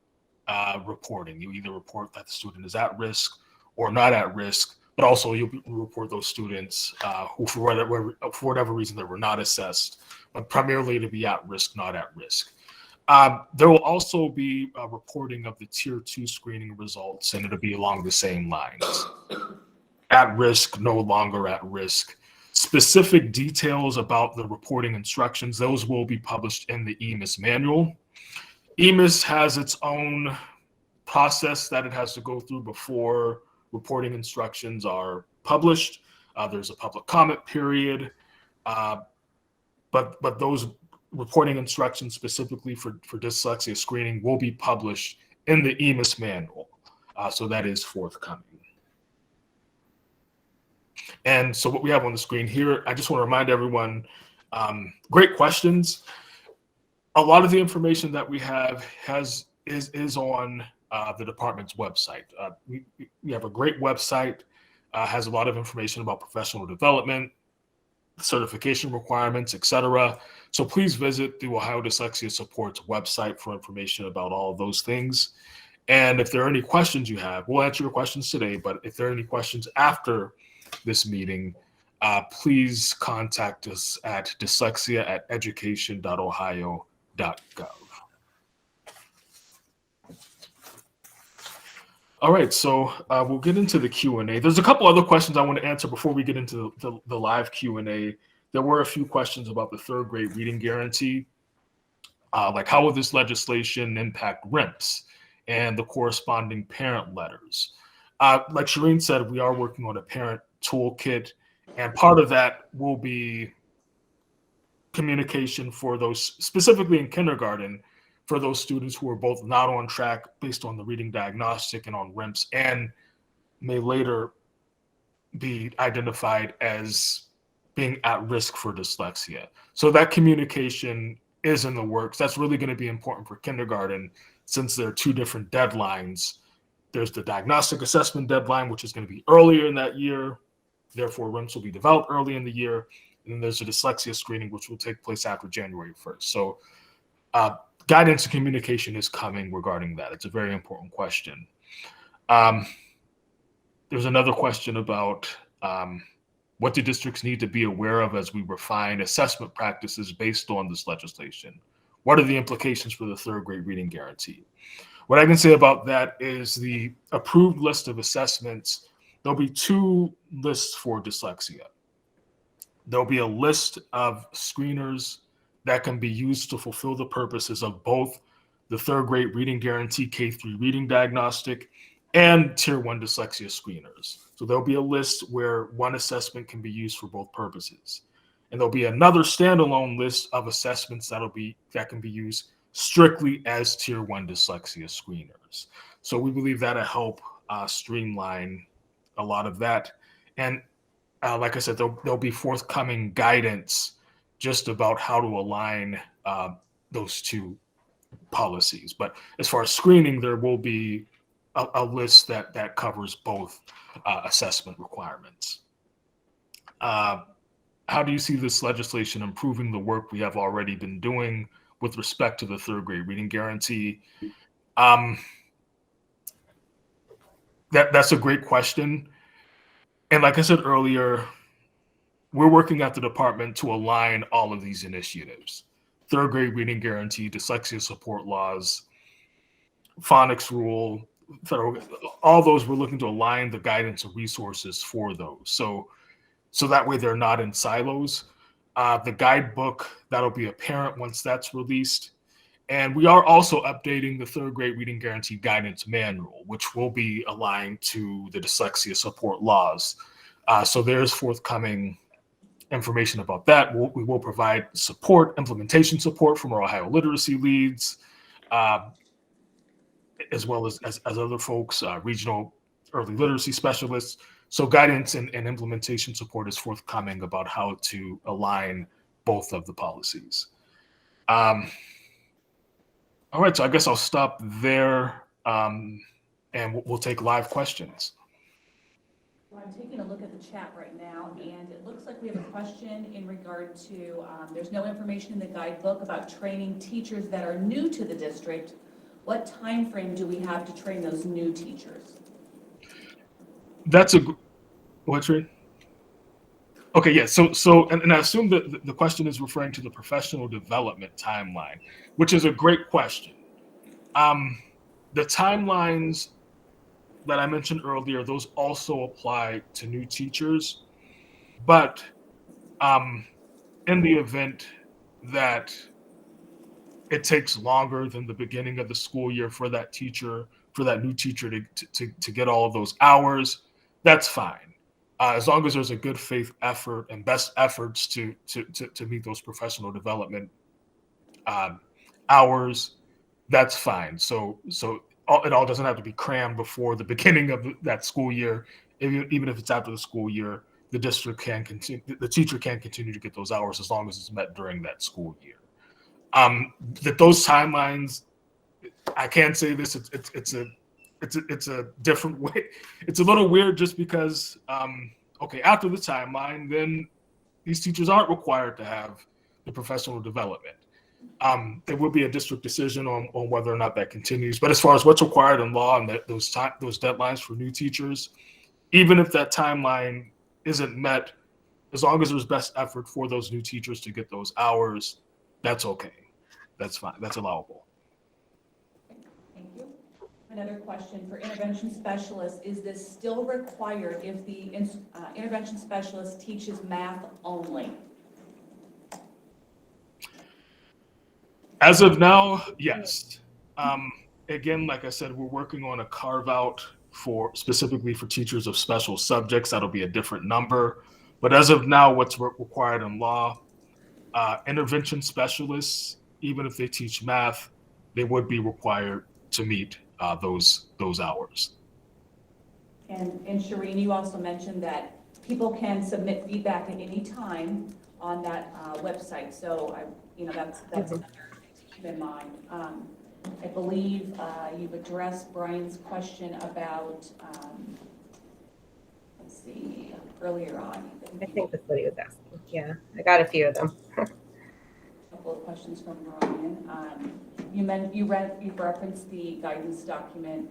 Speaker 17: reporting. You either report that the student is at risk or not at risk, but also you'll report those students who for whatever reason they were not assessed, but primarily to be at risk, not at risk. There will also be a reporting of the tier 2 screening results, and it'll be along the same lines. At risk, no longer at risk. Specific details about the reporting instructions, those will be published in the EMIS manual. EMIS has its own process that it has to go through before reporting instructions are published. There's a public comment period, but those reporting instructions specifically for dyslexia screening will be published in the EMIS manual. So that is forthcoming. And so what we have on the screen here, I just want to remind everyone, great questions. A lot of the information that we have is on the department's website. We have a great website. has a lot of information about professional development, certification requirements, etc. So please visit the Ohio Dyslexia Support's website for information about all of those things. And if there are any questions you have, we'll answer your questions today, but if there are any questions after this meeting, please contact us at dyslexia@education.ohio.gov. All right, so we'll get into the Q&A. There's a couple other questions I want to answer before we get into the live Q&A. There were a few questions about the third grade reading guarantee, like how will this legislation impact RIMPs and the corresponding parent letters? Like Shireen said, we are working on a parent toolkit, and part of that will be communication for those, specifically in kindergarten, for those students who are both not on track based on the reading diagnostic and on RIMPs, and may later be identified as being at risk for dyslexia. So that communication is in the works. That's really going to be important for kindergarten, since there are two different deadlines. There's the diagnostic assessment deadline, which is going to be earlier in that year. Therefore, RIMPs will be developed early in the year. And then there's a dyslexia screening, which will take place after January 1st. So guidance and communication is coming regarding that. It's a very important question. There's another question about what do districts need to be aware of as we refine assessment practices based on this legislation? What are the implications for the third grade reading guarantee? What I can say about that is the approved list of assessments, there'll be two lists for dyslexia. There'll be a list of screeners that can be used to fulfill the purposes of both the third grade reading guarantee K-3 reading diagnostic and tier 1 dyslexia screeners. So there'll be a list where one assessment can be used for both purposes. And there'll be another standalone list of assessments that can be used strictly as tier 1 dyslexia screeners. So we believe that'll help streamline a lot of that. And like I said, there'll be forthcoming guidance just about how to align those two policies. But as far as screening, there will be a list that covers both assessment requirements. How do you see this legislation improving the work we have already been doing with respect to the third grade reading guarantee? That's a great question. And like I said earlier, we're working at the department to align all of these initiatives. Third grade reading guarantee, dyslexia support laws, phonics rule, federal, all those, we're looking to align the guidance and resources for those. So that way they're not in silos. The guidebook, that'll be apparent once that's released. And we are also updating the third grade reading guarantee guidance manual, which will be aligned to the dyslexia support laws. So there's forthcoming information about that. We will provide support, implementation support from our Ohio literacy leads, as well as other folks, regional early literacy specialists. So guidance and implementation support is forthcoming about how to align both of the policies. All right, so I guess I'll stop there, and we'll take live questions.
Speaker 1: Well, I'm taking a look at the chat right now, and it looks like we have a question in regard to, there's no information in the guidebook about training teachers that are new to the district. What time frame do we have to train those new teachers?
Speaker 17: That's what's right? Okay, yeah, so and I assume that the question is referring to the professional development timeline, which is a great question. The timelines that I mentioned earlier, those also apply to new teachers, but in the event that it takes longer than the beginning of the school year for that new teacher to get all of those hours, that's fine. As long as there's a good faith effort and best efforts to meet those professional development hours, that's fine. So it all doesn't have to be crammed before the beginning of that school year. Even if it's after the school year, the district can continue, the teacher can continue to get those hours as long as it's met during that school year. That those timelines, I can't say this. It's it's a different way. It's a little weird just because, okay, after the timeline, then these teachers aren't required to have the professional development. There will be a district decision on whether or not that continues. But as far as what's required in law and those deadlines for new teachers, even if that timeline isn't met, as long as there's best effort for those new teachers to get those hours, that's okay. That's fine. That's allowable.
Speaker 1: Thank you. Another question for intervention specialists, is this still required if the intervention specialist teaches math only?
Speaker 17: As of now, yes. Again, like I said, we're working on a carve out specifically for teachers of special subjects. That'll be a different number. But as of now, what's required in law, intervention specialists, even if they teach math, they would be required to meet those hours.
Speaker 1: And Shireen, you also mentioned that people can submit feedback at any time on that website. So that's another thing to keep in mind. I believe you've addressed Brian's question about, let's see, earlier on.
Speaker 18: I think that's what he was asking. Yeah, I got a few of them.
Speaker 1: A couple of questions from Brian. You referenced the guidance document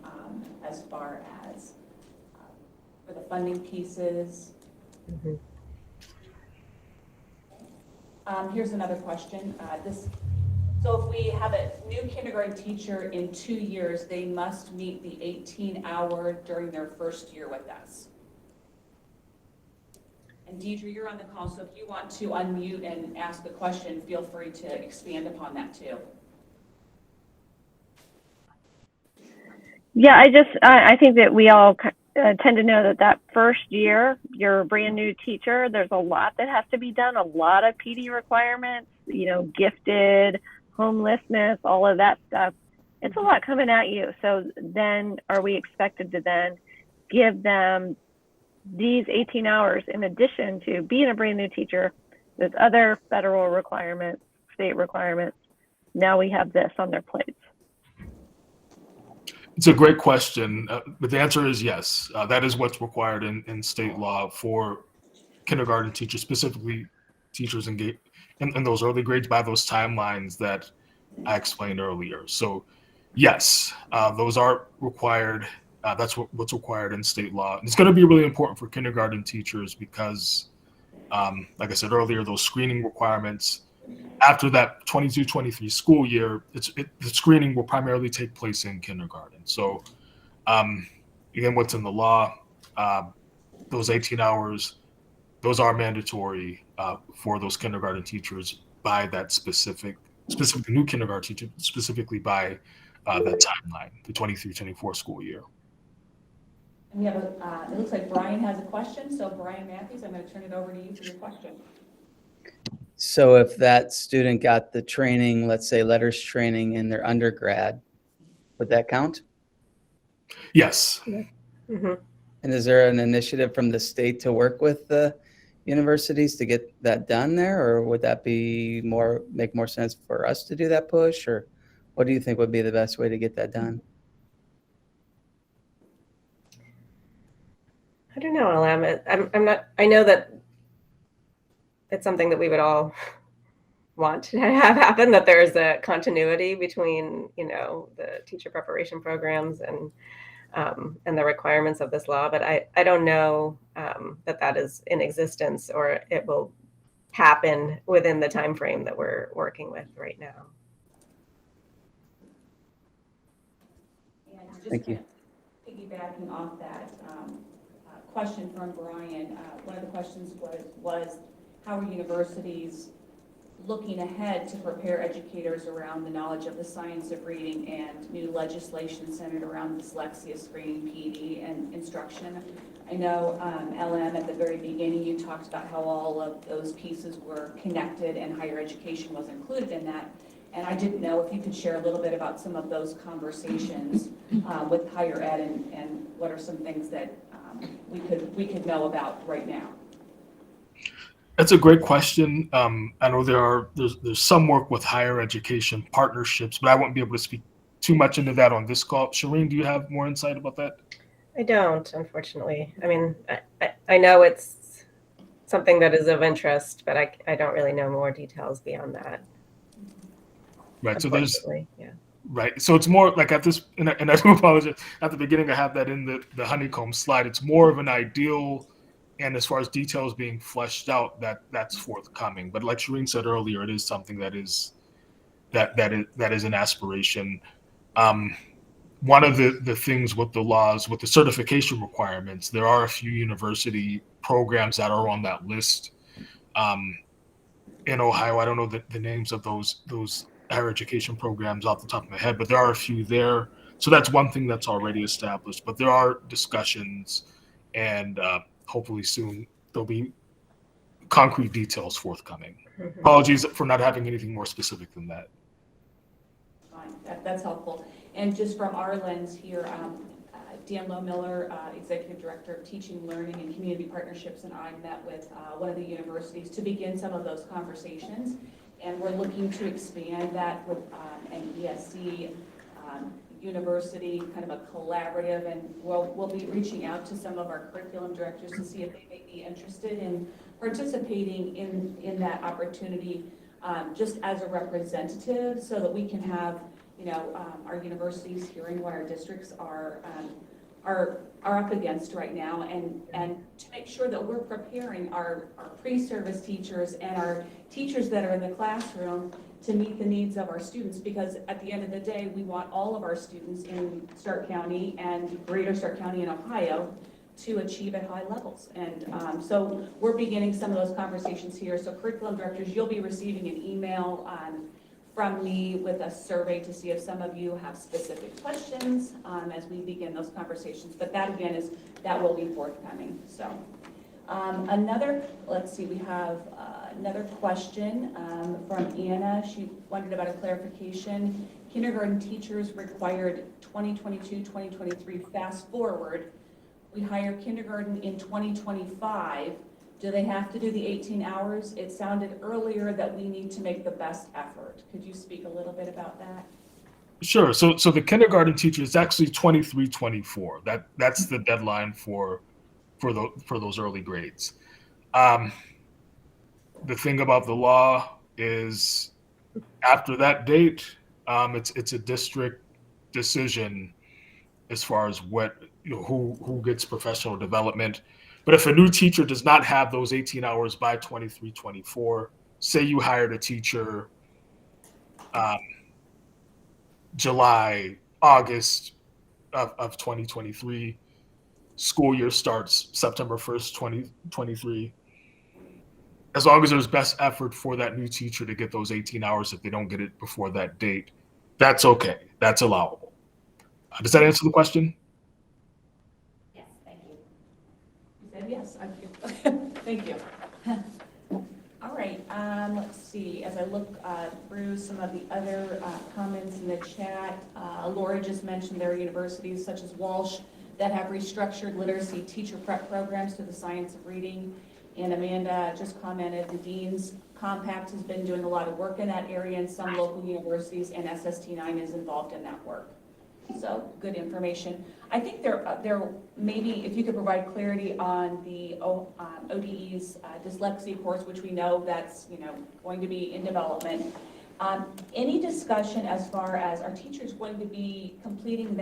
Speaker 1: as far as for the funding pieces.
Speaker 18: Mm-hmm.
Speaker 1: Here's another question. So if we have a new kindergarten teacher in 2 years, they must meet the 18-hour during their first year with us. And Deidre, you're on the call, so if you want to unmute and ask a question, feel free to expand upon that too.
Speaker 19: Yeah, I think that we all tend to know that first year, you're a brand new teacher. There's a lot that has to be done, a lot of PD requirements, gifted, homelessness, all of that stuff. It's a lot coming at you. So then are we expected to then give them these 18 hours in addition to being a brand new teacher? There's other federal requirements, state requirements. Now we have this on their plates.
Speaker 17: It's a great question, but the answer is yes. That is what's required in state law for kindergarten teachers, specifically teachers in those early grades by those timelines that I explained earlier. So yes, those are required. That's what's required in state law. And it's going to be really important for kindergarten teachers because, like I said earlier, those screening requirements, after that 22-23 school year, the screening will primarily take place in kindergarten. So again, what's in the law, those 18 hours, those are mandatory for those kindergarten teachers by that specific new kindergarten teacher, specifically by that timeline, the 23-24 school year.
Speaker 1: And we have it looks like Brian has a question. So Brian Matthews, I'm going to turn it over to you for your question.
Speaker 20: So if that student got the training, let's say letters training in their undergrad, would that count?
Speaker 17: Yes.
Speaker 18: Mm-hmm.
Speaker 20: And is there an initiative from the state to work with the universities to get that done there? Or would that make more sense for us to do that push? Or what do you think would be the best way to get that done?
Speaker 18: I don't know, LM. I'm not, I know that it's something that we would all want to have happen, that there's a continuity between, the teacher preparation programs and the requirements of this law. But I don't know that is in existence or it will happen within the time frame that we're working with right now.
Speaker 1: And just
Speaker 20: Thank you.
Speaker 1: Piggybacking off that question from Brian, one of the questions was how are universities looking ahead to prepare educators around the knowledge of the science of reading and new legislation centered around dyslexia, screening, PD, and instruction? I know, LM, at the very beginning, you talked about how all of those pieces were connected and higher education was included in that. And I didn't know if you could share a little bit about some of those conversations with higher ed and what are some things that we could know about right now.
Speaker 17: That's a great question. I know there's some work with higher education partnerships, but I won't be able to speak too much into that on this call. Shireen, do you have more insight about that?
Speaker 18: I don't, unfortunately. I mean, I know it's something that is of interest, but I don't really know more details beyond that.
Speaker 17: Right. So there's
Speaker 18: yeah.
Speaker 17: right. So it's more like at this, and I do apologize. At the beginning, I have that in the honeycomb slide. It's more of an ideal, and as far as details being fleshed out, that's forthcoming. But like Shireen said earlier, it is something that is an aspiration. One of the things with the laws, with the certification requirements, there are a few university programs that are on that list. In Ohio, I don't know the names of those higher education programs off the top of my head, but there are a few there. So that's one thing that's already established. But there are discussions, and hopefully soon there'll be concrete details forthcoming.
Speaker 18: Mm-hmm.
Speaker 17: Apologies for not having anything more specific than that.
Speaker 1: Fine, that's helpful. And just from our lens here, Dan Lowe-Miller, Executive Director of Teaching, Learning, and Community Partnerships, and I met with one of the universities to begin some of those conversations. And we're looking to expand that with an ESC university, kind of a collaborative, and we'll be reaching out to some of our curriculum directors to see if they may be interested in participating in that opportunity just as a representative, so that we can have our universities hearing what our districts are up against right now, and to make sure that we're preparing our pre-service teachers and our teachers that are in the classroom to meet the needs of our students, because at the end of the day, we want all of our students in Stark County and greater Stark County in Ohio to achieve at high levels. And so we're beginning some of those conversations here. So curriculum directors, you'll be receiving an email from me with a survey to see if some of you have specific questions as we begin those conversations. But that again that will be forthcoming. So let's see, we have another question from Anna. She wondered about a clarification. Kindergarten teachers required 2022-2023 fast forward. We hire kindergarten in 2025. Do they have to do the 18 hours? It sounded earlier that we need to make the best effort. Could you speak a little bit about that?
Speaker 17: Sure. So the kindergarten teacher is actually 23-24. That's the deadline for those early grades. The thing about the law is after that date, it's a district decision as far as who gets professional development. But if a new teacher does not have those 18 hours by 23-24, say you hired a teacher July, August of 2023, school year starts September 1st, 2023. As long as there's best effort for that new teacher to get those 18 hours, if they don't get it before that date, that's okay. That's allowable. Does that answer the question?
Speaker 1: Yes, thank you. You said yes. Thank you. All right, let's see. As I look through some of the other comments in the chat, Laura just mentioned there are universities such as Walsh that have restructured literacy teacher prep programs to the science of reading. And Amanda just commented the Dean's Compact has been doing a lot of work in that area in some local universities, and SST9 is involved in that work. So good information. I think there maybe if you could provide clarity on the ODE's dyslexia course, which we know that's going to be in development. Any discussion as far as are teachers going to be completing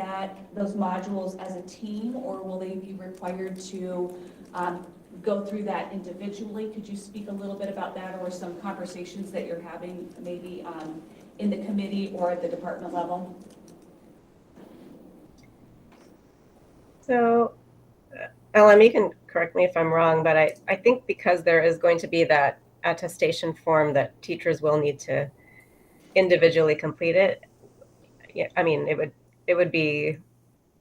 Speaker 1: those modules as a team, or will they be required to go through that individually? Could you speak a little bit about that, or some conversations that you're having maybe in the committee or at the department level?
Speaker 18: So, Ellen, you can correct me if I'm wrong, but I think because there is going to be that attestation form that teachers will need to individually complete it. Yeah, I mean, it would be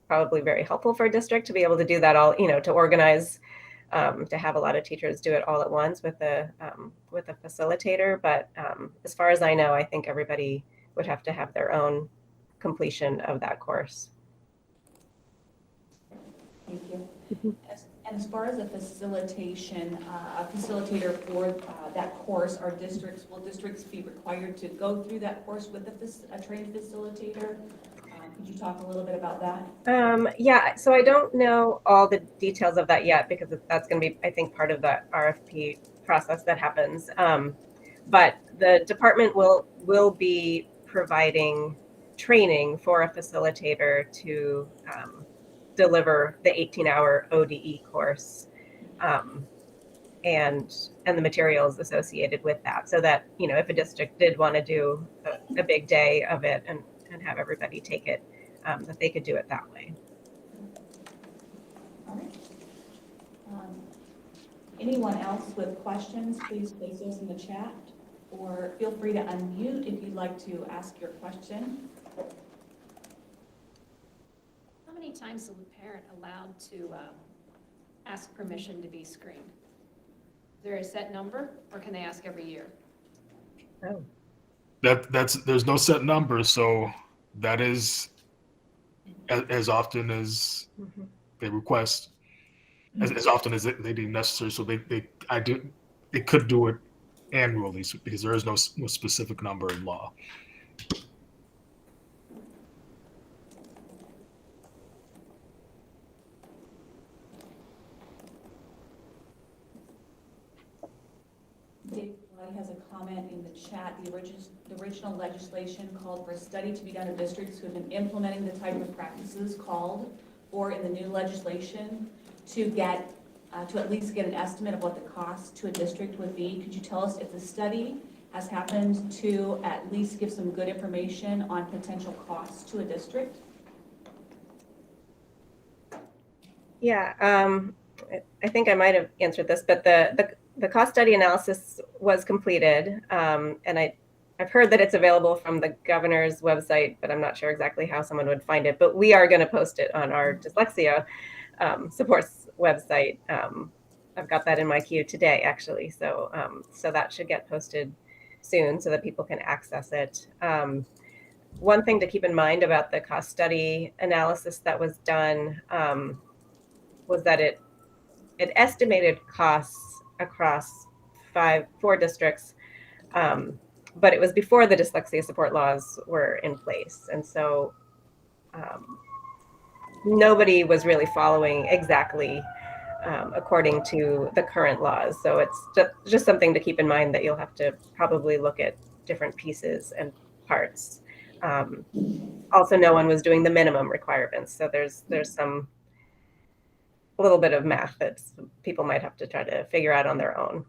Speaker 18: probably very helpful for a district to be able to do that all, to organize, to have a lot of teachers do it all at once with a facilitator. But as far as I know, I think everybody would have to have their own completion of that course.
Speaker 1: Thank you. And as far as a facilitation, a facilitator for that course, will districts be required to go through that course with a trained facilitator? Could you talk a little bit about that?
Speaker 18: Yeah, so I don't know all the details of that yet because that's going to be, I think, part of the RFP process that happens. But the department will be providing training for a facilitator to deliver the 18-hour ODE course and the materials associated with that, so that, you know, if a district did want to do a big day of it and have everybody take it, that they could do it that way.
Speaker 1: All right. Anyone else with questions, please place those in the chat, or feel free to unmute if you'd like to ask your question.
Speaker 12: How many times is a parent allowed to ask permission to be screened? Is there a set number, or can they ask every year?
Speaker 18: Oh.
Speaker 17: There's no set number, so that is as often as they request, as often as they deem necessary. So they could do it annually because there is no specific number in law.
Speaker 1: Dave has a comment in the chat. The original legislation called for a study to be done in districts who have been implementing the type of practices called for in the new legislation to get to at least get an estimate of what the cost to a district would be. Could you tell us if the study has happened to at least give some good information on potential costs to a district?
Speaker 18: Yeah, I think I might have answered this, but the cost study analysis was completed, and I've heard that it's available from the governor's website, but I'm not sure exactly how someone would find it. But we are going to post it on our dyslexia supports website. I've got that in my queue today, actually. So that should get posted soon so that people can access it. One thing to keep in mind about the cost study analysis that was done was that it estimated costs across four districts, but it was before the dyslexia support laws were in place. And so nobody was really following exactly according to the current laws. So it's just something to keep in mind, that you'll have to probably look at different pieces and parts. Also, no one was doing the minimum requirements. So there's a little bit of math that people might have to try to figure out on their own.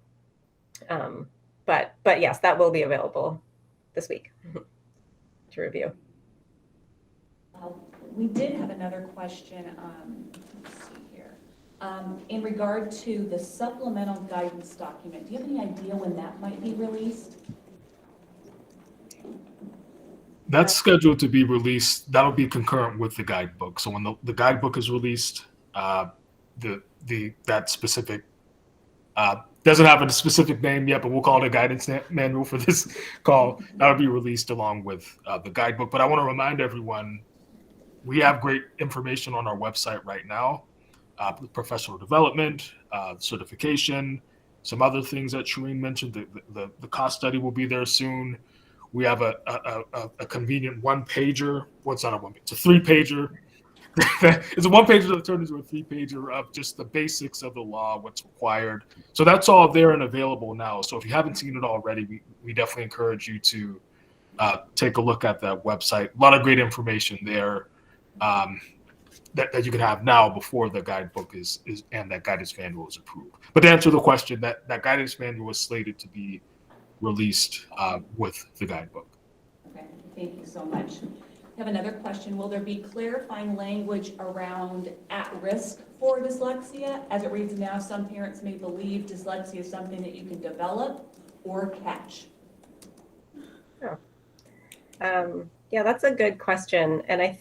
Speaker 18: But yes, that will be available this week to review.
Speaker 1: We did have another question. Let's see here. In regard to the supplemental guidance document, do you have any idea when that might be released?
Speaker 17: That's scheduled to be released. That'll be concurrent with the guidebook. So when the guidebook is released, that specific doesn't have a specific name yet, but we'll call it a guidance manual for this call. That'll be released along with the guidebook. But I want to remind everyone, we have great information on our website right now, professional development, certification, some other things that Shireen mentioned. The cost study will be there soon. We have a convenient one-pager. Well, it's not a one-pager. It's a three-pager. It's a one-pager that turned into a three-pager of just the basics of the law, what's required. So that's all there and available now. So if you haven't seen it already, we definitely encourage you to take a look at that website. A lot of great information there that you can have now before the guidebook is and that guidance manual is approved. But to answer the question, that guidance manual is slated to be released with the guidebook.
Speaker 1: Okay, thank you so much. I have another question. Will there be clarifying language around at risk for dyslexia? As it reads now, some parents may believe dyslexia is something that you can develop or catch.
Speaker 18: Oh. Yeah, that's a good question. And I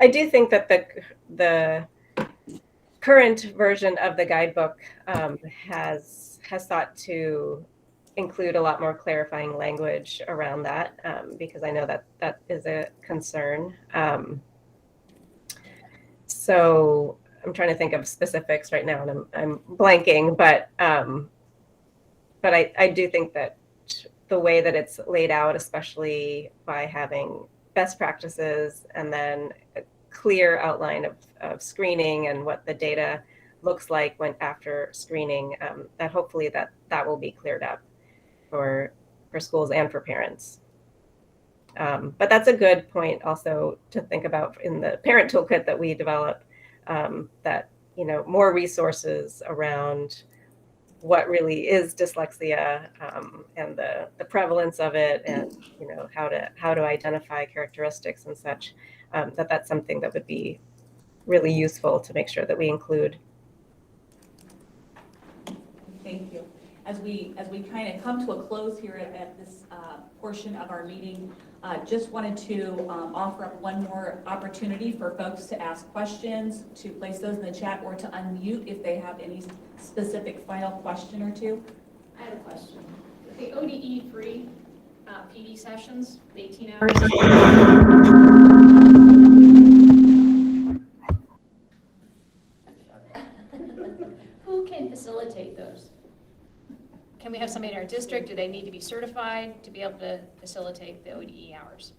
Speaker 18: do think that the current version of the guidebook has sought to include a lot more clarifying language around that, because I know that is a concern. So I'm trying to think of specifics right now, and I'm blanking, but I do think that the way that it's laid out, especially by having best practices, and then a clear outline of screening and what the data looks like when after screening, that hopefully that will be cleared up for schools and for parents. But that's a good point also to think about in the parent toolkit that we develop, that, you know, more resources around what really is dyslexia, and the prevalence of it, and, you know, how to identify characteristics and such, that's something that would be really useful to make sure that we include.
Speaker 1: Thank you. As we kind of come to a close here at this portion of our meeting, just wanted to offer up one more opportunity for folks to ask questions, to place those in the chat, or to unmute if they have any specific final question or two.
Speaker 12: I have a question. The ODE free PD sessions, 18 hours. Who can facilitate those? Can we have somebody in our district? Do they need to be certified to be able to facilitate the ODE hours?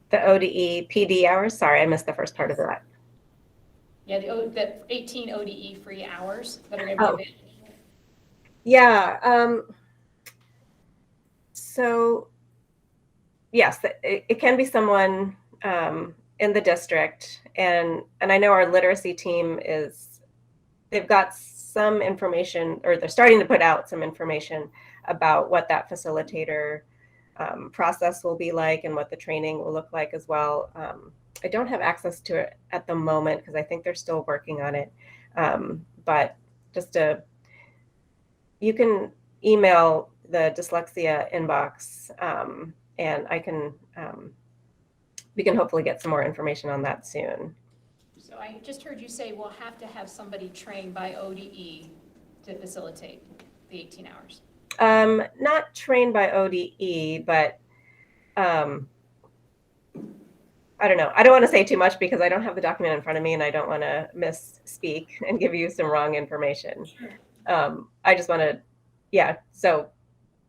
Speaker 18: The ODE PD hours? Sorry, I missed the first part of that.
Speaker 12: Yeah, the 18 ODE free hours that are going to be available.
Speaker 18: Yeah. So yes, it can be someone in the district, and I know our literacy team they've got some information, or they're starting to put out some information about what that facilitator process will be like and what the training will look like as well. I don't have access to it at the moment because I think they're still working on it. But you can email the dyslexia inbox, and we can hopefully get some more information on that soon.
Speaker 12: So I just heard you say we'll have to have somebody trained by ODE to facilitate the 18 hours.
Speaker 18: Not trained by ODE, but I don't know. I don't want to say too much because I don't have the document in front of me and I don't want to misspeak and give you some wrong information. I just want to, so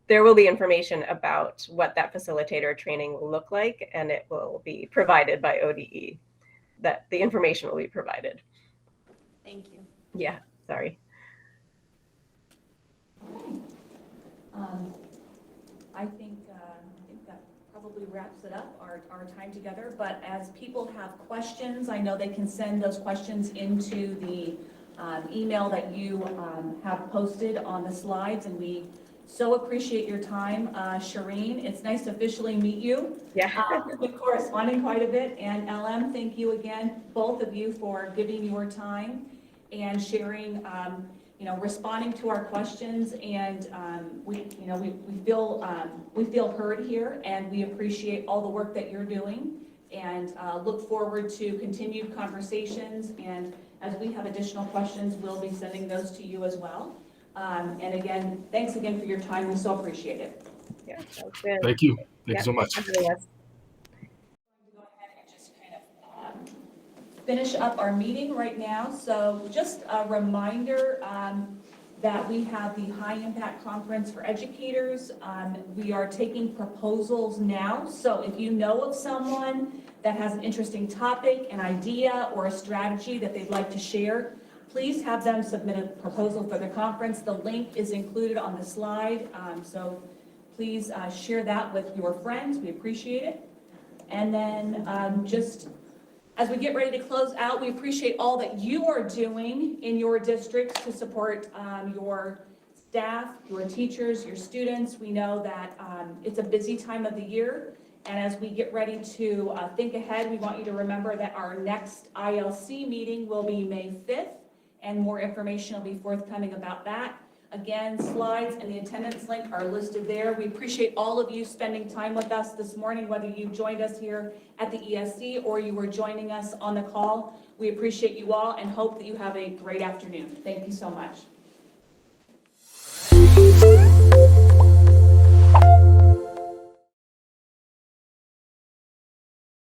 Speaker 18: there will be information about what that facilitator training will look like, and it will be provided by ODE. That the information will be provided.
Speaker 12: Thank you.
Speaker 18: Yeah, sorry.
Speaker 1: I think that probably wraps it up, our time together. But as people have questions, I know they can send those questions into the email that you have posted on the slides, and we so appreciate your time, Shireen. It's nice to officially meet you.
Speaker 18: Yeah.
Speaker 1: We've been corresponding quite a bit. And LM, thank you again, both of you, for giving your time and sharing, responding to our questions. And we feel heard here, and we appreciate all the work that you're doing, and look forward to continued conversations. And as we have additional questions, we'll be sending those to you as well. And again, thanks again for your time. We so appreciate it.
Speaker 18: Yeah, sounds good.
Speaker 17: Thank you. Thank you so much.
Speaker 1: Go ahead and just kind of finish up our meeting right now. So just a reminder that we have the High Impact Conference for Educators. We are taking proposals now. So if you know of someone that has an interesting topic, an idea, or a strategy that they'd like to share, please have them submit a proposal for the conference. The link is included on the slide, so please share that with your friends. We appreciate it. And then just as we get ready to close out, we appreciate all that you are doing in your districts to support your staff, your teachers, your students. We know that it's a busy time of the year. And as we get ready to think ahead, we want you to remember that our next ILC meeting will be May 5th. And more information will be forthcoming about that. Again, slides and the attendance link are listed there. We appreciate all of you spending time with us this morning, whether you joined us here at the ESC or you were joining us on the call. We appreciate you all and hope that you have a great afternoon. Thank you so much.